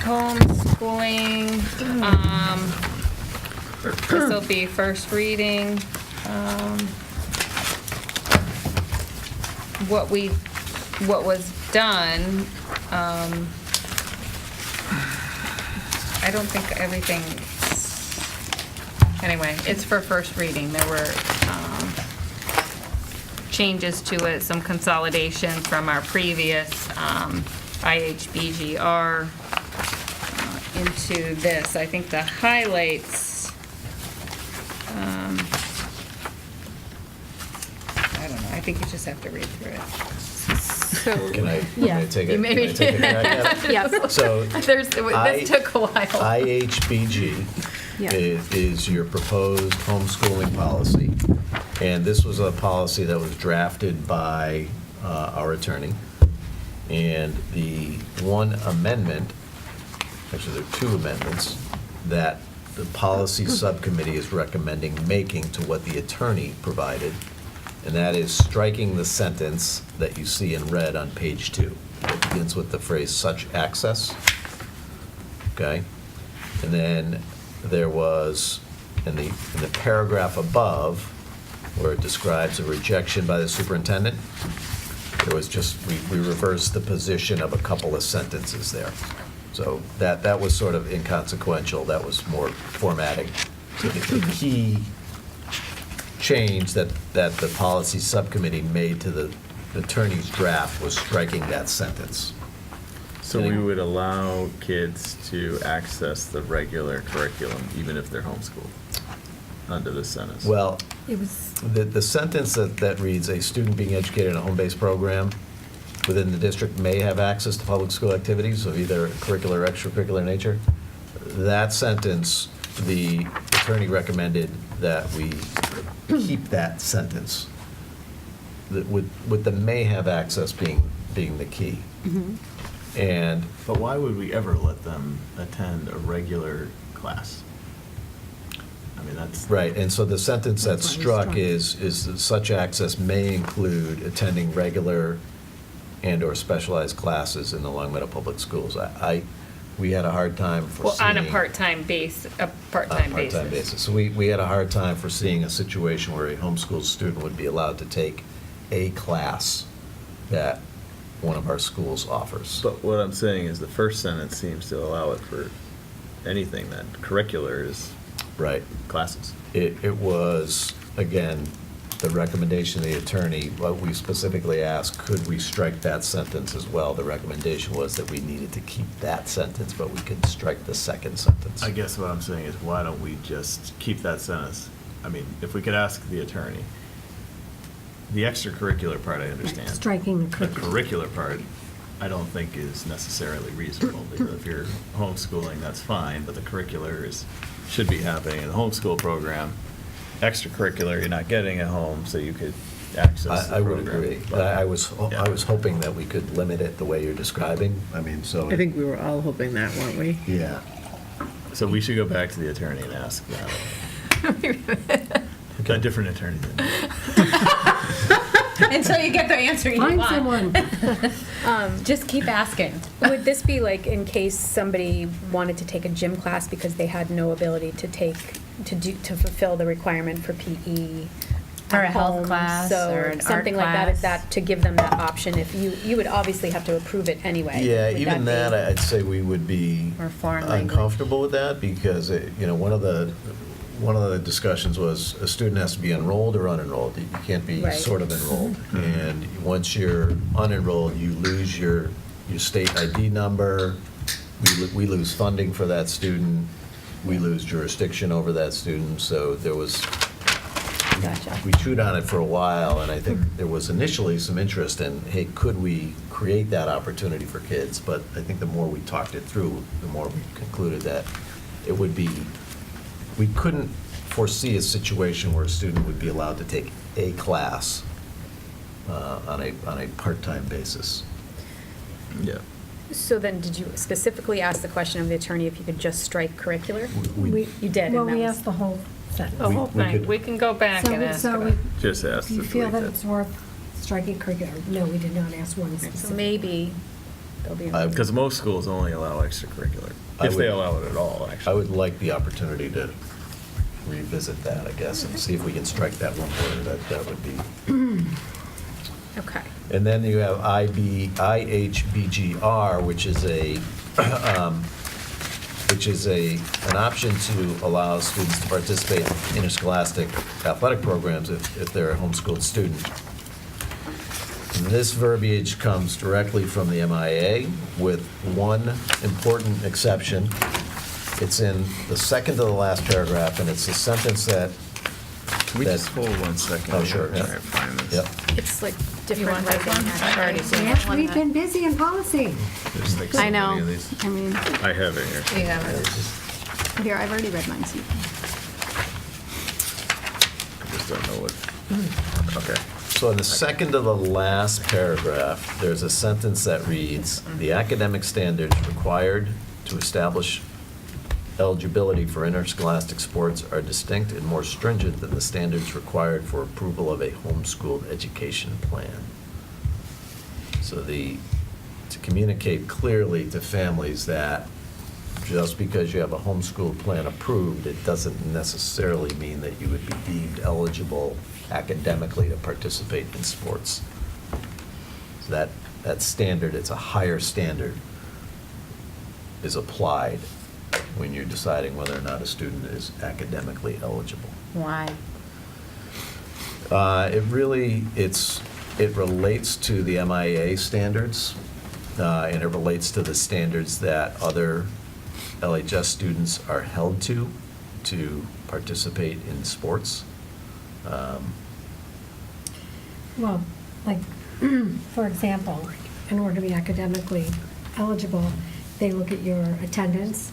Speaker 12: homeschooling, this will be first reading. What was done, I don't think everything, anyway, it's for first reading. There were, changes to it, some consolidation from our previous IHBGR into this. I think the highlights, I don't know, I think you just have to read through it.
Speaker 2: So,
Speaker 7: Can I
Speaker 2: Yeah.
Speaker 7: take
Speaker 12: You
Speaker 7: it?
Speaker 12: maybe-
Speaker 7: Can I take a crack at it?
Speaker 2: yes.
Speaker 7: So
Speaker 12: This took a while.
Speaker 7: IHBG
Speaker 2: Yeah.
Speaker 7: is your proposed homeschooling policy. And this was a policy that was drafted by our attorney. And the one amendment, actually there are 2 amendments, that the policy subcommittee is recommending making to what the attorney provided. And that is striking the sentence that you see in red on page 2. It begins with the phrase "such access." Okay? And then there was, in the paragraph above, where it describes a rejection by the superintendent, there was just, we reversed the position of a couple of sentences there. So that was sort of inconsequential, that was more formatting. So the key change that the policy subcommittee made to the attorney's draft was striking that sentence.
Speaker 6: So we would allow kids to access the regular curriculum even if they're homeschooled, under this sentence?
Speaker 7: Well,
Speaker 3: It was,
Speaker 7: the sentence that reads, "A student being educated in a home-based program within the district may have access to public school activities of either curricular or extracurricular nature," that sentence, the attorney recommended that we keep that sentence, with the "may have access" being the key. And
Speaker 6: But why would we ever let them attend a regular class? I mean, that's.
Speaker 7: right, and so the sentence that's
Speaker 3: That's why we
Speaker 7: struck
Speaker 3: struck
Speaker 7: is that such access may include attending regular and/or specialized classes in the Long Meadow Public Schools. We had a hard time
Speaker 12: Well,
Speaker 7: foreseeing.
Speaker 12: on a part-time
Speaker 7: Part-time basis. So we had a hard time foreseeing a situation where a homeschooled student would be allowed to take a class that one of our schools offers.
Speaker 6: But what I'm saying is the first sentence seems to allow it for anything that curricular is
Speaker 7: Right.
Speaker 6: classes.
Speaker 7: It was, again, the recommendation of the attorney, what we specifically asked, could we strike that sentence as well? The recommendation was that we needed to keep that sentence, but we could strike the second sentence.
Speaker 6: I guess what I'm saying is, why don't we just keep that sentence? I mean, if we could ask the attorney. The extracurricular part, I understand.
Speaker 3: Striking the
Speaker 6: The
Speaker 3: curriculum.
Speaker 6: curricular part, I don't think is necessarily reasonable, because if you're homeschooling, that's fine, but the curricular should be happening in the homeschool program. Extracurricular, you're not getting at home, so you could access the
Speaker 7: I
Speaker 6: program.
Speaker 7: would agree.
Speaker 6: but-
Speaker 7: I was
Speaker 6: Yeah.
Speaker 7: hoping that we could limit it the way you're describing. I mean, so.
Speaker 9: I think we were all hoping that, weren't we?
Speaker 7: Yeah.
Speaker 6: So we should go back to the attorney and ask that. Got a different attorney than me.
Speaker 2: Until you get the answer you
Speaker 3: Find
Speaker 2: want.
Speaker 3: someone.
Speaker 2: Just keep asking. Would this be like in case somebody wanted to take a gym class because they had no ability to fulfill the requirement for PE?
Speaker 5: Or a
Speaker 2: at
Speaker 5: health
Speaker 2: home,
Speaker 5: class
Speaker 2: so
Speaker 5: or an art
Speaker 2: something like that, is
Speaker 5: class?
Speaker 2: that to give them that option? If you would obviously have to approve it anyway.
Speaker 7: Yeah,
Speaker 2: Would
Speaker 7: even
Speaker 2: be-
Speaker 7: that, I'd say we would be
Speaker 5: Or foreign language.
Speaker 7: uncomfortable with that, because, one of the discussions was a student has to be enrolled or unenrolled. You can't be
Speaker 2: Right.
Speaker 7: sort of enrolled. And once you're unenrolled, you lose your state ID number, we lose funding for that student, we lose jurisdiction over that student, so there was,
Speaker 2: Gotcha.
Speaker 7: we chewed on it for a while, and I think there was initially some interest in, hey, could we create that opportunity for kids? But I think the more we talked it through, the more we concluded that it would be, we couldn't foresee a situation where a student would be allowed to take a class on a part-time basis.
Speaker 6: Yeah.
Speaker 2: So then, did you specifically ask the question of the attorney if you could just strike curricular?
Speaker 7: We-
Speaker 2: You did,
Speaker 3: Well,
Speaker 2: and that
Speaker 3: we
Speaker 2: was-
Speaker 3: asked the whole sentence.
Speaker 12: The whole
Speaker 7: we
Speaker 12: thing.
Speaker 7: could-
Speaker 12: We can go back and ask
Speaker 3: So
Speaker 12: about it.
Speaker 6: Just ask
Speaker 3: if you
Speaker 6: to
Speaker 3: feel
Speaker 6: delete
Speaker 3: that
Speaker 6: that.
Speaker 3: it's worth striking curricular, no, we did not ask one
Speaker 2: So
Speaker 3: specific.
Speaker 2: maybe there'll be.
Speaker 6: Because most schools only allow extracurricular,
Speaker 7: I
Speaker 6: if they
Speaker 7: would-
Speaker 6: allow it at all, actually.
Speaker 7: I would like the opportunity to revisit that, I guess, and see if we can strike that one word. That would be.
Speaker 2: Okay.
Speaker 7: And then you have IHBGR, which is an option to allow students to participate in interscholastic athletic programs if they're a homeschooled student. And this verbiage comes directly from the MIA with one important exception. It's in the second to the last paragraph, and it's a sentence that.
Speaker 6: Can we
Speaker 7: that-
Speaker 6: just hold 1 second?
Speaker 7: Oh, sure,
Speaker 6: Try
Speaker 7: yeah.
Speaker 6: and find this.
Speaker 7: Yep.
Speaker 2: It's like
Speaker 12: You
Speaker 2: different
Speaker 12: want this
Speaker 2: writing.
Speaker 12: one? I've already seen
Speaker 3: Yes,
Speaker 12: that one.
Speaker 3: we've been busy in policy.
Speaker 6: There's like so
Speaker 2: I know.
Speaker 6: many of these.
Speaker 2: I mean,
Speaker 6: I have it here.
Speaker 12: You have it.
Speaker 2: here, I've already read mine, so you can.
Speaker 6: I just don't know what. Okay.
Speaker 7: So in the second to the last paragraph, there's a sentence that reads, "The academic standards required to establish eligibility for interscholastic sports are distinct and more stringent than the standards required for approval of a homeschooled education plan." So to communicate clearly to families that just because you have a homeschool plan approved, it doesn't necessarily mean that you would be deemed eligible academically to participate in sports. So that standard, it's a higher standard, is applied when you're deciding whether or not a student is academically eligible.
Speaker 5: Why?
Speaker 7: It relates to the MIA standards, and it relates to the standards that other LHS students are held to participate in sports.
Speaker 3: Well, like, for example, in order to be academically eligible, they look at your attendance,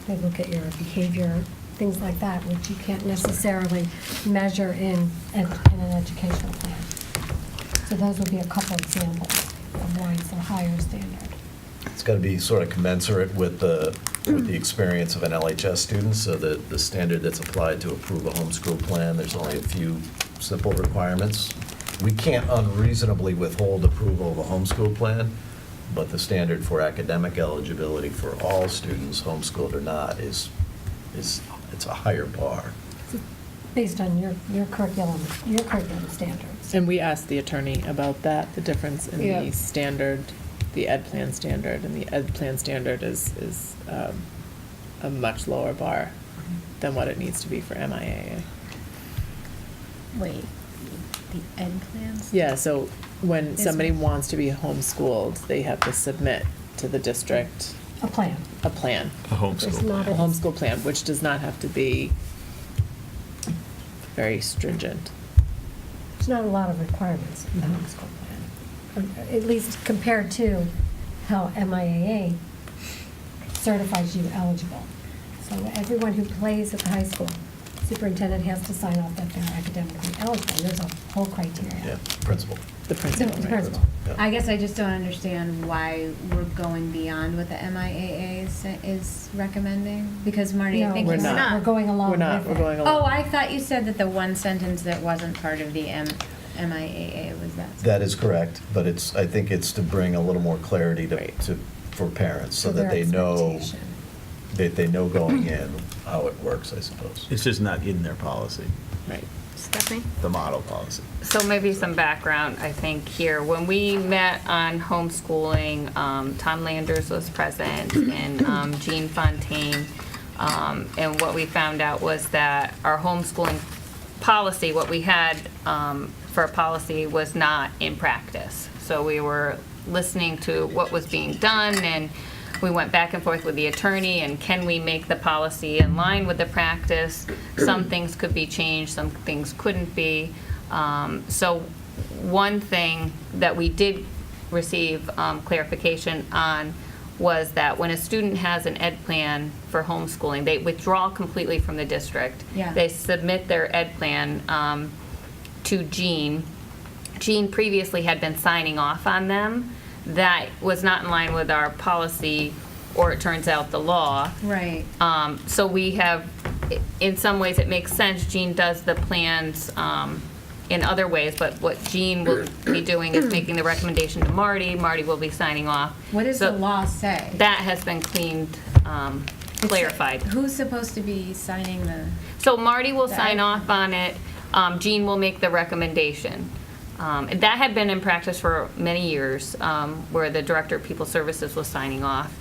Speaker 3: they look at your behavior, things like that, which you can't necessarily measure in an educational plan. So those would be a couple examples of why it's a higher standard.
Speaker 7: It's got to be sort of commensurate with the experience of an LHS student, so that the standard that's applied to approve a homeschool plan, there's only a few simple requirements. we can't unreasonably withhold approval of a homeschool plan, but the standard for academic eligibility for all students, homeschooled or not, is it's a higher bar.
Speaker 3: Based on your curriculum standards.
Speaker 4: And we asked the attorney about that, the difference in
Speaker 12: Yeah.
Speaker 4: the standard, the ed plan standard, and the ed plan standard is a much lower bar than what it needs to be for MIAA.
Speaker 5: Wait, the ed plans?
Speaker 4: Yeah, so when
Speaker 5: This
Speaker 4: somebody
Speaker 5: one.
Speaker 4: wants to be homeschooled, they have to submit to the district
Speaker 3: A plan.
Speaker 4: a plan,
Speaker 6: A homeschool
Speaker 3: It's not
Speaker 4: a
Speaker 6: plan.
Speaker 4: homeschool plan, which does not have to be very stringent.
Speaker 3: There's not a lot of requirements in the homeschool plan, at least compared to how MIAA certifies you eligible. So everyone who plays at the high school, superintendent has to sign off that they're academically eligible. There's a whole criteria.
Speaker 7: Yeah, principal.
Speaker 4: The principal,
Speaker 3: The
Speaker 4: right?
Speaker 3: principal.
Speaker 7: Yeah.
Speaker 5: I guess I just don't understand why we're going beyond what the MIAA is recommending, because Marty, I
Speaker 3: No,
Speaker 5: think
Speaker 4: we're
Speaker 5: you
Speaker 4: not.
Speaker 5: said.
Speaker 3: We're going along
Speaker 4: We're not,
Speaker 3: with
Speaker 4: we're
Speaker 3: it.
Speaker 4: going along.
Speaker 5: Oh, I thought you said that the one sentence that wasn't part of the MIAA was that.
Speaker 7: That is correct, but I think it's to bring a little more clarity
Speaker 4: Right.
Speaker 7: for parents, so
Speaker 3: For
Speaker 7: that
Speaker 3: their
Speaker 7: they know,
Speaker 3: expectation.
Speaker 7: that they know going in how it works, I suppose.
Speaker 6: It's just not in their policy,
Speaker 4: Right.
Speaker 12: Stephanie?
Speaker 6: the model policy.
Speaker 12: So maybe some background, I think, here. When we met on homeschooling, Tom Landers was present and Jean Fontaine. And what we found out was that our homeschooling policy, what we had for a policy was not in practice. So we were listening to what was being done, and we went back and forth with the attorney, and can we make the policy in line with the practice? Some things could be changed, some things couldn't be. So one thing that we did receive clarification on was that when a student has an ed plan for homeschooling, they withdraw completely from the district.
Speaker 5: Yeah.
Speaker 12: They submit their ed plan to Jean. Jean previously had been signing off on them. That was not in line with our policy, or it turns out the law.
Speaker 5: Right.
Speaker 12: So we have, in some ways, it makes sense, Jean does the plans in other ways, but what Jean will be doing is making the recommendation to Marty. Marty will be signing off.
Speaker 5: What does
Speaker 12: So
Speaker 5: the law say?
Speaker 12: That has been cleaned, clarified.
Speaker 5: Who's supposed to be signing the?
Speaker 12: So Marty will
Speaker 5: The
Speaker 12: sign
Speaker 5: ed-
Speaker 12: off on it, Jean will make the recommendation. And that had been in practice for many years, where the Director of People Services was signing off.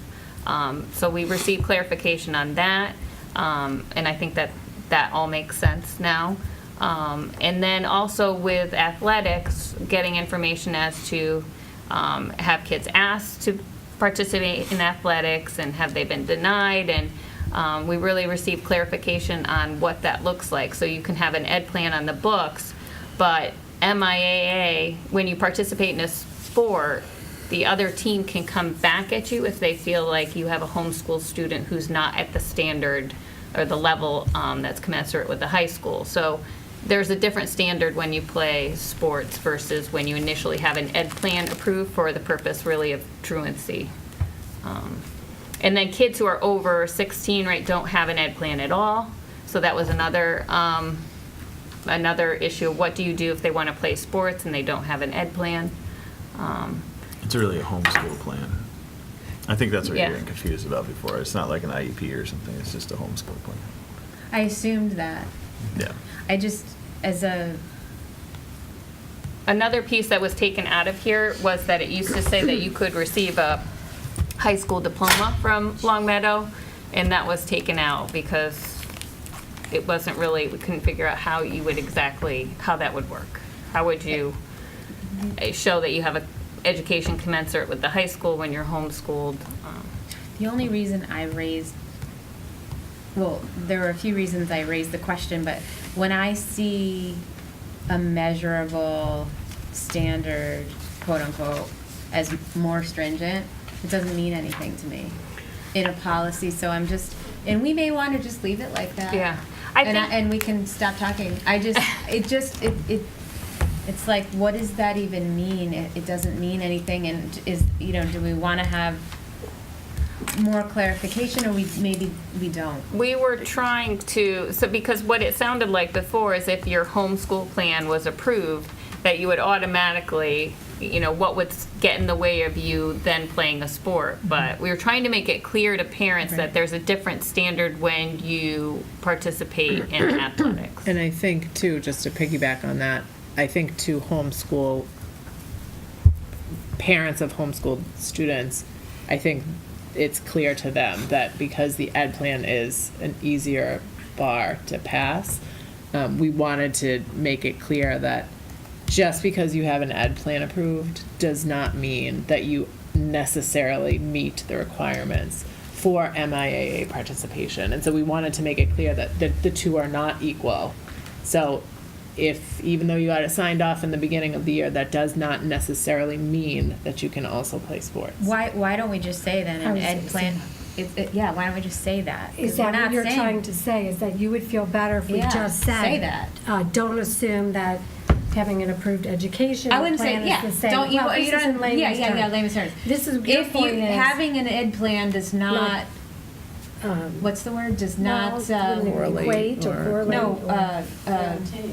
Speaker 12: So we received clarification on that, and I think that all makes sense now. And then also with athletics, getting information as to, have kids asked to participate in athletics, and have they been denied? And we really received clarification on what that looks like. So you can have an ed plan on the books, but MIAA, when you participate in a sport, the other team can come back at you if they feel like you have a homeschool student who's not at the standard or the level that's commensurate with the high school. So there's a different standard when you play sports versus when you initially have an ed plan approved for the purpose really of truancy. And then kids who are over 16, right, don't have an ed plan at all. So that was another issue. What do you do if they want to play sports and they don't have an ed plan?
Speaker 6: It's really a homeschool plan. I think that's what
Speaker 12: Yeah.
Speaker 6: you're getting confused about before. It's not like an IEP or something, it's just a homeschool plan.
Speaker 5: I assumed that.
Speaker 6: Yeah.
Speaker 5: I just,
Speaker 12: Another piece that was taken out of here was that it used to say that you could receive a high school diploma from Long Meadow, and that was taken out because it wasn't really, we couldn't figure out how you would exactly, how that would work. How would you show that you have an education commensurate with the high school when you're homeschooled?
Speaker 5: the only reason I raised, well, there were a few reasons I raised the question, but when I see a measurable standard, quote unquote, as more stringent, it doesn't mean anything to me in a policy, so I'm just, and we may want to just leave it like that.
Speaker 12: Yeah. I think,
Speaker 5: And we can stop talking. It's like, what does that even mean? It doesn't mean anything, and do we want to have more clarification, or maybe we don't?
Speaker 12: we were trying to, so because what it sounded like before is if your homeschool plan was approved, that you would automatically, what would get in the way of you then playing a sport. But we were trying to make it clear to parents that there's a different standard when you participate in athletics.
Speaker 4: And I think too, just to piggyback on that, I think to homeschool, parents of homeschooled students, I think it's clear to them that because the ed plan is an easier bar to pass, we wanted to make it clear that just because you have an ed plan approved does not mean that you necessarily meet the requirements for MIAA participation. And so we wanted to make it clear that the two are not equal. So even though you got it signed off in the beginning of the year, that does not necessarily mean that you can also play sports.
Speaker 5: Why don't we just say then
Speaker 3: I
Speaker 5: an
Speaker 3: was
Speaker 5: ed
Speaker 3: gonna
Speaker 5: plan? Yeah, why don't we just say that? 'Cause
Speaker 3: Is that
Speaker 5: we're
Speaker 3: what
Speaker 5: not
Speaker 3: you're
Speaker 5: saying-
Speaker 3: trying to say, is that you would feel better if we
Speaker 5: Yeah,
Speaker 3: just said?
Speaker 5: say that.
Speaker 3: Don't assume that having an approved education
Speaker 5: I wouldn't
Speaker 3: plan
Speaker 5: say, yeah,
Speaker 3: is the same.
Speaker 5: don't you,
Speaker 3: Well,
Speaker 5: you
Speaker 3: this is in
Speaker 5: don't,
Speaker 3: layman's
Speaker 5: yeah,
Speaker 3: terms.
Speaker 5: layman's terms.
Speaker 3: This is, your
Speaker 5: If
Speaker 3: point
Speaker 5: you,
Speaker 3: is.
Speaker 5: having an ed plan does not, what's the word, does not,
Speaker 3: Equate or correlate.
Speaker 5: no,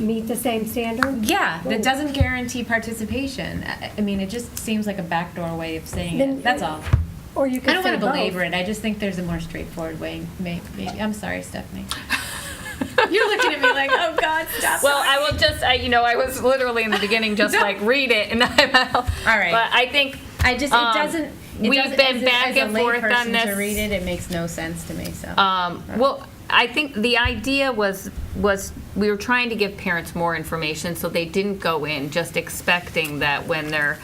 Speaker 3: Meet the same standard?
Speaker 5: yeah, that doesn't guarantee participation. I mean, it just seems like a backdoor way of saying
Speaker 3: Then-
Speaker 5: it, that's all.
Speaker 3: Or you could
Speaker 5: I don't
Speaker 3: say
Speaker 5: want to
Speaker 3: both.
Speaker 5: belabor it, I just think there's a more straightforward way, maybe. I'm sorry, Stephanie. You're looking at me like, oh God, stop.
Speaker 12: Well, I will just, I was literally in the beginning just like, read it, and I'm out.
Speaker 5: All right.
Speaker 12: But I think.
Speaker 5: I just, it doesn't.
Speaker 12: We've been back and forth on this.
Speaker 5: To read it, it makes no sense to me, so.
Speaker 12: Well, I think the idea was we were trying to give parents more information, so they didn't go in just expecting that when their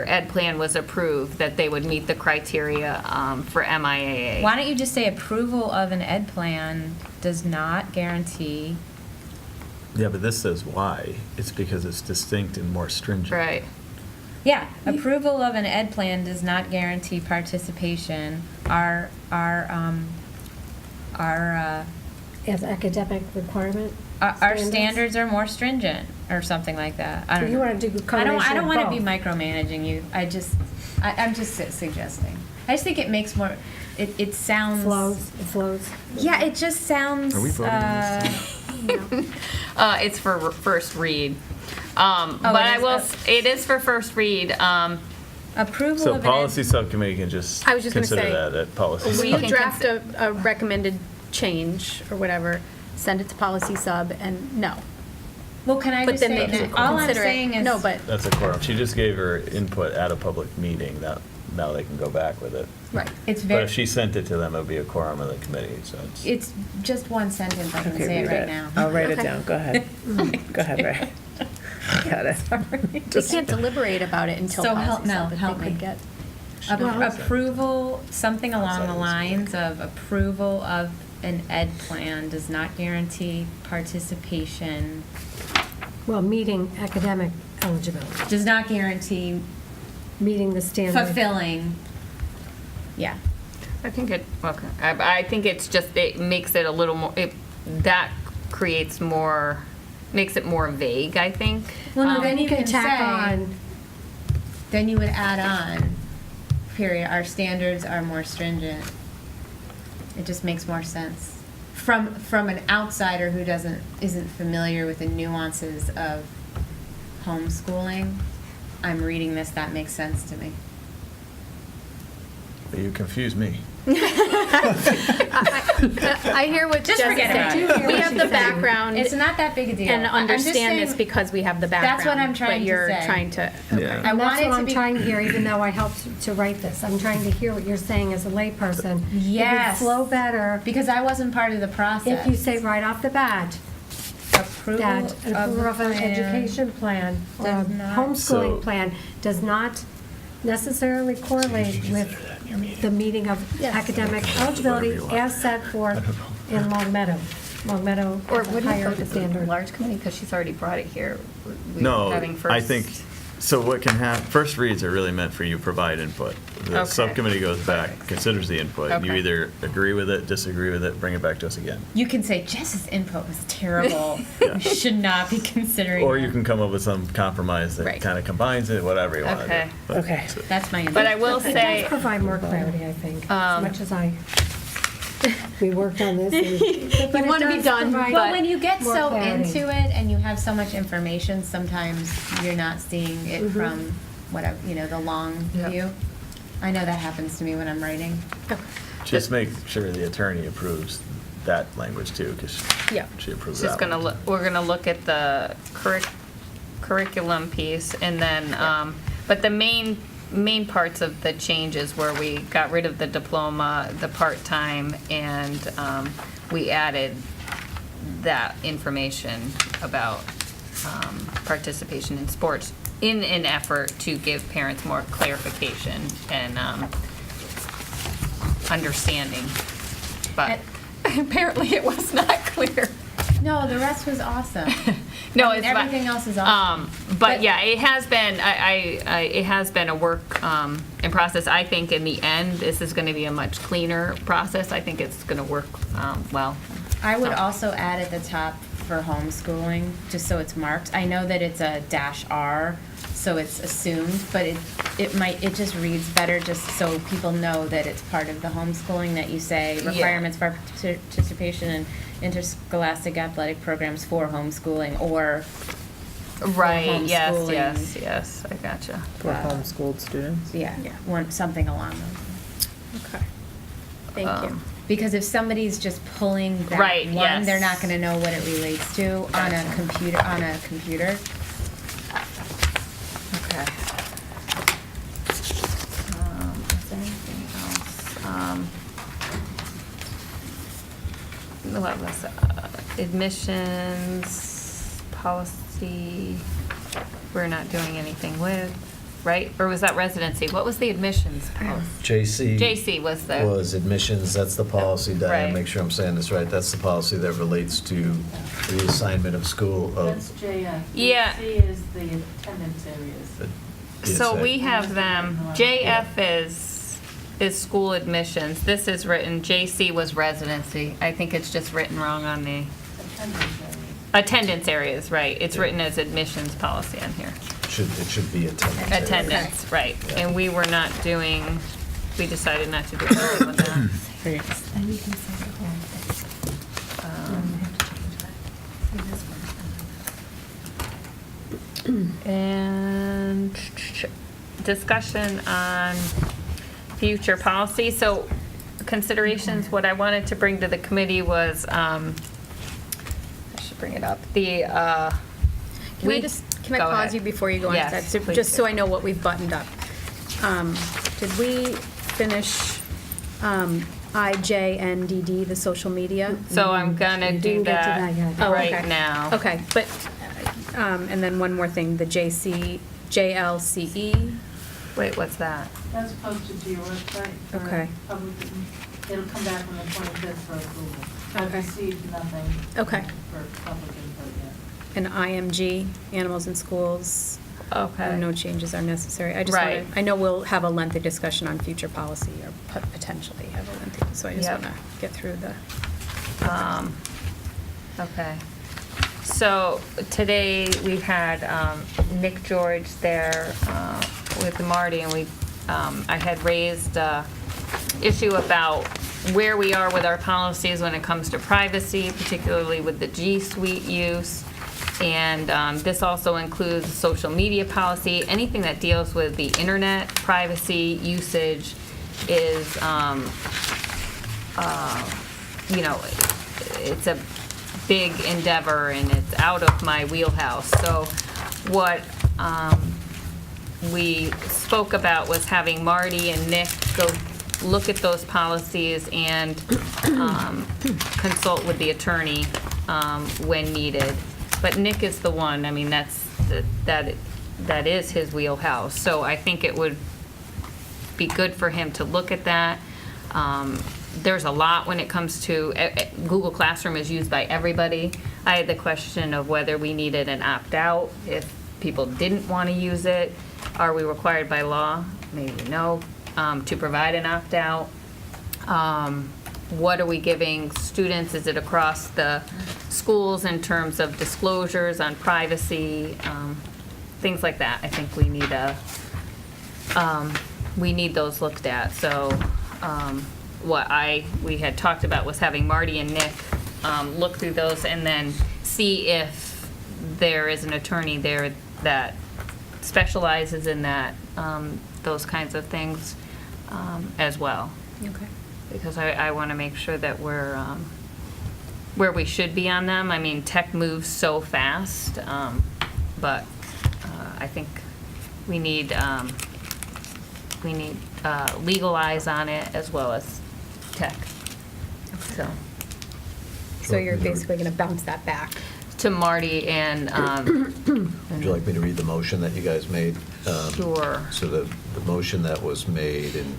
Speaker 12: ed plan was approved, that they would meet the criteria for MIAA.
Speaker 5: Why don't you just say approval of an ed plan does not guarantee?
Speaker 6: Yeah, but this says why. It's because it's distinct and more stringent.
Speaker 12: Right.
Speaker 5: Yeah, approval of an ed plan does not guarantee participation. Our
Speaker 3: As academic requirement?
Speaker 5: standards are more stringent, or something like that. I
Speaker 3: So
Speaker 5: don't
Speaker 3: you
Speaker 5: know.
Speaker 3: want to do a
Speaker 5: I
Speaker 3: combination
Speaker 5: don't
Speaker 3: of
Speaker 5: want to be
Speaker 3: both.
Speaker 5: micromanaging you. I'm just suggesting. I just think it makes more, it sounds.
Speaker 3: It flows.
Speaker 5: Yeah, it just sounds.
Speaker 6: Are we voting on this
Speaker 12: It's for first read. But
Speaker 5: it is?
Speaker 12: it is for first read.
Speaker 5: Approval
Speaker 6: So
Speaker 5: of an
Speaker 6: policy subcommittee can just
Speaker 2: I was just gonna
Speaker 6: consider
Speaker 2: say,
Speaker 6: that at policy.
Speaker 2: We
Speaker 12: can
Speaker 2: draft a recommended change or whatever, send it to policy sub, and no.
Speaker 5: Well, can I
Speaker 2: But
Speaker 5: just
Speaker 2: then
Speaker 5: say,
Speaker 2: they can
Speaker 5: all I'm
Speaker 2: consider it.
Speaker 5: saying is.
Speaker 2: No, but,
Speaker 6: That's a quorum. She just gave her input at a public meeting. Now they can go back with it.
Speaker 2: right.
Speaker 5: It's
Speaker 6: But
Speaker 5: very,
Speaker 6: if she sent it to them, it would be a quorum of the committee, so it's.
Speaker 5: it's just one sentence, I can
Speaker 4: Okay,
Speaker 5: say it
Speaker 4: read
Speaker 5: right
Speaker 4: it.
Speaker 5: now.
Speaker 4: I'll write it
Speaker 2: Okay.
Speaker 4: down, go ahead. Go ahead, Ray. Got it.
Speaker 2: We can't deliberate about it until
Speaker 5: So
Speaker 2: policy
Speaker 5: help- no,
Speaker 2: sub, but
Speaker 5: help
Speaker 2: they
Speaker 5: me.
Speaker 2: could get.
Speaker 5: Approval, something along
Speaker 6: Outside
Speaker 5: the
Speaker 6: of the
Speaker 5: lines of approval of an ed plan does not guarantee participation,
Speaker 3: Well, meeting academic eligibility,
Speaker 5: does not guarantee
Speaker 3: meeting the standard.
Speaker 5: fulfilling, yeah.
Speaker 12: I think I think it's just, it makes it a little more, that creates more, makes it more vague, I think.
Speaker 5: Well, no,
Speaker 3: Then
Speaker 5: then
Speaker 3: you
Speaker 5: you
Speaker 3: can
Speaker 5: can
Speaker 3: tack
Speaker 5: say,
Speaker 3: on,
Speaker 5: then you would add on, period, our standards are more stringent. It just makes more sense. From an outsider who isn't familiar with the nuances of homeschooling, I'm reading this, that makes sense to me.
Speaker 6: You confuse me.
Speaker 2: I hear what
Speaker 5: Just
Speaker 2: Jess is
Speaker 5: forget about
Speaker 2: saying.
Speaker 5: it.
Speaker 2: We have the background
Speaker 5: It's not that big a deal.
Speaker 2: and
Speaker 5: I'm just
Speaker 2: understand this
Speaker 5: saying-
Speaker 2: because we have the background.
Speaker 5: That's what I'm trying
Speaker 2: But
Speaker 5: to
Speaker 2: you're
Speaker 5: say.
Speaker 2: trying to,
Speaker 6: Yeah.
Speaker 5: I
Speaker 3: and that's
Speaker 5: want it
Speaker 3: what
Speaker 5: to
Speaker 3: I'm
Speaker 5: be-
Speaker 3: trying to hear, even though I helped to write this. I'm trying to hear what you're saying as a layperson.
Speaker 5: Yes.
Speaker 3: It would flow better
Speaker 5: Because I wasn't part of the process.
Speaker 3: if you say right off the bat
Speaker 5: Approval
Speaker 3: that
Speaker 5: of
Speaker 3: approval of an
Speaker 5: plan
Speaker 3: education plan or a
Speaker 5: does not-
Speaker 3: homeschooling
Speaker 6: So-
Speaker 3: plan does not necessarily correlate with the meeting of academic eligibility as set forth in Long Meadow. Long Meadow
Speaker 2: or
Speaker 3: is a
Speaker 2: would you
Speaker 3: higher
Speaker 2: go to the
Speaker 3: standard.
Speaker 2: large committee, because she's already brought it here. We
Speaker 6: No,
Speaker 2: were having
Speaker 6: I
Speaker 2: first-
Speaker 6: think, so what can happen, first reads are really meant for you to provide input. The
Speaker 12: Okay.
Speaker 6: subcommittee goes back, considers the input. You
Speaker 12: Okay.
Speaker 6: either agree with it, disagree with it, bring it back to us again.
Speaker 5: You can say Jess's input was terrible.
Speaker 6: Yeah.
Speaker 5: We should not be considering
Speaker 6: Or
Speaker 5: that.
Speaker 6: you can come up with some compromise that
Speaker 2: Right.
Speaker 6: kind of combines it, whatever you want to do.
Speaker 12: Okay.
Speaker 6: But-
Speaker 4: Okay.
Speaker 5: That's my input.
Speaker 12: But I will
Speaker 3: It
Speaker 12: say,
Speaker 3: does provide more clarity, I think, as much as I we worked on this. and- but it
Speaker 2: wanna be
Speaker 3: does
Speaker 2: done,
Speaker 3: provide
Speaker 5: But when you get
Speaker 3: more
Speaker 5: so
Speaker 3: clarity.
Speaker 5: into it and you have so much information, sometimes you're not seeing it from whatever, the long
Speaker 4: Yeah.
Speaker 5: view. I know that happens to me when I'm writing.
Speaker 6: Just make sure the attorney approves that language too, because
Speaker 12: Yeah.
Speaker 6: she approves
Speaker 12: Just
Speaker 6: that
Speaker 12: gonna
Speaker 6: one.
Speaker 12: look, we're gonna look at the curriculum piece, and then, but the main parts of the changes where we got rid of the diploma, the part-time, and we added that information about participation in sports in an effort to give parents more clarification and understanding. But apparently it was not clear.
Speaker 5: No, the rest was awesome.
Speaker 12: No,
Speaker 5: I mean,
Speaker 12: it's fine.
Speaker 5: everything else is awesome.
Speaker 12: But yeah, it has been, it has been a work in process. I think in the end, this is gonna be a much cleaner process. I think it's gonna work well.
Speaker 5: I would
Speaker 12: So-
Speaker 5: also add at the top for homeschooling, just so it's marked. I know that it's a -R, so it's assumed, but it just reads better just so people know that it's part of the homeschooling, that you say
Speaker 12: Yeah.
Speaker 5: requirements for participation in interscholastic athletic programs for homeschooling, or
Speaker 12: Right, yes,
Speaker 5: homeschooling.
Speaker 12: yes, I gotcha.
Speaker 4: For homeschooled students?
Speaker 5: yeah, something along those lines.
Speaker 2: Okay. Thank you.
Speaker 5: Because if somebody's just pulling that
Speaker 12: Right,
Speaker 5: one,
Speaker 12: yes.
Speaker 5: they're not gonna know what it relates to on a computer,
Speaker 12: Okay. Is there anything else? What was, admissions, policy, we're not doing anything with, right? Or was that residency? What was the admissions policy? JC was the.
Speaker 7: Was admissions, that's the policy, Diane,
Speaker 12: Right.
Speaker 7: make sure I'm saying this right, that's the policy that relates to the assignment of school of.
Speaker 9: That's JF.
Speaker 12: Yeah.
Speaker 9: C is the attendance areas.
Speaker 12: So we have them, JF is school admissions, this is written, JC was residency. I think it's just written wrong on the
Speaker 9: Attendance areas.
Speaker 12: attendance areas, right, it's written as admissions policy on here.
Speaker 7: It should be attendance. area.
Speaker 12: Attendance, right,
Speaker 7: Yeah.
Speaker 12: and we were not doing, we decided not to do anything with that.
Speaker 5: Then you can say the whole thing.
Speaker 12: And discussion on future policy. So considerations, what I wanted to bring to the committee was, I should bring it up, the,
Speaker 2: Can I
Speaker 12: Go
Speaker 2: pause
Speaker 12: ahead.
Speaker 2: you before you go on to
Speaker 12: Yes,
Speaker 2: that?
Speaker 12: please
Speaker 2: Just so
Speaker 12: do.
Speaker 2: I know what we've buttoned up. Did we finish IJNDD, the social media?
Speaker 12: So I'm gonna
Speaker 3: You
Speaker 12: do
Speaker 3: didn't get to
Speaker 12: that
Speaker 3: that yet.
Speaker 2: Oh,
Speaker 12: right
Speaker 2: okay.
Speaker 12: now.
Speaker 2: Okay, but, and then one more thing, the JLCE.
Speaker 12: Wait, what's that?
Speaker 9: That's posted to your website for
Speaker 2: Okay.
Speaker 9: public, it'll come back on the 25th for approval. I've
Speaker 2: Okay.
Speaker 9: received nothing
Speaker 2: Okay.
Speaker 9: for public input yet.
Speaker 2: And IMG, Animals in Schools.
Speaker 12: Okay.
Speaker 2: No changes are necessary. I just
Speaker 12: Right.
Speaker 2: want to, I know we'll have a lengthy discussion on future policy, or potentially have a lengthy, so I just
Speaker 12: Yep.
Speaker 2: want to get through the.
Speaker 12: Okay. So today we've had Nick George there with Marty, and I had raised issue about where we are with our policies when it comes to privacy, particularly with the G Suite use. And this also includes social media policy. Anything that deals with the internet privacy usage is, it's a big endeavor and it's out of my wheelhouse. So what we spoke about was having Marty and Nick go look at those policies and consult with the attorney when needed. But Nick is the one, I mean, that is his wheelhouse. So I think it would be good for him to look at that. There's a lot when it comes to, Google Classroom is used by everybody. I had the question of whether we needed an opt-out if people didn't want to use it. Are we required by law? Maybe no, to provide an opt-out. What are we giving students? Is it across the schools in terms of disclosures on privacy? Things like that. I think we need we need those looked at. So we had talked about was having Marty and Nick look through those and then see if there is an attorney there that specializes in that, those kinds of things as well.
Speaker 2: Okay.
Speaker 12: Because I want to make sure that we're where we should be on them. I mean, tech moves so fast, but I think we need legal eyes on it as well as tech. So,
Speaker 2: So you're basically going to bounce that back.
Speaker 12: to Marty and,
Speaker 7: Would you like me to read the motion that you guys made?
Speaker 12: Sure.
Speaker 7: So the motion that was made and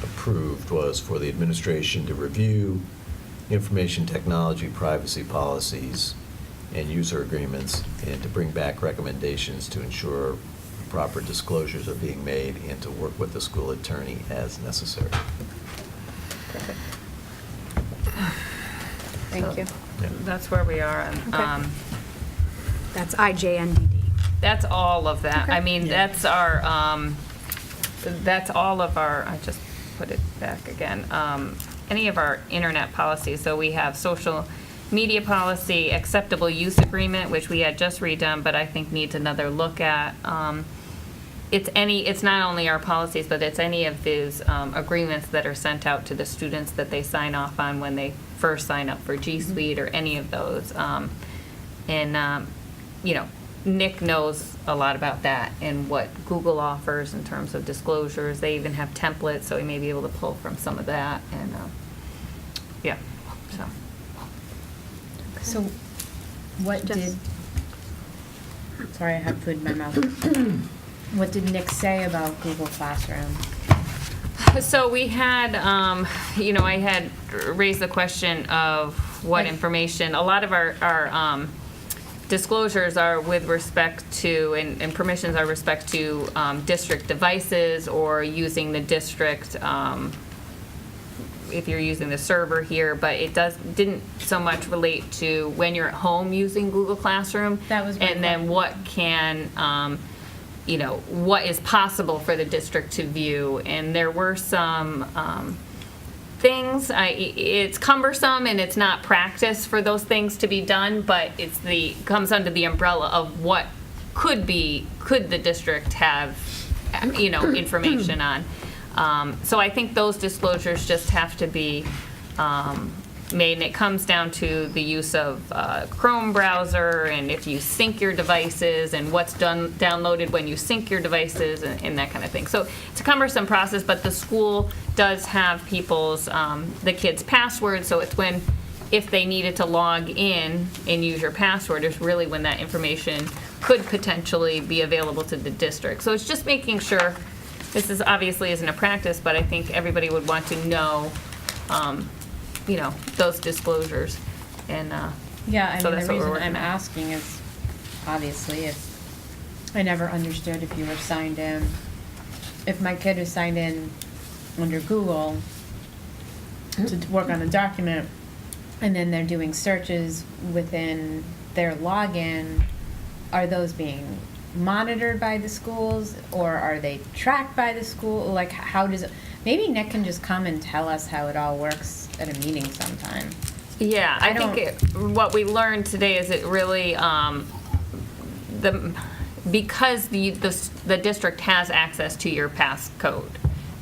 Speaker 7: approved was for the administration to review information technology privacy policies and user agreements, and to bring back recommendations to ensure proper disclosures are being made, and to work with the school attorney as necessary.
Speaker 2: Thank you.
Speaker 7: Yeah.
Speaker 12: that's where we are.
Speaker 2: Okay. That's IJNDD.
Speaker 12: That's all of that. I
Speaker 2: Okay.
Speaker 12: mean, that's all of our, I just put it back again, any of our internet policies. So we have social media policy, acceptable use agreement, which we had just redone, but I think needs another look at. It's not only our policies, but it's any of these agreements that are sent out to the students that they sign off on when they first sign up for G Suite or any of those. Nick knows a lot about that and what Google offers in terms of disclosures. They even have templates, so he may be able to pull from some of that, and, yeah, so.
Speaker 5: So what
Speaker 2: Jess.
Speaker 5: did, sorry, I have food in my mouth. What did Nick say about Google Classroom?
Speaker 12: So we had, I had raised the question of what information, a lot of our disclosures are with respect to, and permissions are respect to district devices or using the district, if you're using the server here, but it didn't so much relate to when you're at home using Google Classroom.
Speaker 5: That was my
Speaker 12: And then what can, what is possible for the district to view. And there were some things, it's cumbersome and it's not practice for those things to be done, but comes under the umbrella of what could the district have, information on. So I think those disclosures just have to be made, and it comes down to the use of Chrome browser, and if you sync your devices, and what's downloaded when you sync your devices, and that kind of thing. So it's a cumbersome process, but the school does have people's, the kids' passwords, so it's if they needed to log in and use your password, is really when that information could potentially be available to the district. So it's just making sure, this is obviously isn't a practice, but I think everybody would want to know, those disclosures, and
Speaker 5: Yeah,
Speaker 12: So
Speaker 5: I mean,
Speaker 12: that's
Speaker 5: the
Speaker 12: what we're
Speaker 5: reason
Speaker 12: working
Speaker 5: I'm
Speaker 12: on.
Speaker 5: asking is, obviously, if I never understood if you were signed in, if my kid is signed in under Google to work on a document, and then they're doing searches within their login, are those being monitored by the schools, or are they tracked by the school? Like, how does it, maybe Nick can just come and tell us how it all works at a meeting sometime.
Speaker 12: yeah, I think what we learned today is it really, because the district has access to your passcode,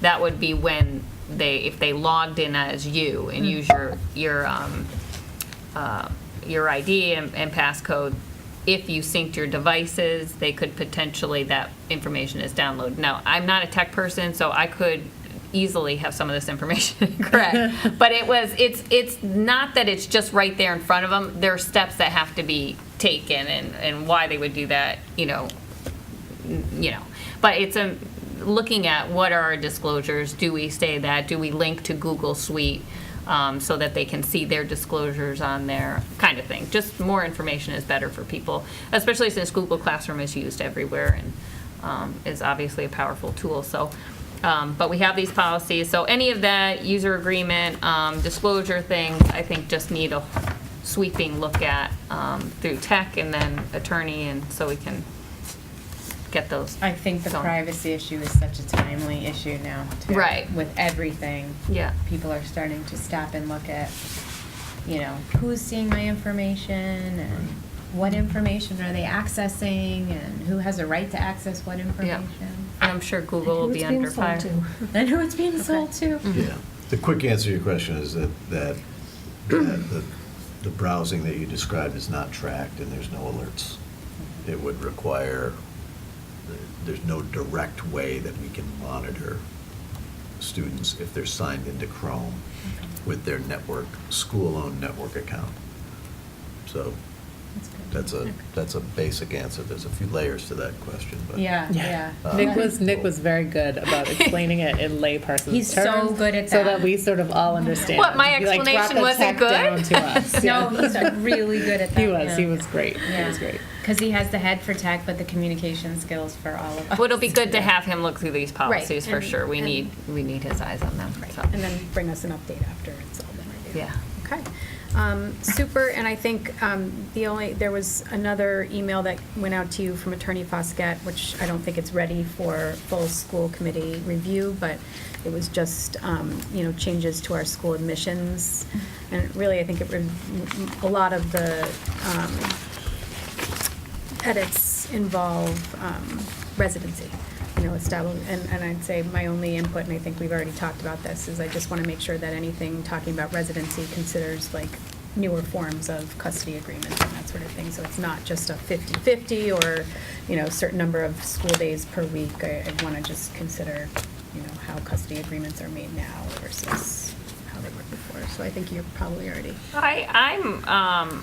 Speaker 12: that would be when if they logged in as you and use your ID and passcode, if you synced your devices, they could potentially, that information is downloaded. Now, I'm not a tech person, so I could easily have some of this information correct. But it's not that it's just right there in front of them. There are steps that have to be taken, and why they would do that, But it's looking at what are our disclosures. Do we say that? Do we link to Google Suite? So that they can see their disclosures on there, kind of thing. Just more information is better for people, especially since Google Classroom is used everywhere and is obviously a powerful tool. So, but we have these policies. So any of that user agreement, disclosure things, I think just need a sweeping look at through tech and then attorney, and so we can get those.
Speaker 5: I think the
Speaker 12: going.
Speaker 5: privacy issue is such a timely issue now, too.
Speaker 12: Right.
Speaker 5: With everything.
Speaker 12: Yeah.
Speaker 5: People are starting to stop and look at, who's seeing my information and what information are they accessing and who has a right to access what information.
Speaker 12: And I'm sure Google will be under fire.
Speaker 5: And who it's being sold to.
Speaker 7: Yeah. The quick answer to your question is that the browsing that you described is not tracked and there's no alerts. It would require, there's no direct way that we can monitor students if they're signed into Chrome with their network, school-owned network account. So that's a basic answer. There's a few layers to that question, but.
Speaker 5: Yeah.
Speaker 4: Nick was very good about explaining it in layperson's terms.
Speaker 5: He's so good at
Speaker 4: So
Speaker 5: that.
Speaker 4: that we sort of all understand.
Speaker 12: What, my
Speaker 4: He, like, brought
Speaker 12: explanation
Speaker 4: the
Speaker 12: wasn't
Speaker 4: tech
Speaker 12: good?
Speaker 4: down to us.
Speaker 5: No,
Speaker 4: Yeah.
Speaker 5: he's really good at that.
Speaker 4: He was great. He was great.
Speaker 5: Because he has the head for tech, but the communication skills for all of us.
Speaker 12: Well, it'll be good to have him look through these policies for
Speaker 2: and-
Speaker 12: sure. We
Speaker 2: and-
Speaker 12: need his eyes on them. So.
Speaker 2: And then bring us an update after it's all been reviewed.
Speaker 12: Yeah.
Speaker 2: Okay. Super, and I think there was another email that went out to you from Attorney Foskett, which I don't think it's ready for full school committee review, but it was just, changes to our school admissions. And really, I think a lot of the edits involve residency. And I'd say my only input, and I think we've already talked about this, is I just want to make sure that anything talking about residency considers like newer forms of custody agreements and that sort of thing. So it's not just a 50-50 or, certain number of school days per week. I want to just consider, how custody agreements are made now versus how they were before. So I think you're probably already.
Speaker 12: I'm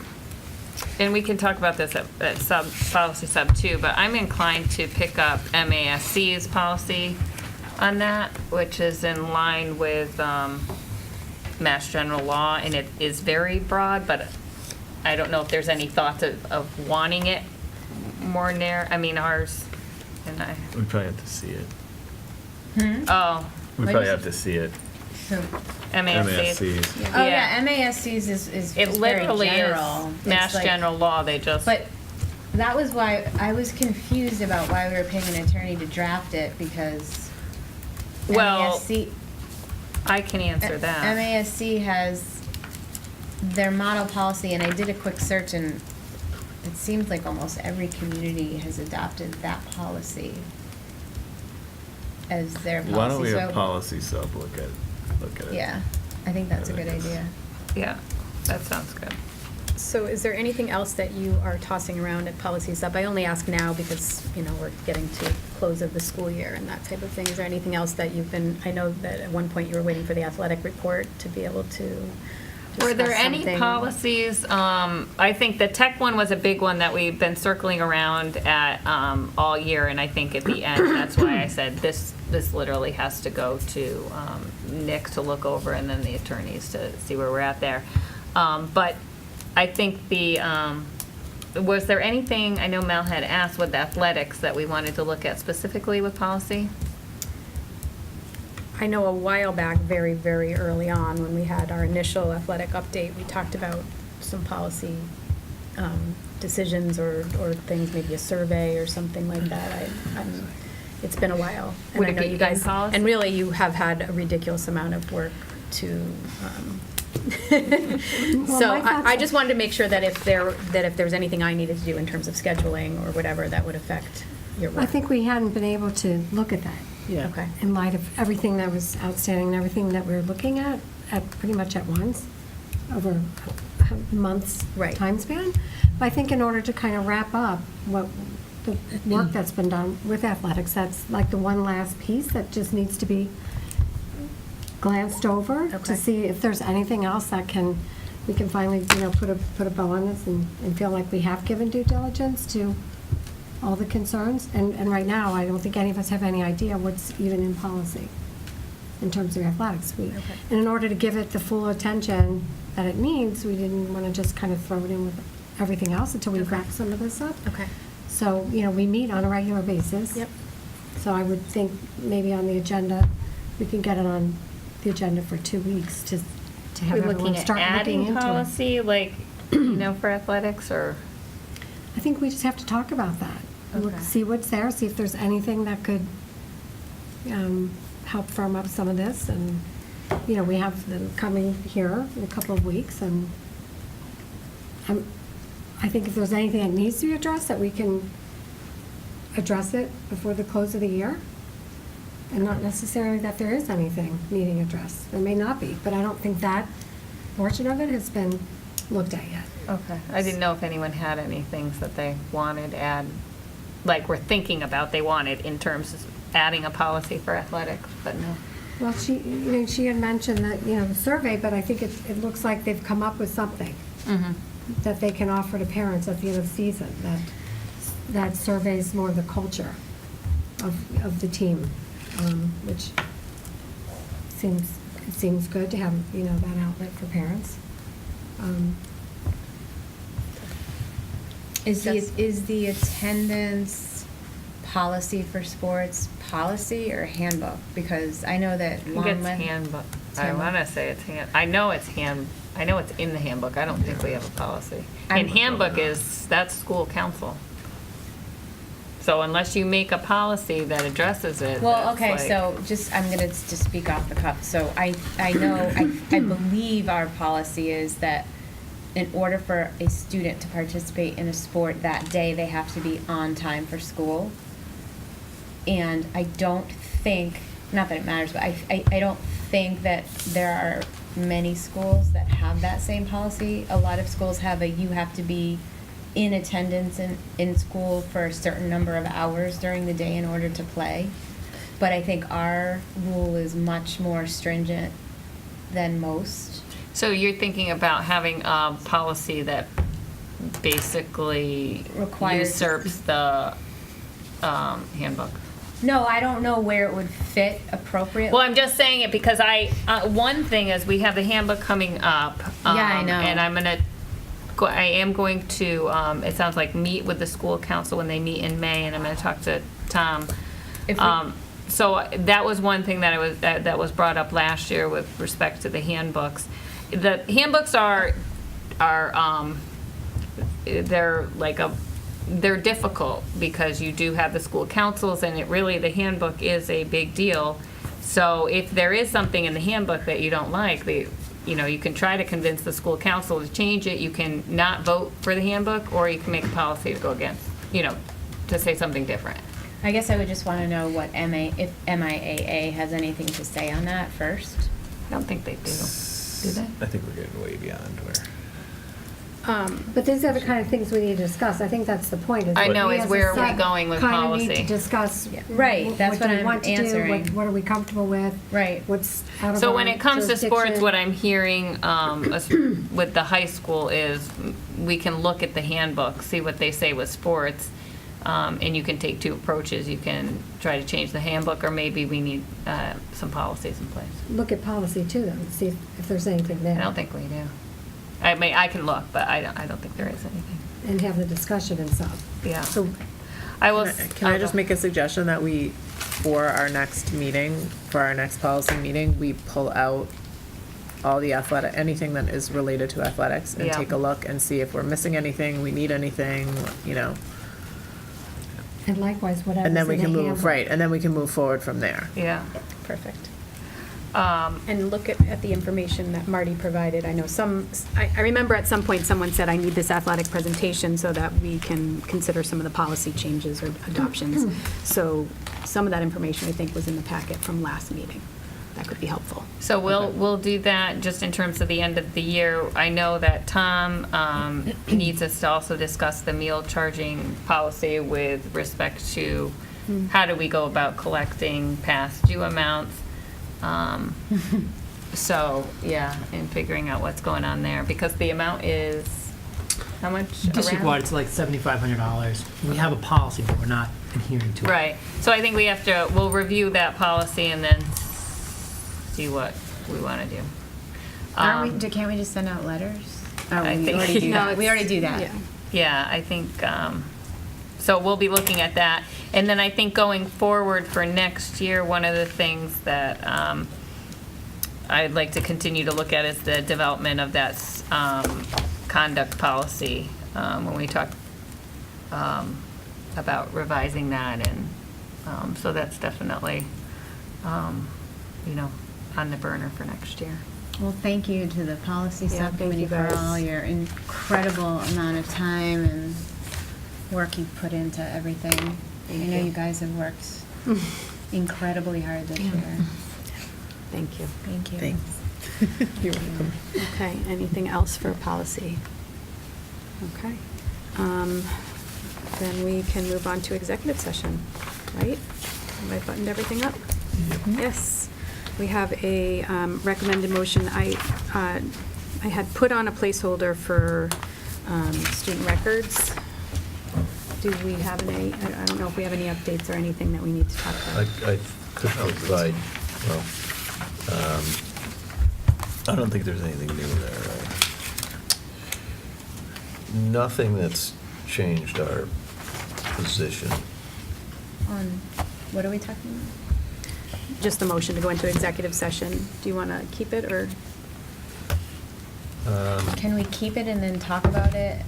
Speaker 12: and we can talk about this at policy sub 2, but I'm inclined to pick up MASC's policy on that, which is in line with Mass General Law, and it is very broad, but I don't know if there's any thoughts of wanting it more narrow. I mean, ours, and I.
Speaker 6: We probably have to see it.
Speaker 12: Oh.
Speaker 6: We
Speaker 5: What
Speaker 6: probably
Speaker 5: is
Speaker 6: have
Speaker 5: it?
Speaker 6: to see it.
Speaker 12: MASC's.
Speaker 6: MASC's.
Speaker 5: Oh, yeah, MASC's is
Speaker 12: It
Speaker 5: very
Speaker 12: literally
Speaker 5: general.
Speaker 12: is
Speaker 5: It's
Speaker 12: Mass
Speaker 5: like-
Speaker 12: General Law, they just.
Speaker 5: But that was why I was confused about why we were paying an attorney to draft it, because
Speaker 12: Well,
Speaker 5: MASC
Speaker 12: I can answer that.
Speaker 5: MASC has their model policy, and I did a quick search, and it seems like almost every community has adopted that policy as their policy.
Speaker 6: Why don't we
Speaker 5: So-
Speaker 6: have policy sub look at it?
Speaker 5: Yeah, I think that's a good idea.
Speaker 12: Yeah, that sounds good.
Speaker 2: So is there anything else that you are tossing around at policy sub? I only ask now because, we're getting to close of the school year and that type of thing. Is there anything else that you've been, I know that at one point you were waiting for the athletic report to be able to
Speaker 12: Were there
Speaker 2: discuss
Speaker 12: any
Speaker 2: something.
Speaker 12: policies, I think the tech one was a big one that we've been circling around at all year, and I think at the end, that's why I said this literally has to go to Nick to look over and then the attorneys to see where we're at there. But I think was there anything, I know Mel had asked with athletics that we wanted to look at specifically with policy?
Speaker 2: I know a while back, very, very early on, when we had our initial athletic update, we talked about some policy decisions or things, maybe a survey or something like that. It's been a while. And
Speaker 12: Would
Speaker 2: I
Speaker 12: it
Speaker 2: know
Speaker 12: be
Speaker 2: you
Speaker 12: in
Speaker 2: guys,
Speaker 12: policy?
Speaker 2: and really you have had a ridiculous amount of work to, so I just wanted to make sure that if there's anything I needed to do in terms of scheduling or whatever, that would affect your work.
Speaker 3: I think we hadn't been able to look at that
Speaker 4: Yeah.
Speaker 2: Okay.
Speaker 3: in light of everything that was outstanding and everything that we were looking at pretty much at once, over a month's
Speaker 2: Right.
Speaker 3: time span. But I think in order to kind of wrap up what the work that's been done with athletics, that's like the one last piece that just needs to be glanced over
Speaker 2: Okay.
Speaker 3: to see if there's anything else that we can finally, put a bow on this and feel like we have given due diligence to all the concerns. And right now, I don't think any of us have any idea what's even in policy in terms of athletics. And in order to give it the full attention that it needs, we didn't want to just kind of throw it in with everything else until we wrap some of this up.
Speaker 2: Okay.
Speaker 3: So, we meet on a regular basis.
Speaker 2: Yep.
Speaker 3: So I would think maybe on the agenda, we can get it on the agenda for 2 weeks to have
Speaker 12: We're
Speaker 3: everyone
Speaker 12: looking at
Speaker 3: start looking
Speaker 12: adding
Speaker 3: into it.
Speaker 12: policy, like, for athletics, or?
Speaker 3: I think we just have to talk about that. look,
Speaker 5: Okay.
Speaker 3: see what's there, see if there's anything that could help firm up some of this. And, you know, we have them coming here in a couple of weeks, and I think if there's anything that needs to be addressed, that we can address it before the close of the year. And not necessarily that there is anything needing addressed. There may not be, but I don't think that portion of it has been looked at yet.
Speaker 12: Okay, I didn't know if anyone had any things that they wanted add, like were thinking about they wanted in terms of adding a policy for athletics, but no.
Speaker 3: Well, she had mentioned that, the survey, but I think it looks like they've come up with something that they can offer to parents at the end of the season, that surveys more the culture of the team, which seems good to have, that outlet for parents.
Speaker 5: Is the attendance policy for sports policy or handbook? Because I know that
Speaker 12: I think it's
Speaker 5: Longmont.
Speaker 12: handbook.
Speaker 5: It's
Speaker 12: I
Speaker 5: handbook.
Speaker 12: want to say it's I know it's in the handbook. I don't think we have a policy.
Speaker 5: I'm-
Speaker 12: And handbook that's school council. So unless you make a policy that addresses it.
Speaker 5: Well,
Speaker 12: that's
Speaker 5: okay,
Speaker 12: like-
Speaker 5: so I'm gonna just speak off the cuff. So I know, I believe our policy is that in order for a student to participate in a sport that day, they have to be on time for school. And I don't think, not that it matters, but I don't think that there are many schools that have that same policy. A lot of schools have you have to be in attendance in school for a certain number of hours during the day in order to play. But I think our rule is much more stringent than most.
Speaker 12: So you're thinking about having a policy that basically
Speaker 5: Requires-
Speaker 12: usurps the handbook?
Speaker 5: No, I don't know where it would fit appropriately.
Speaker 12: Well, I'm just saying it because one thing is we have the handbook coming up.
Speaker 5: Yeah, I know.
Speaker 12: And I am going to, it sounds like, meet with the school council when they meet in May, and I'm going to talk to Tom.
Speaker 5: If we-
Speaker 12: So that was one thing that was brought up last year with respect to the handbooks. The handbooks they're difficult because you do have the school councils, and the handbook is a big deal. So if there is something in the handbook that you don't like, you can try to convince the school council to change it. You can not vote for the handbook, or you can make a policy to go against, to say something different.
Speaker 5: I guess I would just want to know if MIAA has anything to say on that first.
Speaker 12: I don't think they do. Do they?
Speaker 6: I think we're getting way beyond where.
Speaker 3: But these are the kind of things we need to discuss. I think that's the point.
Speaker 12: I know,
Speaker 3: we
Speaker 12: is
Speaker 3: as a
Speaker 12: where are we
Speaker 3: set
Speaker 12: going with
Speaker 3: Kind of
Speaker 12: policy?
Speaker 3: need to discuss.
Speaker 5: Right, that's
Speaker 3: do
Speaker 5: what
Speaker 3: we
Speaker 5: I'm
Speaker 3: want to do,
Speaker 5: answering.
Speaker 3: What are we comfortable with?
Speaker 5: Right.
Speaker 3: What's out of
Speaker 12: So
Speaker 3: our
Speaker 12: when it comes to sports,
Speaker 3: jurisdiction.
Speaker 12: what I'm hearing with the high school is we can look at the handbook, see what they say with sports, and you can take two approaches. You can try to change the handbook, or maybe we need some policies in place.
Speaker 3: Look at policy too, then, see if there's anything there.
Speaker 12: I don't think we do. I mean, I can look, but I don't think there is anything.
Speaker 3: And have the discussion and stuff.
Speaker 12: Yeah.
Speaker 3: So,
Speaker 12: I will.
Speaker 4: Can I just make a suggestion that we, for our next policy meeting, we pull out all the anything that is related to athletics and
Speaker 12: Yeah.
Speaker 4: take a look and see if we're missing anything, we need anything,
Speaker 3: and likewise, whatever's
Speaker 4: and then we
Speaker 3: in
Speaker 4: can
Speaker 3: the
Speaker 4: move,
Speaker 3: handbook.
Speaker 4: right, and then we can move forward from there.
Speaker 12: Yeah.
Speaker 13: Perfect.
Speaker 12: Um,
Speaker 13: And look at the information that Marty provided. I know I remember at some point someone said, I need this athletic presentation so that we can consider some of the policy changes or adoptions. So some of that information, I think, was in the packet from last meeting. That could be helpful.
Speaker 12: So we'll do that just in terms of the end of the year. I know that Tom needs us to also discuss the meal charging policy with respect to how do we go about collecting past due amounts. So, yeah, and figuring out what's going on there, because the amount is, how much?
Speaker 10: District-wide,
Speaker 12: around?
Speaker 10: it's like $7,500. We have a policy, but we're not adhering to it.
Speaker 12: Right, so I think we'll review that policy and then see what we want to do.
Speaker 5: Can't we just send out letters? Oh,
Speaker 12: I
Speaker 5: we
Speaker 12: think-
Speaker 5: already do
Speaker 12: No,
Speaker 5: that. We already do that.
Speaker 13: Yeah.
Speaker 12: Yeah, I think, so we'll be looking at that. And then I think going forward for next year, one of the things that I'd like to continue to look at is the development of that conduct policy. When we talk about revising that, and so that's definitely, you know, on the burner for next year.
Speaker 5: Well, thank you to the policy
Speaker 3: Yeah, thank
Speaker 5: subcommittee
Speaker 3: you
Speaker 5: for
Speaker 3: guys.
Speaker 5: all your incredible amount of time and work you've put into everything. I know you guys have worked incredibly hard this year.
Speaker 2: Thank you.
Speaker 5: Thank you.
Speaker 4: Thanks. You're welcome.
Speaker 2: Okay, anything else for policy? Okay. Then we can move on to executive session, right? Have I buttoned everything up? Yes. We have a recommended motion. I had put on a placeholder for student records. Do we have any, I don't know if we have any updates or anything that we need to talk about.
Speaker 7: I could provide, well,
Speaker 6: I don't think there's anything new there, right?
Speaker 7: nothing that's changed our position.
Speaker 5: On, what are we talking about?
Speaker 2: Just the motion to go into executive session. Do you want to keep it, or?
Speaker 5: Can we keep it and then talk about it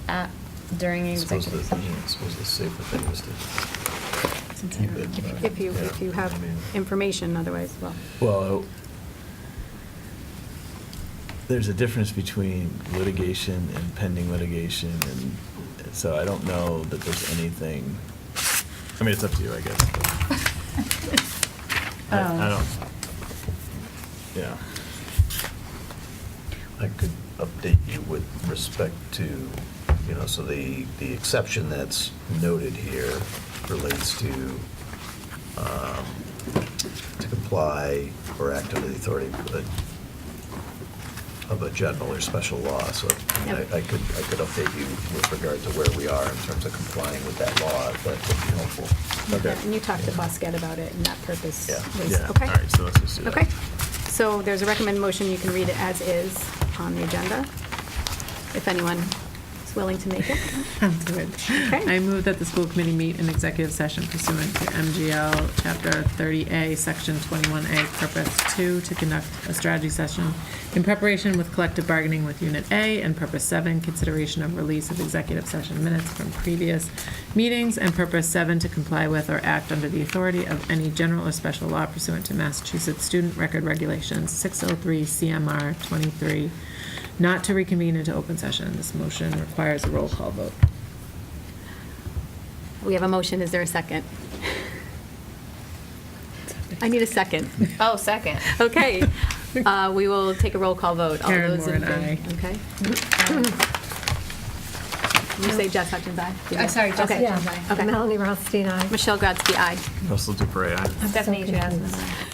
Speaker 5: during executive session?
Speaker 7: I suppose the safer thing is to keep it. but,
Speaker 2: If you
Speaker 7: yeah,
Speaker 2: have
Speaker 7: I mean,
Speaker 2: information, otherwise, well.
Speaker 6: Well, there's a difference between litigation and pending litigation, and so I don't know that there's anything, I mean, it's up to you, I guess. but I don't, yeah.
Speaker 7: I could update you with respect to, you know, so the exception that's noted here relates to comply or act under the authority of a general or special law. So
Speaker 2: Yep.
Speaker 7: I could update you with regard to where we are in terms of complying with that law, if that would be helpful.
Speaker 2: Okay. And you talked to Bosquet about it, and that purpose
Speaker 7: Yeah.
Speaker 2: was,
Speaker 6: Yeah,
Speaker 2: okay?
Speaker 6: all right, so let's just do that.
Speaker 2: Okay. So there's a recommended motion, you can read it as is on the agenda, if anyone is willing to make it.
Speaker 4: Sounds good.
Speaker 2: Okay.
Speaker 4: I move that the school committee meet in executive session pursuant to MGL Chapter 30A, Section 21A, Purpose 2, to conduct a strategy session in preparation with collective bargaining with Unit A, and Purpose 7, consideration of release of executive session minutes from previous meetings, and Purpose 7, to comply with or act under the authority of any general or special law pursuant to Massachusetts Student Record Regulations 603 CMR 23, not to reconvene into open session. This motion requires a roll call vote.
Speaker 2: We have a motion, is there a second? I need a second.
Speaker 12: Oh, second.
Speaker 2: Okay. We will take a roll call vote. All
Speaker 4: Karen
Speaker 2: those in
Speaker 4: Moore and
Speaker 2: favor- Okay. You say Jess Hutchins, aye?
Speaker 5: I'm sorry, Jess
Speaker 2: Okay.
Speaker 5: Hutchins,
Speaker 3: Yeah.
Speaker 2: Okay.
Speaker 3: Melanie Rothstein, aye.
Speaker 2: Michelle Grotzky, aye.
Speaker 6: Russell Dupre, aye.
Speaker 12: Stephanie
Speaker 3: So confused.
Speaker 12: Jasmine.